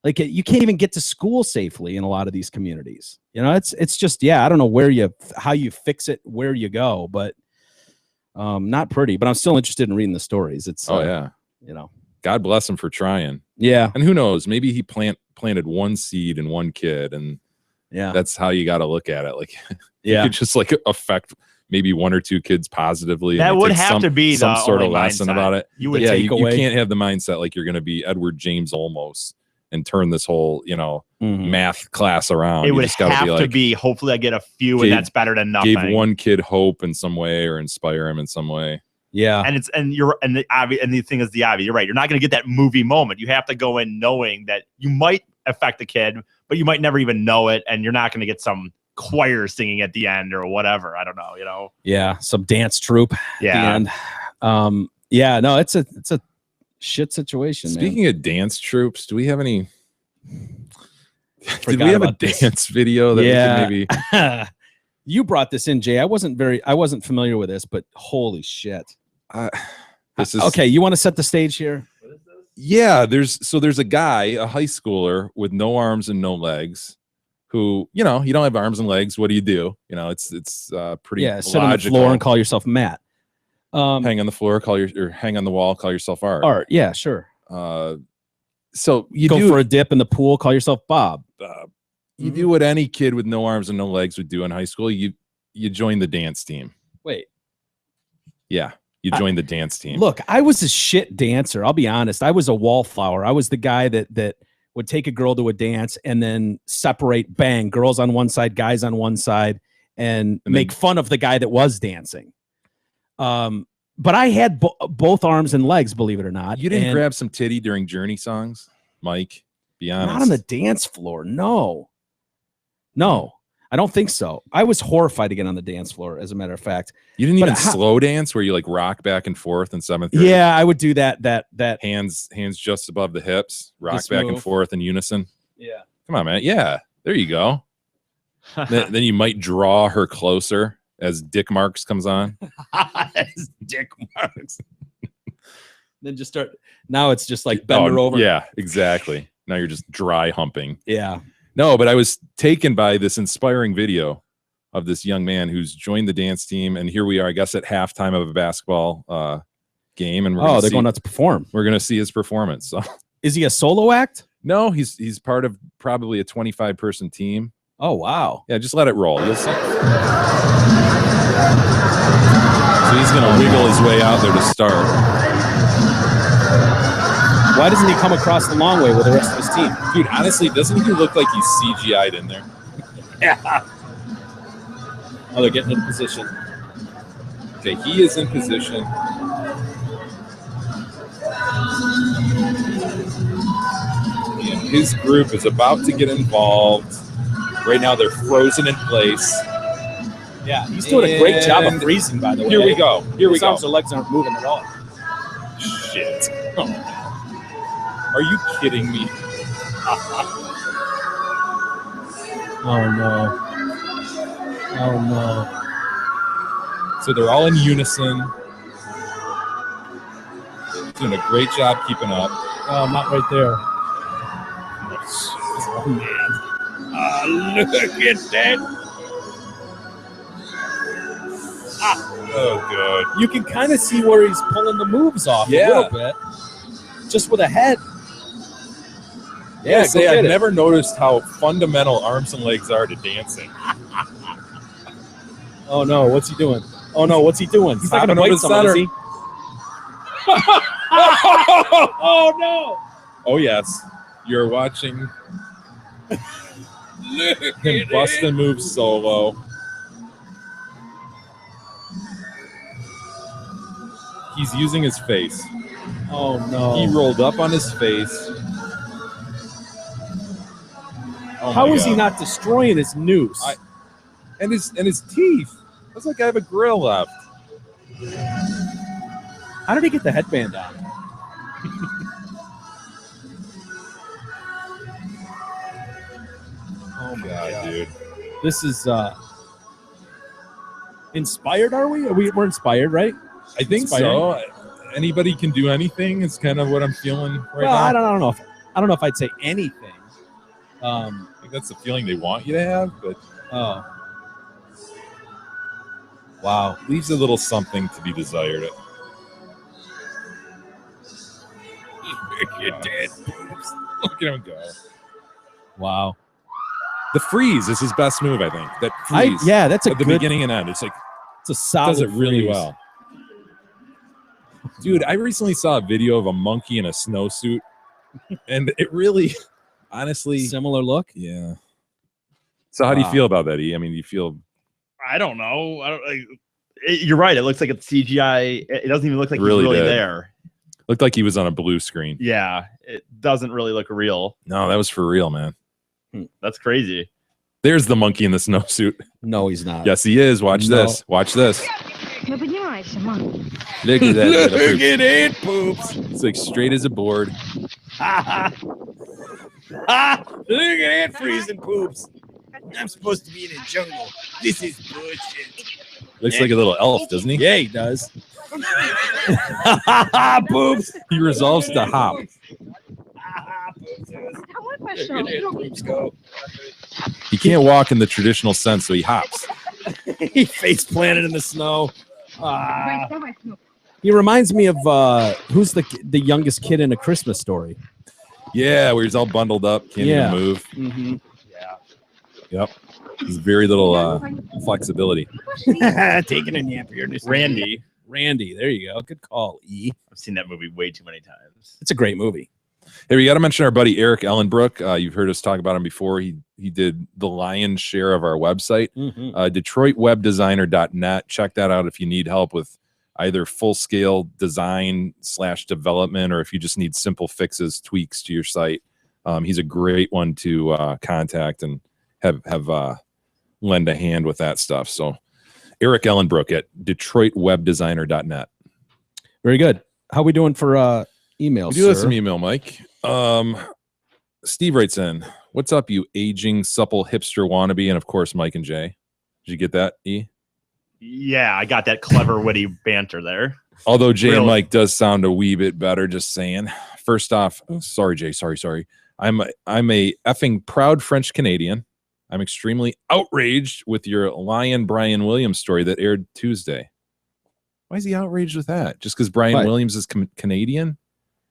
Like you can't even get to school safely in a lot of these communities. It's just, I don't know how you fix it, where you go, but not pretty. But I'm still interested in reading the stories. It's God bless him for trying. Yeah. And who knows, maybe he planted one seed in one kid, and that's how you got to look at it. Like, you could just like affect maybe one or two kids positively. That and would take have to be some the sort of only lesson mindset about it. you would you away. can't have the mindset like you're going to be Edward James Olmos and turn this whole, math class around. It You would just gotta have be to like, be, hopefully I get a few, and that's better than nothing. Gave one kid hope in some way or inspire him in some way. Yeah. And the thing is the obvious. You're right. You're not going to get that movie moment. You have to go in knowing that you might affect the kid, but you might never even know it. And you're not going to get some choir singing at the end or whatever. I don't know, Yeah. Some dance troupe. Yeah. At the end. No, it's a shit situation. Speaking of dance troops, do we have any? Did we Forgot have a about this. dance video that we could maybe? You brought this in, Jay. I wasn't familiar with this, but holy shit. This is okay. You want to set the stage here? Yeah, there's a guy, a high schooler with no arms and no legs, who, you don't have arms and legs. What do you do? It's pretty sit on the logical. floor and call yourself Matt. Hang on the floor, or hang on the wall, call yourself Art. Art, yeah, sure. So you go for a dip in the pool, call yourself Bob. You do what any kid with no arms and no legs would do in high school. You join the dance team. Wait. Yeah, you join the dance team. Look, I was a shit dancer. I'll be honest. I was a wallflower. I was the guy that would take a girl to a dance and then separate, bang, girls on one side, guys on one side, and make fun of the guy that was dancing. But I had both arms and legs, believe it or not. You didn't grab some titty during Journey songs, Mike? Be honest. Not on the dance floor. No, I don't think so. I was horrified to get on the dance floor, as a matter of fact. You didn't even slow dance where you like rock back and forth in 7th grade? Yeah, I would do that. Hands just above the hips, rock This back and move. forth in unison. Yeah. Come on, man. Yeah, there you go. then you might draw her closer as Dick Marks comes on. Dick Marks. Then just start. Now it's just like bend her over. Yeah, exactly. Now you're just dry humping. Yeah. No, but I was taken by this inspiring video of this young man who's joined the dance team, and here we are, I guess, at halftime of a basketball game, and they're going out to perform. We're going to see his performance. So, is he a solo act? No, he's part of probably a 25-person team. Oh wow! Yeah, just let it roll. You'll see. So he's going to wiggle his way out there to start. Why doesn't he come across the long way with the rest of his team? Dude, honestly, doesn't he look like he's CGI'd in there? Yeah. Oh, they're getting in position. Okay, he is in position. And his group is about to get involved. Right now, they're frozen in place. Yeah, he's doing a great job of freezing, by the way. Here we go. His arms and legs aren't moving at all. Shit. Oh. Are you kidding me? Oh, no. Oh, no. So they're all in unison. Doing a great job keeping up. Oh, not right there. Oh, man. Look at that. Oh, good. You can kind of see where he's pulling the moves off a little bit. Just with a head. Yeah, I've never noticed how fundamental arms and legs are to dancing. Oh, no. What's he doing? Oh, no. What's he doing? He's not going to Popping wait over someone, is he? Oh, no. Oh, yes. You're watching him bust and move solo. He's using his face. Oh, no. He rolled up on his face. Oh, How my is he God. not destroying his noose? And his teeth. Looks like I have a grill left. How did he get the headband on? Oh my God, dude. This is inspired, are we? We're inspired, right? I think so. Anybody can do anything. It's kind of what I'm feeling right now. I don't know if I'd say anything. I think that's the feeling they want you to have, but wow, leaves a little something to be desired. Look at him go. Wow. The freeze is his best move, I think. That freeze. That's a at the good, beginning and end. It's like it's a solid does it really freeze. well. Dude, I recently saw a video of a monkey in a snowsuit, and it really, honestly, similar look. Yeah. So how do you feel about that, E? I mean, do you feel? I don't know. You're right. It looks like it's CGI. It doesn't even look like Really he's really did. there. Looked like he was on a blue screen. Yeah, it doesn't really look real. No, that was for real, man. That's crazy. There's the monkey in the snowsuit. No, he's not. Yes, he is. Watch this. Watch this. No поднимайся, мам. Look at that. Look little at poops. it, poops. It's like straight as a board. Look at it, freezing poops. I'm supposed to be in a jungle. This is bullshit. Looks like a little elf, doesn't he? Yeah, he does. Poops. He resolves to hop. He can't walk in the traditional sense, so he hops. He face planted in the snow. He reminds me of who's the youngest kid in A Christmas Story? Yeah, where he's all bundled up, can't even move. Mm-hmm. Yep. There's very little flexibility. Taking a nap here. Randy, there you go. Good call, E. I've seen that movie way too many times. It's a great movie. Hey, we got to mention our buddy Eric Ellenbrook. You've heard us talk about him before. He did the lion's share of our website, DetroitWebDesigner.net. Check that out if you need help with either full-scale design / development, or if you just need simple fixes, tweaks to your site. He's a great one to contact and have lend a hand with that stuff. So Eric Ellenbrook at DetroitWebDesigner.net. Very good. How we doing for emails? We do have some email, Mike. Steve writes in, "What's up, you aging, supple hipster wannabe?" And of course, Mike and Jay. Did you get that, E? Yeah, I got that clever, witty banter there. Although Jay and Mike does sound a wee bit better, just saying. First off, sorry, Jay, sorry. I'm a effing proud French Canadian. I'm extremely outraged with your Lion Brian Williams story that aired Tuesday. Why is he outraged with that? Just because Brian Williams is Canadian?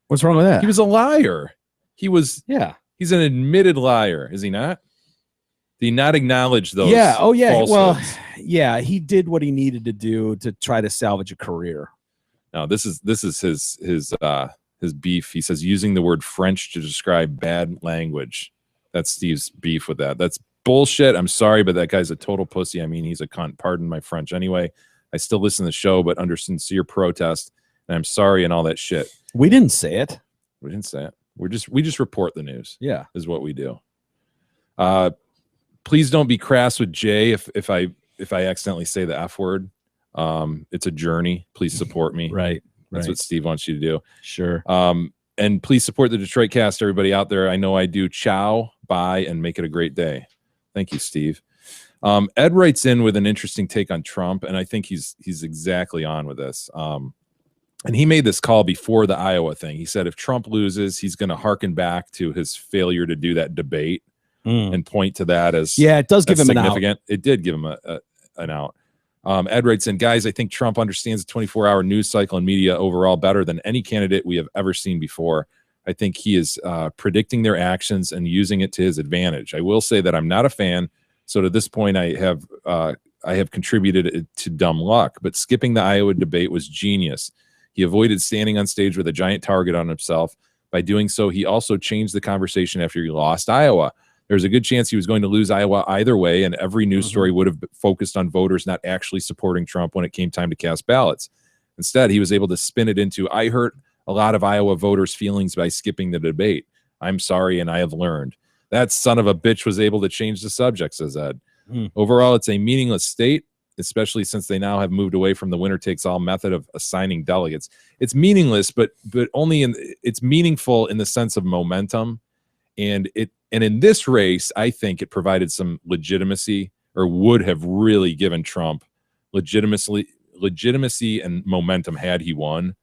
What's wrong with that? He was a liar. He's an admitted liar, is he not? Did he not acknowledge those? Yeah. Oh, yeah. falsehoods? Well, yeah, he did what he needed to do to try to salvage a career. No, this is his beef. He says using the word French to describe bad language. That's Steve's beef with that. That's bullshit. I'm sorry, but that guy's a total pussy. I mean, he's a cunt. Pardon my French. Anyway, I still listen to the show, but under sincere protest, and I'm sorry and all that shit. We didn't say it. We didn't say it. We just report the news. Yeah, is what we do. Please don't be crass with Jay if I accidentally say the F word. It's a journey. Please support me. Right. That's what Steve wants you to do. Sure. And please support the Detroit Cast, everybody out there. I know I do. Ciao, bye, and make it a great day. Thank you, Steve. Ed writes in with an interesting take on Trump, and I think he's exactly on with this. And he made this call before the Iowa thing. He said if Trump loses, he's going to hearken back to his failure to do that debate and point to that as it does give him significant. an out. It did give him an out. Ed writes in, guys, I think Trump understands the 24-hour news cycle and media overall better than any candidate we have ever seen before. I think he is predicting their actions and using it to his advantage. I will say that I'm not a fan, so to this point I have contributed to dumb luck, but skipping the Iowa debate was genius. He avoided standing on stage with a giant target on himself. By doing so, he also changed the conversation after he lost Iowa. There's a good chance he was going to lose Iowa either way, and every news story would have focused on voters not actually supporting Trump when it came time to cast ballots. Instead, he was able to spin it into, I hurt a lot of Iowa voters' feelings by skipping the debate. I'm sorry, and I have learned. That son of a bitch was able to change the subject, says Ed. Overall, it's a meaningless state, especially since they now have moved away from the winner-takes-all method of assigning delegates. It's meaningless, but only it's meaningful in the sense of momentum. And in this race, I think it provided some legitimacy, or would have really given Trump legitimacy and momentum had he won,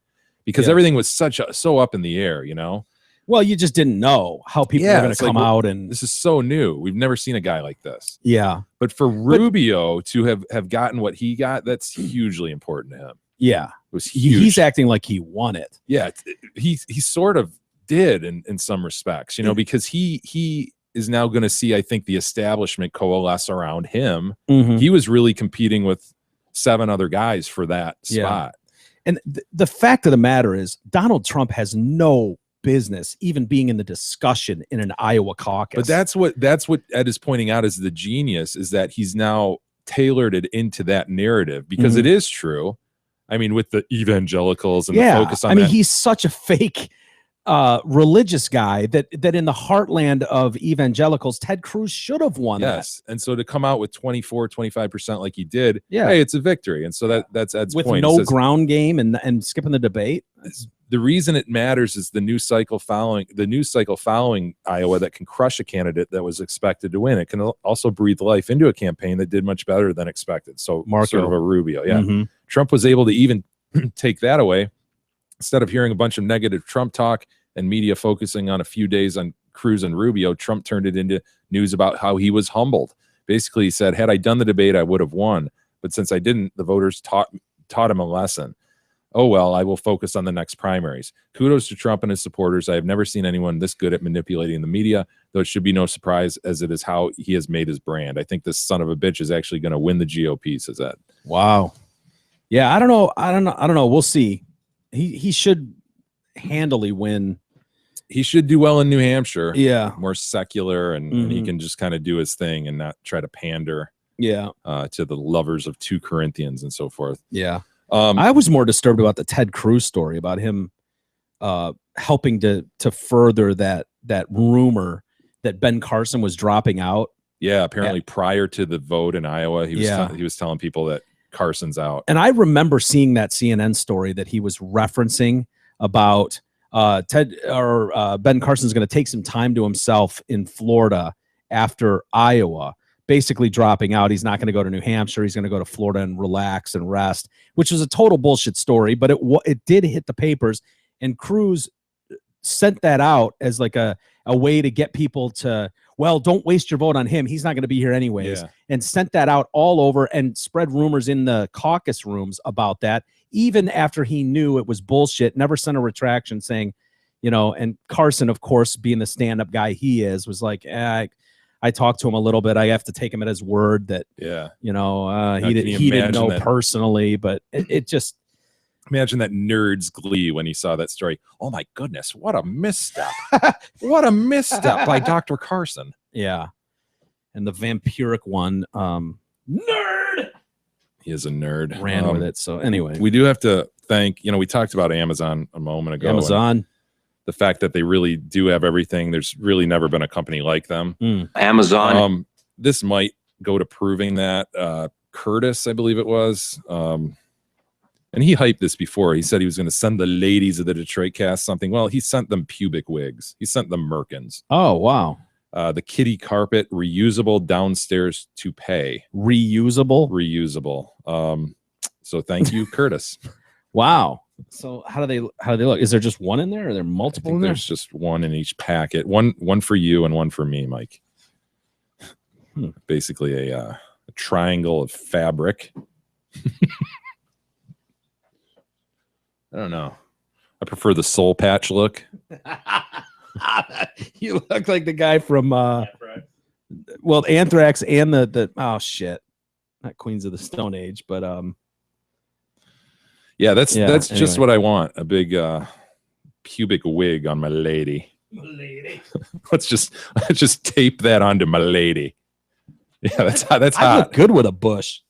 because everything was so up in the air, you know. Well, you just didn't know how people were going to come out, and this is so new. We've never seen a guy like this. Yeah, but for Rubio to have gotten what he got, that's hugely important to him. Yeah, it was huge. He's acting like he won it. Yeah, he sort of did in some respects, you know, because he is now going to see, I think, the establishment coalesce around him. He was really competing with 7 other guys for that spot. And the fact of the matter is, Donald Trump has no business even being in the discussion in an Iowa caucus. But that's what Ed is pointing out as the genius, is that he's now tailored it into that narrative, because it is true. I mean, with the evangelicals and the focus on that. He's such a fake religious guy that in the heartland of evangelicals, Ted Cruz should have won. Yes. And so to come out with 25% like he did, Yeah. hey, it's a victory. And so that's Ed's with point. no ground game and skipping the debate. The reason it matters is the news cycle following Iowa that can crush a candidate that was expected to win. It can also breathe life into a campaign that did much better than expected. So sort of a Rubio. Yeah. Trump was able to even take that away. Instead of hearing a bunch of negative Trump talk and media focusing on a few days on Cruz and Rubio, Trump turned it into news about how he was humbled. Basically, he said, had I done the debate, I would have won. But since I didn't, the voters taught him a lesson. Oh, well, I will focus on the next primaries. Kudos to Trump and his supporters. I have never seen anyone this good at manipulating the media, though it should be no surprise, as it is how he has made his brand. I think this son of a bitch is actually going to win the GOP, says Ed. Wow. Yeah, I don't know. We'll see. He should handily win he should do well in New Hampshire. Yeah. More secular, and he can just kind of do his thing and not try to pander to the lovers of 2 Corinthians and so forth. Yeah. I was more disturbed about the Ted Cruz story, about him helping to further that rumor that Ben Carson was dropping out. Yeah, apparently prior to the vote in Iowa, he was telling people that Carson's out. And I remember seeing that CNN story that he was referencing about Ben Carson's going to take some time to himself in Florida after Iowa, basically dropping out. He's not going to go to New Hampshire. He's going to go to Florida and relax and rest, which was a total bullshit story, but it did hit the papers, and Cruz sent that out as like a way to get people to, well, don't waste your vote on him. He's not going to be here anyways. And sent that out all over and spread rumors in the caucus rooms about that, even after he knew it was bullshit. Never sent a retraction saying, and Carson, of course, being the stand-up guy he is, was like, I talked to him a little bit. I have to take him at his word that, he didn't know that personally, but it just. Imagine that nerd's glee when he saw that story. Oh my goodness, what a misstep. What a misstep by Dr. Carson. Yeah. And the vampiric one, nerd. He is a nerd. Ran with it. So anyway. We do have to thank, we talked about Amazon a moment ago. Amazon. The fact that they really do have everything. There's really never been a company like them. Amazon. This might go to proving that. Curtis, I believe it was. And he hyped this before. He said he was going to send the ladies of the Detroit Cast something. Well, he sent them pubic wigs. He sent them Merkins. Oh, wow. The kitty carpet, reusable downstairs toupee. Reusable? Reusable. So thank you, Curtis. Wow. So how do they look? Is there just one in there? Or are there multiple in there? There's just one in each packet. One for you and one for me, Mike. Basically a triangle of fabric. I don't know. I prefer the soul patch look. You look like the guy from Anthrax and the oh shit. Not Queens of the Stone Age, but yeah, that's anyway. just what I want. A big pubic wig on my lady. let's just tape that onto my lady. Yeah, that's hot. I look good with a bush.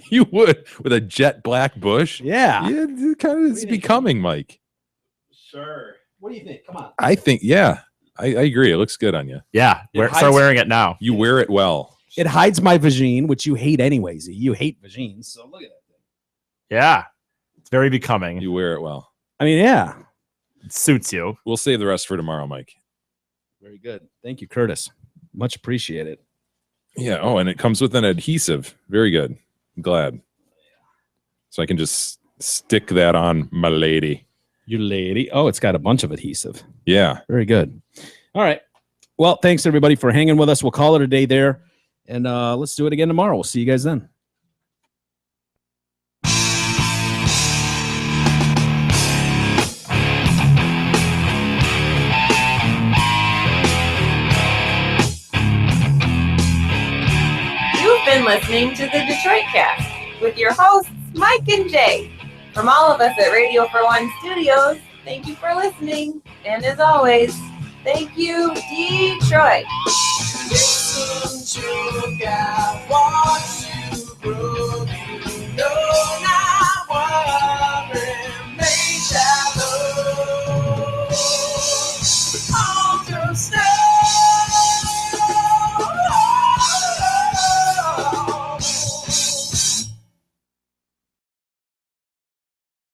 You would, with a jet black bush. Yeah. It kind of is becoming, Mike. Sure. What do you think? Come on. I think, I agree. It looks good on you. Yeah. Start wearing it now. You wear it well. It hides my vagine, which you hate anyways. You hate vagines. So look at that thing. Yeah. It's very becoming. You wear it well. I mean, yeah. It suits you. We'll save the rest for tomorrow, Mike. Very good. Thank you, Curtis. Much appreciated. Yeah. Oh, and it comes with an adhesive. Very good. I'm glad. So I can just stick that on my lady. Your lady. Oh, it's got a bunch of adhesive. Yeah. Very good. All right. Well, thanks everybody for hanging with us. We'll call it a day there. And let's do it again tomorrow. We'll see you guys then. You've been listening to the Detroit Cast with your hosts, Mike and Jay. From all of us at Radio for One Studios, thank you for listening. And as always, thank you, Detroit. Listen to that